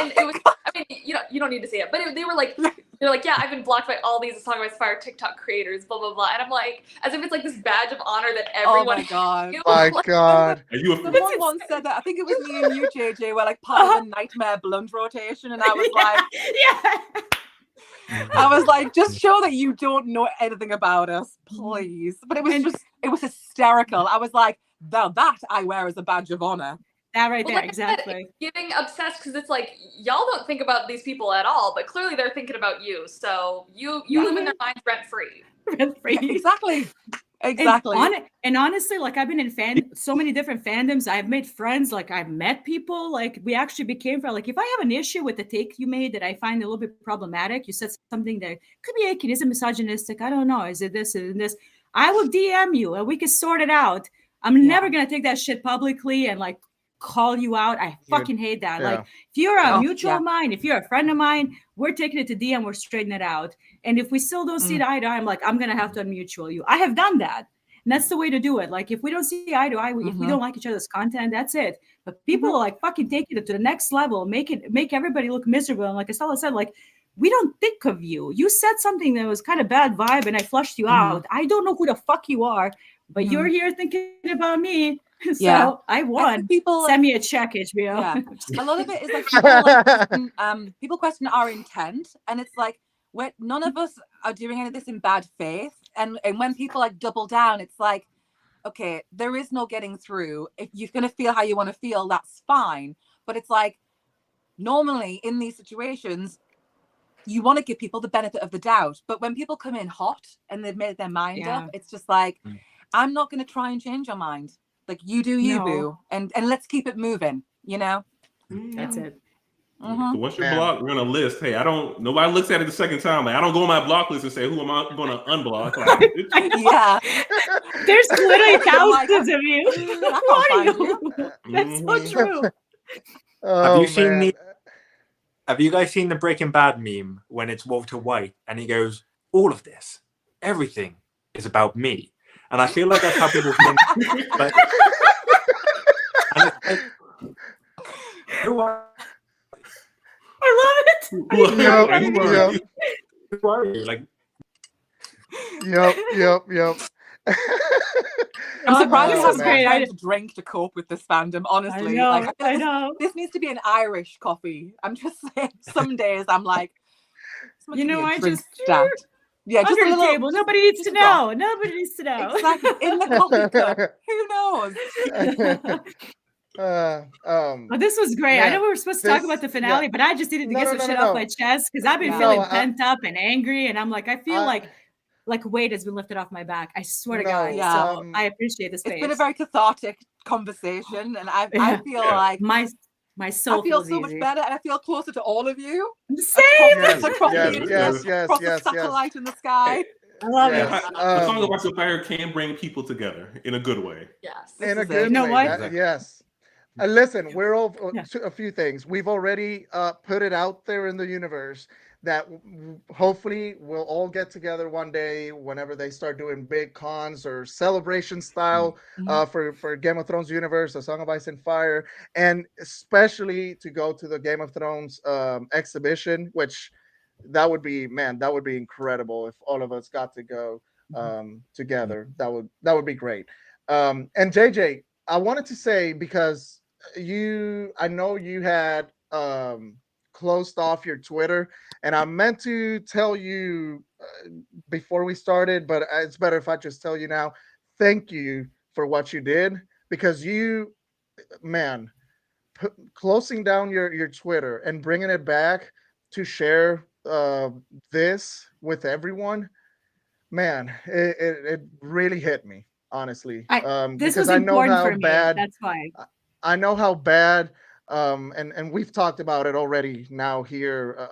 S7: and it was. I mean, you don't need to see it, but they were like, they're like, yeah, I've been blocked by all these Song of Ice and Fire TikTok creators, blah blah blah. And I'm like, as if it's like this badge of honor that
S5: Oh
S7: everyone.
S5: my god.
S1: My
S7: Like,
S1: God.
S3: are you a
S5: Someone once said that. I think it was me and you, JJ, were like part of a nightmare blunt rotation, and I was like,
S4: yeah.
S5: I was like, just show that you don't know anything about us, please. But it was
S4: And-
S5: just, it was hysterical. I was like, now that I wear as a badge of honor.
S4: That right
S7: Well,
S4: there,
S7: like I said,
S4: exactly.
S7: it's giving obsessed because it's like y'all don't think about these people at all, but clearly they're thinking about you. So you live in their minds rent free.
S4: Rent free.
S5: Exactly. Exactly.
S4: And honestly, like I've been in so many different fandoms. I've made friends, like I've met people, like we actually became friends. Like if I have an issue with the take you made that I find a little bit problematic, you said something that could be icky, is it misogynistic? I don't know. Is it this and this? I will DM you and we can sort it out. I'm never gonna take that shit publicly and like call you out. I fucking hate that.
S1: Yeah.
S4: Like if you're a
S5: Oh,
S4: mutual of mine, if you're a friend of mine, we're taking it to DM, we're straightening it out. And if we still don't see eye to eye, I'm like, I'm gonna have to unmutual you. I have done that. And that's the way to do it. Like if we don't see eye to eye, if we don't like each other's content, that's it. But people like fucking take it to the next level, make everybody look miserable. And like Estella said, like we don't think of you. You said something that was kind of bad vibe and I flushed you out. I don't know who the fuck you are, but you're here thinking about me. So I won.
S5: People
S4: send me a check, HBO.
S5: Yeah. A lot of it is like people question our intent, and it's like none of us are doing any of this in bad faith. And when people like double down, it's like, okay, there is no getting through. If you're gonna feel how you want to feel, that's fine. But it's like normally in these situations, you want to give people the benefit of the doubt. But when people come in hot and they've made their mind up, it's just like, I'm not gonna try and change your mind. Like you do you, boo, and let's keep it moving. You know,
S4: that's it.
S3: So once you're blocked, we're on a list. Hey, nobody looks at it the second time. Like I don't go on my block list and say, who am I going to unblock? Like,
S5: yeah,
S4: there's literally thousands of you.
S5: I can't find you.
S4: That's so true.
S6: Have you guys seen the Breaking Bad meme when it's Walter White and he goes, all of this, everything is about me? And I feel like that's how people think. But, who are
S4: I love it.
S6: Who are you? Like,
S1: Yep.
S5: I'm surprised you haven't
S4: great.
S5: had to drink to cope with this fandom, honestly.
S4: I know.
S5: This needs to be an Irish coffee. I'm just saying, some days I'm like,
S4: you know, I just
S5: stat. Yeah, just
S4: under
S5: a
S4: the
S5: little
S4: table. Nobody needs to know. Nobody needs to know.
S5: Exactly. In the coffee cup. Who knows?
S4: This was great.
S1: Yeah,
S4: I know we were supposed to talk about the finale, but I just needed to get some shit off my chest because I've been feeling pent up and angry, and I'm like, I feel like weight has been lifted off my back. I swear to God.
S5: Yeah.
S4: So I appreciate this.
S5: It's been a very cathartic conversation, and I feel like
S4: my soul.
S5: I feel so much better, and I feel closer to all of you.
S4: Same.
S5: Across the satellite in the sky.
S4: I love it.
S3: A Song of Ice and Fire can bring people together in a good way.
S7: Yes.
S1: In a good way.
S4: You know what?
S1: Yes. Listen, we're all a few things. We've already put it out there in the universe that hopefully we'll all get together one day whenever they start doing big cons or celebration style for Game of Thrones universe, A Song of Ice and Fire, and especially to go to the Game of Thrones exhibition, which that would be incredible if all of us got to go together. That would be great. And JJ, I wanted to say, because I know you had closed off your Twitter, and I meant to tell you before we started, but it's better if I just tell you now. Thank you for what you did, because closing down your Twitter and bringing it back to share this with everyone, man, it really hit me, honestly.
S4: This
S1: because
S4: was
S1: I know
S4: important
S1: how
S4: for me.
S1: bad.
S4: That's why.
S1: I know how bad, and we've talked about it already now here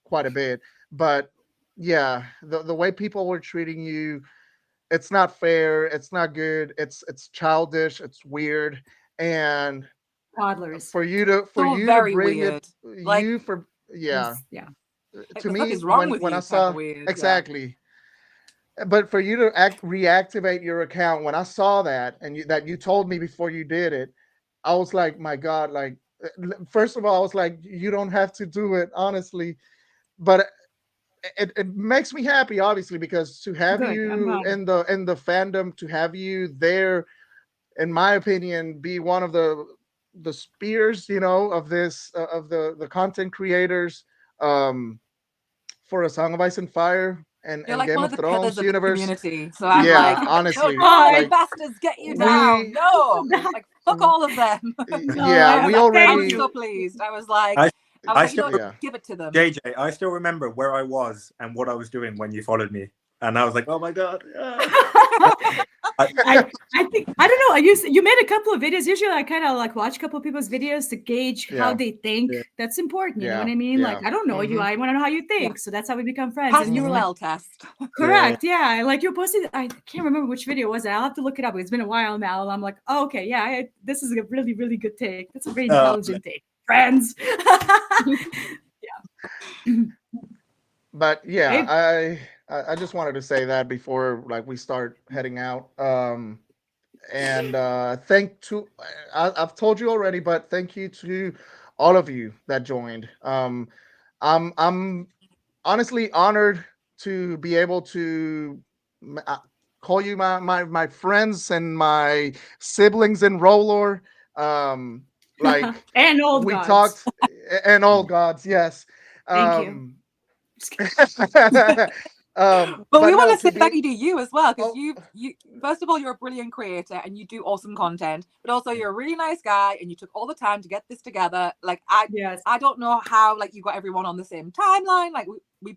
S1: quite a bit. But yeah, the way people were treating you, it's not fair. It's not good. It's childish. It's weird. And
S4: toddlers.
S1: For you to bring weird.
S4: Yeah.
S1: To me, when I saw exactly. But for you to reactivate your account, when I saw that and that you told me before you did it, I was like, my God, like, first of all, I was like, you don't have to do it, honestly. But it makes me happy, obviously, because to have you in the fandom, to have you there, in my opinion, be one of the spears, of this, of the content creators for A Song of Ice and Fire. And
S5: like
S1: Game of Thrones universe.
S5: Community. So I'm like,
S1: honestly,
S5: no, bastards, get you down. No, like fuck all of them.
S1: Yeah, we already.
S5: I was so pleased. I was like, I still give it to them.
S6: JJ, I still remember where I was and what I was doing when you followed me, and I was like, oh my God.
S4: I think I don't know. You made a couple of videos. Usually, I kind of like watch a couple of people's videos to gauge how
S1: Yeah.
S4: they think.
S6: Yeah.
S4: That's important. You know
S1: Yeah,
S4: what I mean?
S1: yeah.
S4: Like I don't know you.
S1: Mhm.
S4: I want to know how you think. So that's how we become friends.
S5: Pass
S4: And you were like,
S5: parallel test.
S4: correct. Yeah. Like you're posting. I can't remember which video it was. I'll have to look it up. It's been a while now. And I'm like, oh, okay, yeah. This is a really, really good take. That's a very intelligent take, friends.
S1: But yeah,
S4: Hey.
S1: I just wanted to say that before like we start heading out. And I've told you already, but thank you to all of you that joined. I'm honestly honored to be able to call you my friends and my siblings in Rollor. Like
S4: and old
S1: we
S4: gods.
S1: talked, and old gods, yes.
S4: Thank you.
S1: Um,
S4: Just kidding.
S5: But we want
S1: no,
S5: to say
S1: be-
S5: thank you to you as well, because
S1: Oh.
S5: you first of all, you're a brilliant creator and you do awesome content, but also you're a really nice guy and you took all the time to get this together. Like
S4: Yes.
S5: I don't know how like you got everyone on the same timeline. Like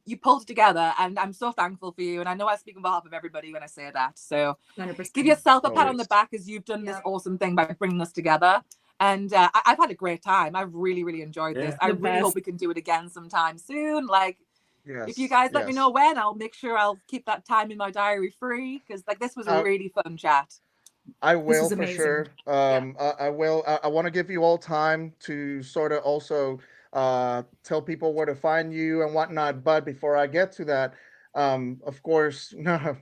S5: you pulled it together, and I'm so thankful for you. And I know I speak on behalf of everybody when I say that. So
S4: 100%.
S5: give yourself a pat on
S1: Always.
S5: the back as you've done this
S4: Yep.
S5: awesome thing by bringing us together. And I've had a great time. I've really, really enjoyed this.
S6: Yeah.
S5: I
S4: The
S5: really
S4: best.
S5: hope we can do it again sometime soon. Like,
S1: yes,
S5: if you guys let me
S1: yes.
S5: know when, I'll make sure I'll keep that time in my diary free, because like this was a really fun chat.
S1: I will
S4: is
S1: for
S4: amazing.
S1: sure. I will. I want to give you all time to sort of also tell people where to find you and whatnot. But before I get to that, of course, no.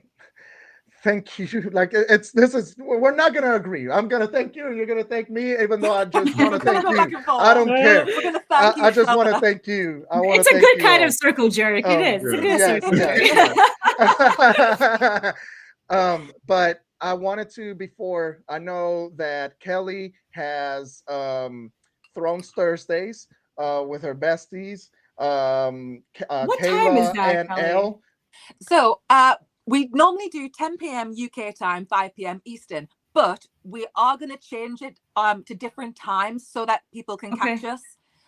S1: Thank you. Like we're not gonna agree. I'm gonna thank you, and you're gonna thank me, even though I just want
S5: We're
S1: to
S5: gonna
S1: thank
S5: go back
S1: you.
S5: and forth.
S1: I don't care.
S5: We're gonna thank you.
S1: I just
S5: each
S1: want to
S5: other.
S1: thank you. I want
S4: It's
S1: to
S4: a
S1: thank
S4: good
S1: you
S4: kind
S1: all.
S4: of circle jerk. It is. It's a good
S1: Yes,
S4: circle jerk.
S1: but I wanted to before. I know that Kelly has Thrones Thursdays with her besties,
S4: What time is
S1: Kayla
S4: that,
S1: and
S4: Kelly?
S1: Elle.
S5: So we normally do 10 p.m. UK time, 5 p.m. Eastern, but we are going to change it to different times so that people can
S4: Okay.
S5: catch us.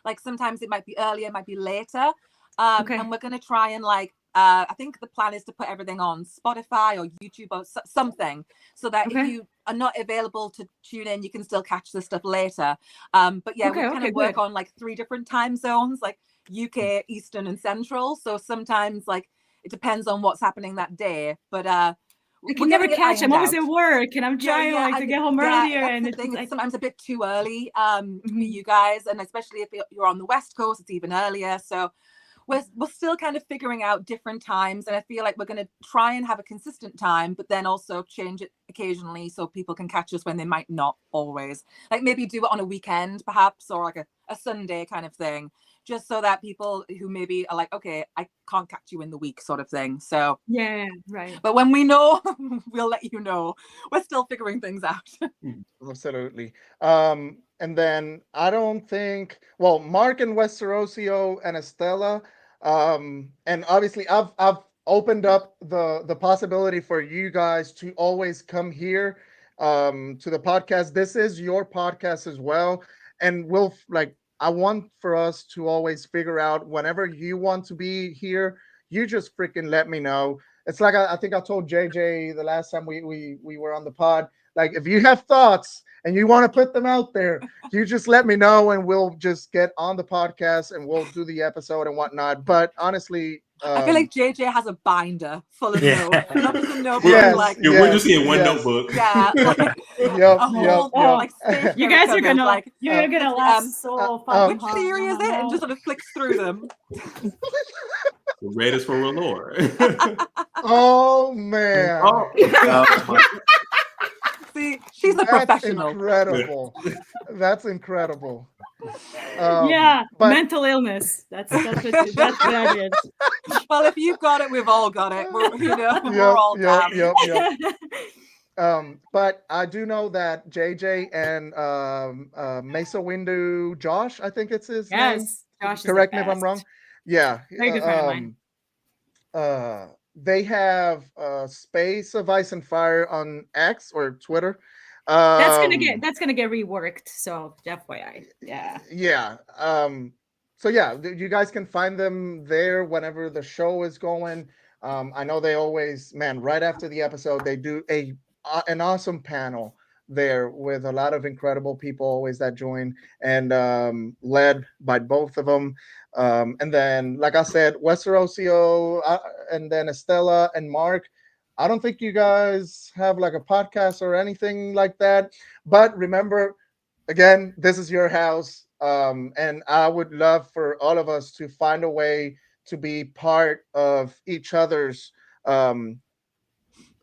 S5: Like sometimes it might be earlier, it might be later.
S4: Okay.
S5: And we're going to try and like, I think the plan is to put everything on Spotify or YouTube or something, so that
S4: Okay.
S5: if you are not available to tune in, you can still catch the stuff later. But yeah, we kind of work
S4: good.
S5: on like 3 different time zones, like UK, Eastern, and Central. So sometimes like it depends on what's happening that day. But
S4: I
S5: we're
S4: can never
S5: getting it
S4: catch. I'm
S5: ironed
S4: always
S5: out.
S4: at work, and I'm trying to get home earlier.
S5: That's
S4: And
S5: the
S4: it's
S5: thing.
S4: like,
S5: It's sometimes a bit too early for you guys, and especially if you're on the West Coast, it's even earlier. So we're still kind of figuring out different times, and I feel like we're going to try and have a consistent time, but then also change it occasionally so people can catch us when they might not always. Like maybe do it on a weekend perhaps, or like a Sunday kind of thing, just so that people who maybe are like, okay, I can't catch you in the week sort of thing. So
S4: yeah, right.
S5: but when we know, we'll let you know. We're still figuring things out.
S1: Absolutely. And then I don't think, well, Mark and Westerocio and Estella, and obviously I've opened up the possibility for you guys to always come here to the podcast. This is your podcast as well, and we'll like I want for us to always figure out whenever you want to be here, you just freaking let me know. It's like I think I told JJ the last time we were on the pod. Like if you have thoughts and you want to put them out there, you just let me know and we'll just get on the podcast and we'll do the episode and whatnot. But honestly,
S5: I feel like JJ has a binder full of
S6: Yeah.
S5: notes. Not just a notebook,
S1: Yes,
S5: like
S3: Yeah, we're just seeing one
S1: yes.
S3: notebook.
S5: yeah, like
S1: Yep,
S5: a whole like
S4: You guys are gonna
S5: like
S4: you're gonna laugh so fucking
S5: which theory is it? And just sort of flicks through them.
S3: The red is for R'hllor.
S1: Oh man.
S3: Oh,
S5: See, she's a
S1: That's
S5: professional.
S1: incredible. That's incredible.
S4: yeah,
S1: but-
S4: mental illness. That's what that is.
S5: Well, if you've got it, we've all got it. We're, we're all down.
S1: Yep. But I do know that JJ and Mesa Windu Josh, I think it's his name.
S4: Yes, Josh.
S1: Correct me if I'm wrong. Yeah.
S4: Very good friend of mine.
S1: They have Space of Ice and Fire on X or Twitter.
S4: That's gonna get reworked. So FYI. Yeah.
S1: Yeah. So yeah, you guys can find them there whenever the show is going. I know they always, man, right after the episode, they do an awesome panel there with a lot of incredible people always that join, and led by both of them. And then, like I said, Westerocio, and then Estella and Mark. I don't think you guys have like a podcast or anything like that. But remember, again, this is your house. And I would love for all of us to find a way to be part of each other's um,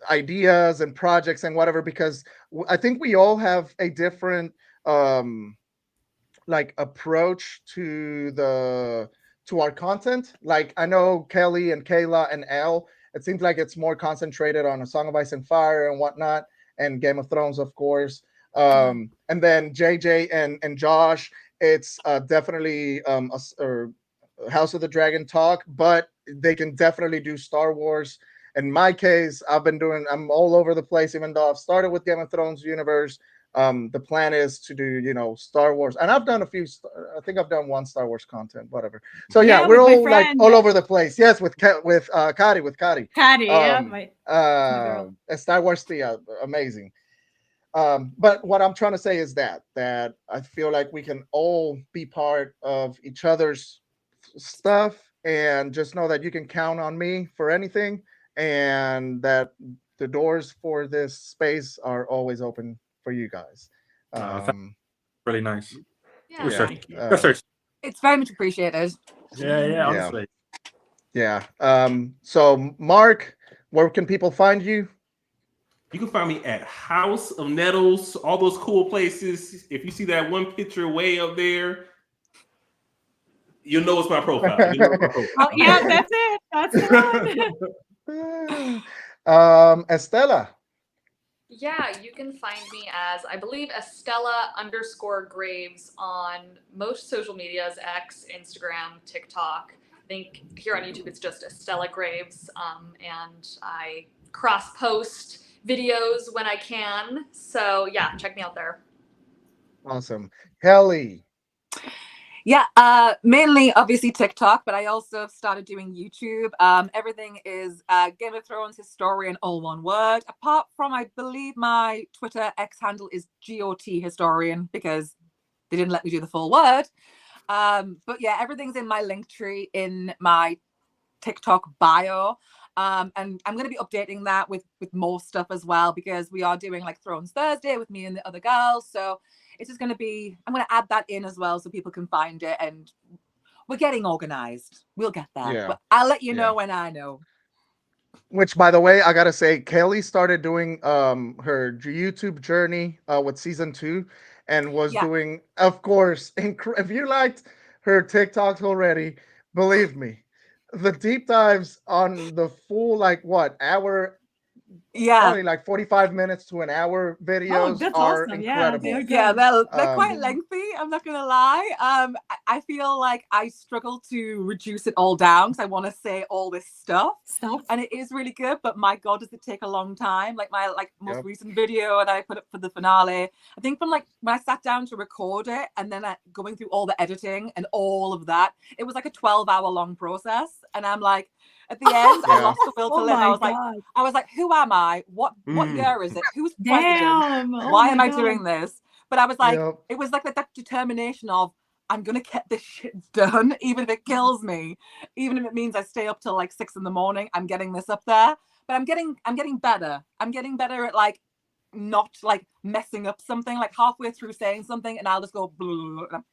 S1: ideas and projects and whatever, because I think we all have a different um, like approach to our content. Like I know Kelly and Kayla and Elle, it seems like it's more concentrated on A Song of Ice and Fire and whatnot, and Game of Thrones, of course. And then JJ and Josh, it's definitely or House of the Dragon talk, but they can definitely do Star Wars. In my case, I'm all over the place, even though I've started with Game of Thrones universe. The plan is to do, Star Wars, and I've done I think I've done one Star Wars content, whatever. So yeah,
S4: Yeah,
S1: we're
S4: with my
S1: all like
S4: friend.
S1: all over the place. Yes, with Kari.
S4: Patty, yeah,
S1: Um,
S4: my girl.
S1: Star Wars Thea, amazing. But what I'm trying to say is that I feel like we can all be part of each other's stuff, and just know that you can count on me for anything, and that the doors for this space are always open for you guys.
S6: Really nice.
S7: Yeah.
S6: We're so-
S3: Thank you.
S6: we're so-
S5: It's very much appreciated.
S6: yeah, honestly.
S1: Yeah. So Mark, where can people find you?
S3: You can find me at House of Nettles, all those cool places. If you see that one picture way up there, you'll know it's my profile.
S4: Oh, yeah, that's it. That's the one.
S1: Estella.
S7: Yeah, you can find me as, I believe, Estella_Graves on most social medias, X, Instagram, TikTok. I think here on YouTube it's just Estella Graves. And I cross-post videos when I can. So yeah, check me out there.
S1: Awesome. Kelly.
S5: Yeah, mainly obviously TikTok, but I also have started doing YouTube. Everything is Game of Thrones historian, all one word. Apart from, I believe my Twitter X handle is GOT historian because they didn't let me do the full word. But yeah, everything's in my link tree in my TikTok bio. And I'm going to be updating that with more stuff as well, because we are doing like Thrones Thursday with me and the other girls. So it's just going to be, I'm going to add that in as well so people can find it, and we're getting organized. We'll get there.
S1: Yeah.
S5: But I'll let you know when I know.
S1: Which, by the way, I gotta say, Kelly started doing her YouTube journey with season 2, and was doing, of course, if you liked her TikToks already, believe me, the deep dives on the full hour, probably like 45 minutes to an hour videos
S4: that's
S1: are
S4: awesome.
S1: incredible.
S4: Yeah,
S5: Yeah, they're quite
S1: Um,
S5: lengthy. I'm not gonna lie. I feel like I struggle to reduce it all down because I want to say all this stuff, and it is really good. But my God, does it take a long time? Like my most recent video that I put up for the finale, I think from like when I sat down to record it and then going through all the editing and all of that, it was like a 12-hour long process. And I'm like, at the end, I lost the will to live. I was like, who am I? What year is it? Who's president?
S4: Damn.
S5: Why am I doing this? But I was like,
S1: Yep.
S5: it was like that determination of, I'm gonna get this shit done, even if it kills me, even if it means I stay up till like 6 a.m. I'm getting this up there. But I'm getting better. I'm getting better at like not like messing up something, like halfway through saying something and I'll just go start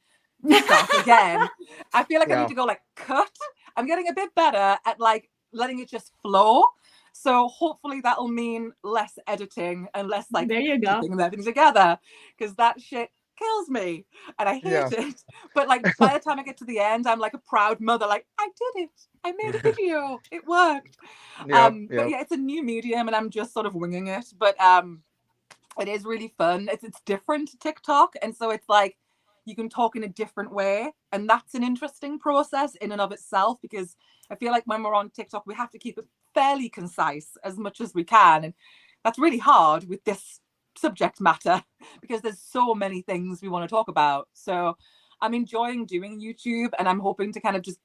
S5: again. I feel like I need to go like cut. I'm getting a bit better at like letting it just flow. So hopefully that'll mean less editing and less like
S4: there you go.
S5: keeping everything together, because that shit kills me and I hate it. But like by the time I get to the end, I'm like a proud mother, like I did it. I made a video. It worked. But yeah, it's a new medium and I'm just sort of winging it. But it is really fun. It's different to TikTok, and so it's like you can talk in a different way, and that's an interesting process in and of itself, because I feel like when we're on TikTok we have to keep it fairly concise as much as we can, and that's really hard with this subject matter because there's so many things we want to talk about. So I'm enjoying doing YouTube, and I'm hoping to kind of just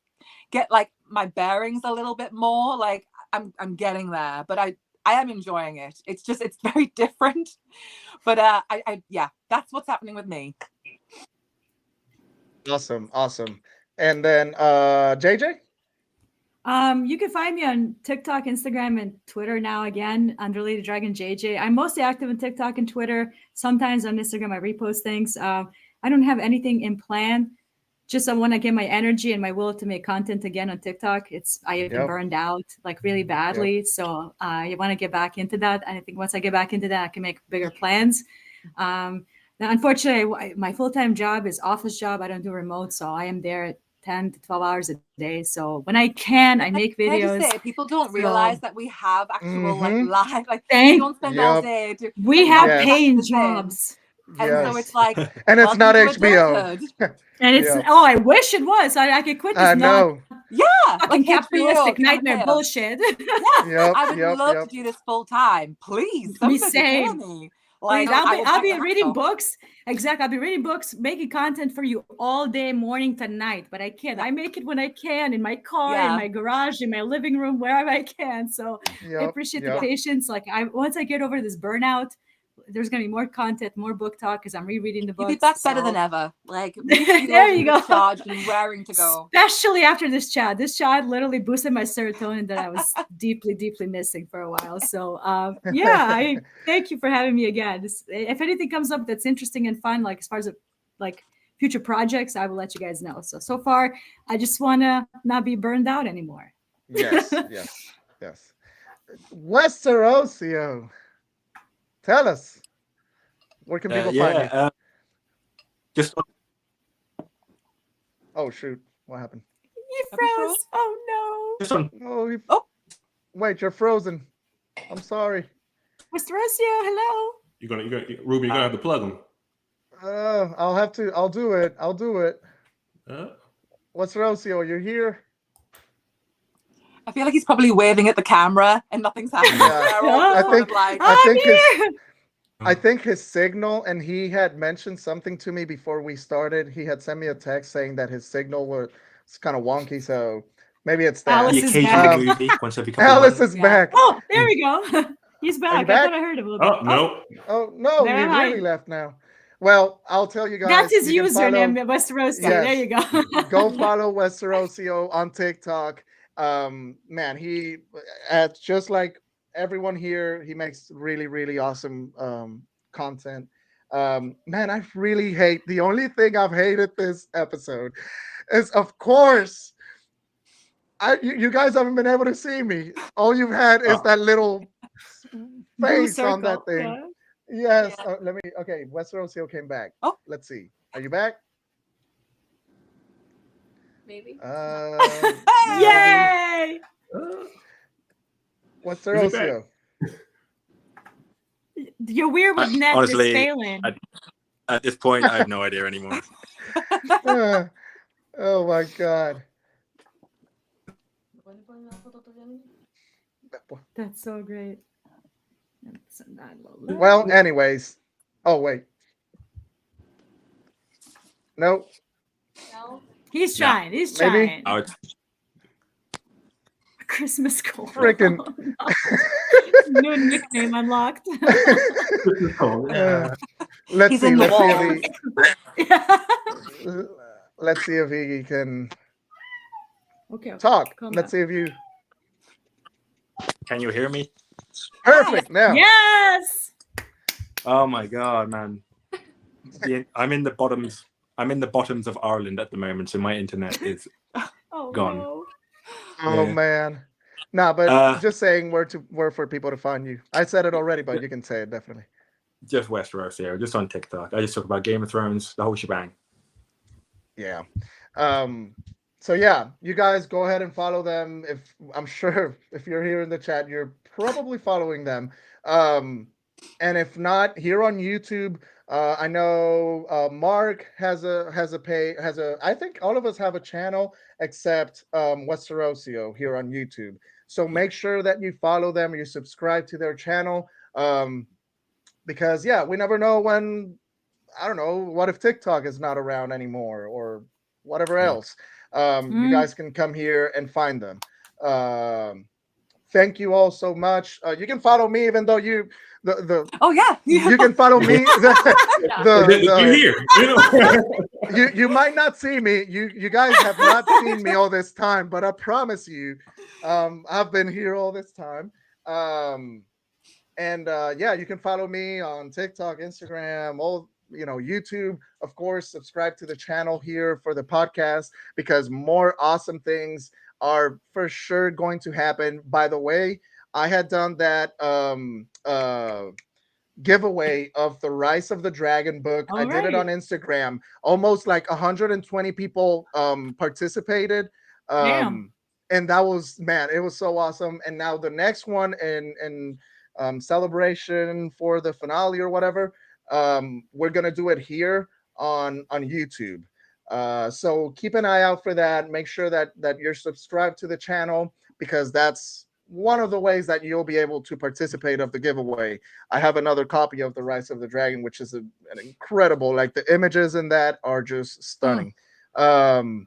S5: get like my bearings a little bit more. Like I'm getting there, but I am enjoying it. It's very different. But yeah, that's what's happening with me.
S1: Awesome. And then JJ?
S4: You can find me on TikTok, Instagram, and Twitter now again under Lady Dragon JJ. I'm mostly active on TikTok and Twitter. Sometimes on Instagram, I repost things. I don't have anything in plan. Just I want to get my energy and my will to make content again on TikTok. I have been burned out like really badly. So I want to get back into that. And I think once I get back into that, I can make bigger plans. Now, unfortunately, my full-time job is office job. I don't do remote. So I am there 10 to 12 hours a day. So when I can, I make videos.
S5: Can I just say, people don't realize that we have actual like
S1: Mhm.
S5: live, like
S4: Thank-
S5: we don't spend all
S1: Yep.
S5: day.
S4: We have
S1: Yes.
S4: paying
S5: That's the thing.
S4: jobs.
S5: And
S1: Yes.
S5: so it's like,
S1: And it's
S5: welcome
S1: not
S5: to
S1: HBO.
S5: adulthood.
S4: And it's,
S1: Yeah.
S4: I wish it was. I could quit this
S1: I know.
S5: Yeah,
S4: fucking
S5: like HBO,
S4: capitalistic
S5: can I
S4: nightmare
S5: pay us?
S4: bullshit.
S5: Yeah, I would
S1: Yep.
S5: love to do this full time. Please, somebody pay
S4: same.
S5: me.
S4: Please,
S5: Like, I will
S4: I'll
S5: back
S4: be
S5: the
S4: reading
S5: house.
S4: books. Exactly. I'll be reading books, making content for you all day, morning to night. But I can't. I make it when I can in my car, in
S5: Yeah.
S4: my garage, in my living room, wherever I can. So I
S1: Yep.
S4: appreciate the
S1: Yep.
S4: patience. Like once I get over this burnout, there's gonna be more content, more book talk because I'm rereading the books.
S5: You'll be back better
S4: so-
S5: than ever. Like
S4: There you go.
S5: Charged and raring to go.
S4: Especially after this chat. This chat literally boosted my serotonin that I was deeply, deeply missing for a while. So yeah, I thank you for having me again. If anything comes up that's interesting and fun, like as far as like future projects, I will let you guys know. So far, I just want to not be burned out anymore.
S1: Yes. Westerocio. Tell us. Where can people find you?
S6: Just
S1: Oh shoot. What happened?
S4: You
S5: Have you
S4: froze. Oh
S6: just on
S1: Oh, wait, you're frozen. I'm sorry.
S4: no. Mr. Rocio, hello.
S3: Ruben, you're gonna have to plug them.
S1: I'll do it. Westerocio, you're here?
S5: I feel like he's probably waving at the camera and nothing's happening.
S1: Yeah.
S5: We're all
S1: I
S5: sort of
S1: think-
S5: like,
S1: I think his
S4: here.
S1: I think his signal, and he had mentioned something to me before we started. He had sent me a text saying that his signal was kind of wonky, so maybe it's that.
S4: Alice
S6: the
S4: is
S6: occasional
S1: back.
S6: movie once every couple
S1: Alice
S6: months.
S1: is
S5: Yeah.
S1: back.
S4: Oh, there we go. He's back.
S1: back?
S4: I thought I heard him a little
S3: Oh
S4: bit.
S3: no.
S1: Oh no,
S4: There
S1: he
S4: am I.
S1: really left now. Well, I'll tell you guys.
S4: That's his
S1: you can
S4: username, Westerosi.
S1: Yes.
S4: There you go.
S1: Go follow Westerocio on TikTok. Man, he just like everyone here, he makes really, really awesome content. Man, I really hate the only thing I've hated this episode is, of course, you guys haven't been able to see me. All you've had is
S6: Oh.
S1: that little
S4: Blue
S1: face on that
S4: circle,
S1: thing.
S4: yeah.
S1: Yes.
S7: Yeah.
S1: Okay, Westerocio came back.
S5: Oh.
S1: Let's see. Are you back?
S7: Maybe.
S4: Yay!
S1: Westerocio.
S4: You're weird with net
S6: honestly,
S4: is failing.
S6: At this point, I have no idea anymore.
S1: Oh my god.
S4: That's so great.
S1: Well, anyways. Oh wait. No.
S7: No?
S4: He's
S6: Yeah.
S4: trying. He's
S1: Maybe.
S4: trying.
S6: Oh, it's-
S4: Christmas call.
S1: Frickin'.
S4: New nickname unlocked.
S1: Let's
S5: He's
S1: see.
S5: in the
S1: Let's see
S5: wall.
S1: if he, let's see if he can
S4: Okay.
S1: talk.
S4: Calm
S1: Let's see if you.
S6: Can you hear me?
S1: Perfect. Now.
S4: Yes.
S6: Oh my god, man! I'm in the bottoms. I'm in the bottoms of Ireland at the moment, so my internet is.
S4: Oh
S6: Gone.
S4: no.
S1: Oh
S6: Yeah.
S1: man. Nah, but
S6: Uh,
S1: just saying where for people to find you. I said it already, but you can say it definitely.
S6: Just Westeros here, just on TikTok. I just talk about Game of Thrones, the whole shebang.
S1: Yeah. So yeah, you guys go ahead and follow them. If I'm sure if you're here in the chat, you're probably following them. And if not, here on YouTube, I know Mark has a I think all of us have a channel except Westerocio here on YouTube. So make sure that you follow them, you subscribe to their channel. Because yeah, we never know when, I don't know, what if TikTok is not around anymore or whatever else. You guys can come here and find them. thank you all so much. You can follow me, even though
S5: Oh yeah.
S1: you can follow me.
S3: You're here.
S1: You might not see me. You guys have not seen me all this time, but I promise you, I've been here all this time. Yeah, you can follow me on TikTok, Instagram, YouTube. Of course, subscribe to the channel here for the podcast, because more awesome things are for sure going to happen. By the way, I had done that giveaway of the Rise of the Dragon book.
S4: All
S1: I did it
S4: right.
S1: on Instagram. Almost like 120 people participated.
S4: Damn.
S1: And that was, man, it was so awesome. And now the next one in celebration for the finale or whatever, we're gonna do it here on YouTube. So keep an eye out for that. Make sure that you're subscribed to the channel, because that's one of the ways that you'll be able to participate of the giveaway. I have another copy of the Rise of the Dragon, which is an incredible, like the images in that are just stunning. Let's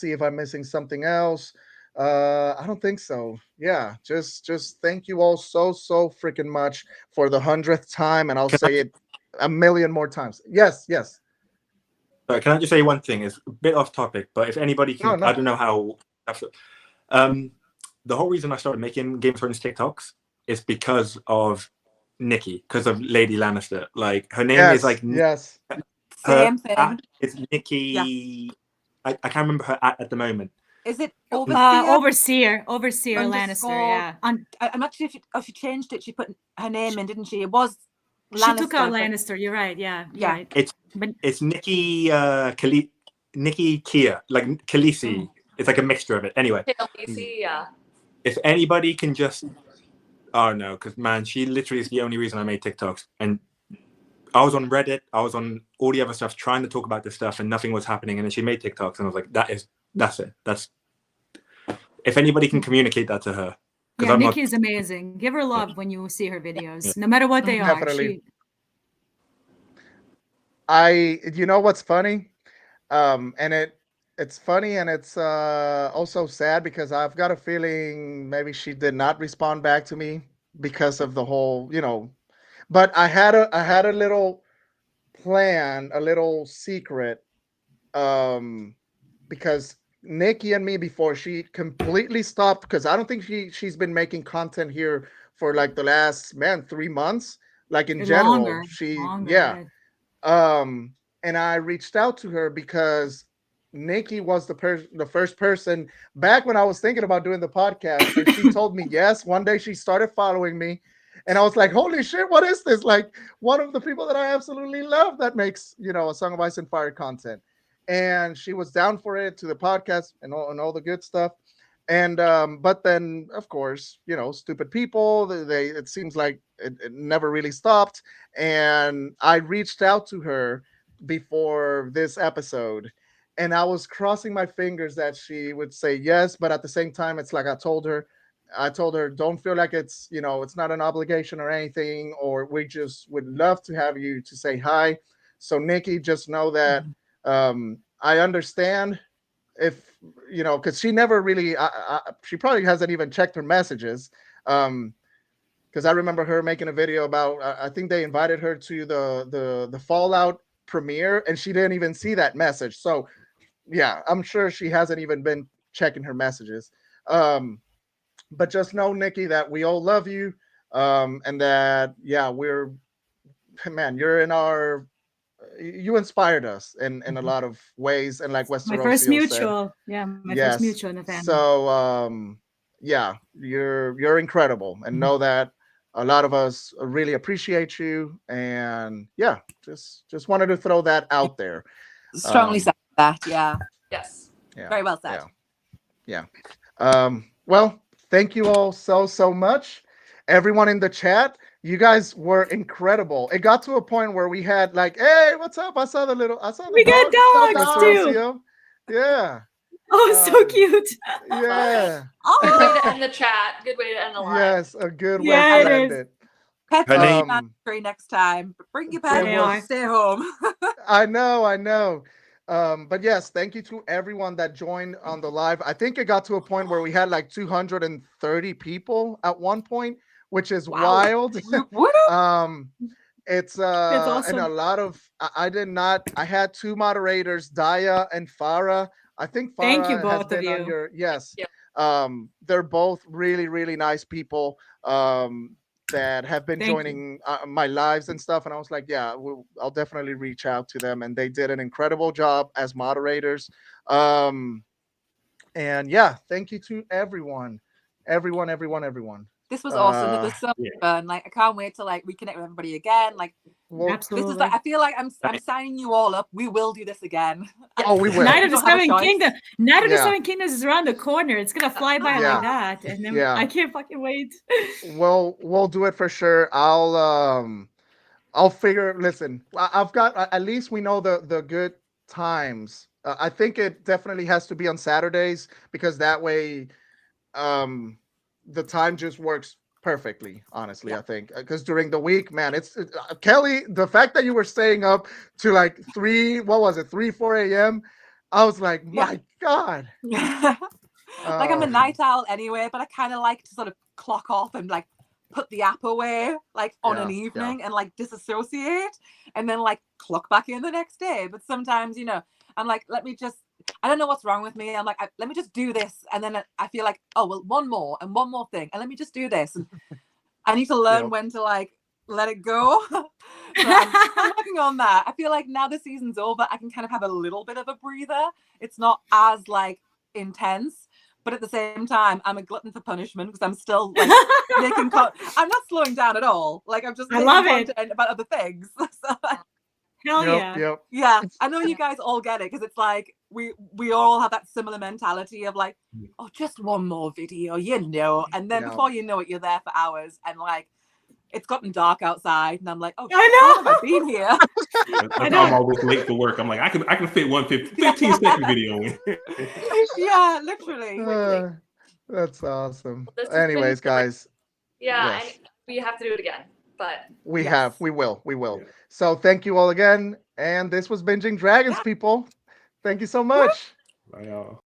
S1: see if I'm missing something else. I don't think so. Yeah, just thank you all so freaking much for the 100th time, and I'll say it a million more times. Yes.
S6: Sorry, can I just say one thing? It's a bit off topic, but if anybody can,
S1: No.
S6: I don't know how. The whole reason I started making Game of Thrones TikToks is because of Nikki, because of Lady Lannister. Like her name is like
S1: yes.
S5: Same thing.
S6: It's Nikki. I can't remember her at the moment.
S5: Is it
S4: Overseer
S5: underscore-
S4: Lannister. Yeah.
S5: I'm not sure if she changed it. She put her name in, didn't she? It was
S4: She
S5: Lannister.
S4: took out
S5: but-
S4: Lannister. You're right. Yeah.
S5: Yeah.
S4: Right.
S6: It's Nikki Nikki Kia, like Khaleesi. It's like a mixture of it. Anyway,
S7: Yeah.
S6: if anybody can just, oh no, because man, she literally is the only reason I made TikToks. And I was on Reddit, I was on all the other stuff trying to talk about this stuff, and nothing was happening. And then she made TikToks, and I was like, that's it. If anybody can communicate that to her.
S4: Yeah, Nikki's amazing. Give her love when you see her videos, no matter what they are.
S1: Definitely. You know what's funny? And it's funny, and it's also sad, because I've got a feeling maybe she did not respond back to me because of the whole, but I had a little plan, a little secret, because Nikki and me, before she completely stopped, because I don't think she's been making content here for like the last 3 months, like in general.
S4: Longer,
S1: yeah. And I reached out to her because Nikki was the first person back when I was thinking about doing the podcast, and she told me yes. One day she started following me, and I was like, holy shit, what is this? Like, one of the people that I absolutely love that makes, A Song of Ice and Fire content. And she was down for it, to the podcast and all the good stuff. And but then, of course, stupid people, it seems like it never really stopped. And I reached out to her before this episode, and I was crossing my fingers that she would say yes. But at the same time, it's like I told her, don't feel like it's it's not an obligation or anything, or we just would love to have you to say hi. So Nikki, just know that I understand if because she never really she probably hasn't even checked her messages, because I remember her making a video about I think they invited her to the Fallout premiere, and she didn't even see that message. So yeah, I'm sure she hasn't even been checking her messages. But just know, Nikki, that we all love you, and that you inspired us in a lot of ways, and like Westeros
S4: My first
S1: said,
S4: mutual. Yeah, my first mutual in the family.
S1: So you're incredible, and know that a lot of us really appreciate you. And yeah, just wanted to throw that out there.
S5: Strongly said that. Yeah.
S7: Yes.
S1: Yeah.
S5: Very well said.
S1: Yeah. Well, thank you all so much. Everyone in the chat, you guys were incredible. It got to a point where we had like, hey, what's up? I saw the
S4: We got dogs too.
S1: Rocio. Yeah.
S4: Oh, so cute.
S1: Yeah.
S7: Good way to end the chat. Good way to end the live.
S1: Yes, a good way
S4: Yeah,
S1: to
S4: it
S1: end
S4: is.
S1: it.
S5: Pet
S6: Her
S5: owner
S6: name-
S5: mandatory next time. Bring your pet
S1: They
S5: and
S4: are.
S5: stay home.
S1: I know. But yes, thank you to everyone that joined on the live. I think it got to a point where we had like 230 people at one point, which is
S5: Wow.
S1: wild.
S5: Woo!
S1: It's
S4: That's
S1: and a
S4: awesome.
S1: lot of I did not. I had two moderators, Daya and Farah. I think
S4: Thank you,
S1: Farah has
S4: both of
S1: been on
S4: you.
S1: your yes.
S7: Yeah.
S1: They're both really really nice people. That have been
S4: Thank you.
S1: joining my lives and stuff, and I was like, yeah, I'll definitely reach out to them, and they did an incredible job as moderators. And yeah, thank you to everyone.
S5: This was awesome. It was so
S3: Yeah.
S5: fun. Like I can't wait to like reconnect with everybody again. Like
S1: Well,
S4: Absolutely.
S5: this is like I feel like I'm signing you all up. We will do this again.
S1: oh, we will.
S4: Night of the
S5: don't have a
S4: Seven
S5: choice.
S4: Kingdoms. Night of the
S1: Yeah.
S4: Seven Kingdoms is around the corner. It's gonna fly by
S1: Yeah.
S4: like that, and then
S1: Yeah.
S4: I can't fucking wait.
S1: We'll do it for sure. I'll figure. Listen, I've got at least we know the good times. I think it definitely has to be on Saturdays because that way, the time just works perfectly. Honestly,
S5: Yeah.
S1: I think because during the week, man, it's Kelly. The fact that you were staying up to like 4 a.m. I was like,
S5: Yeah.
S1: my God.
S5: Like I'm a night owl anyway, but I kind of like to sort of clock off and like put the app away like on an
S1: Yeah, yeah.
S5: evening and like disassociate and then like clock back in the next day. But sometimes, you know, I'm like, let me just, I don't know what's wrong with me. I'm like, let me just do this. And then I feel like, oh, well, one more thing. And let me just do this. And I need to learn
S1: Yep.
S5: when to like let it go. So I'm working on that. I feel like now the season's over, I can kind of have a little bit of a breather. It's not as like intense. But at the same time, I'm a glutton for punishment because I'm still like making. I'm not slowing down at all. Like I'm just
S4: I
S5: making
S4: love it.
S5: content about other things. So,
S4: Hell yeah.
S1: Yep.
S5: yeah, I know you guys all get it because it's like we all have that similar mentality of like, oh, just one more video, you know, and then
S1: Yeah.
S5: before you know it, you're there for hours, and like it's gotten dark outside, and I'm like, oh,
S4: I
S5: shit, how long
S4: know.
S5: have I been here?
S3: That's
S4: know.
S3: I'm always late for work. I'm like, I can fit 15-second video in.
S5: Yeah, literally.
S1: That's awesome.
S7: This has been
S1: Anyways,
S7: great.
S1: guys,
S7: Yeah,
S1: Yes.
S7: and we have to do it again. But
S5: Yes.
S1: we will.
S3: Yeah.
S1: So thank you all again. And this was Binging Dragons,
S5: Yeah.
S1: people. Thank you so much.
S3: Bye, y'all.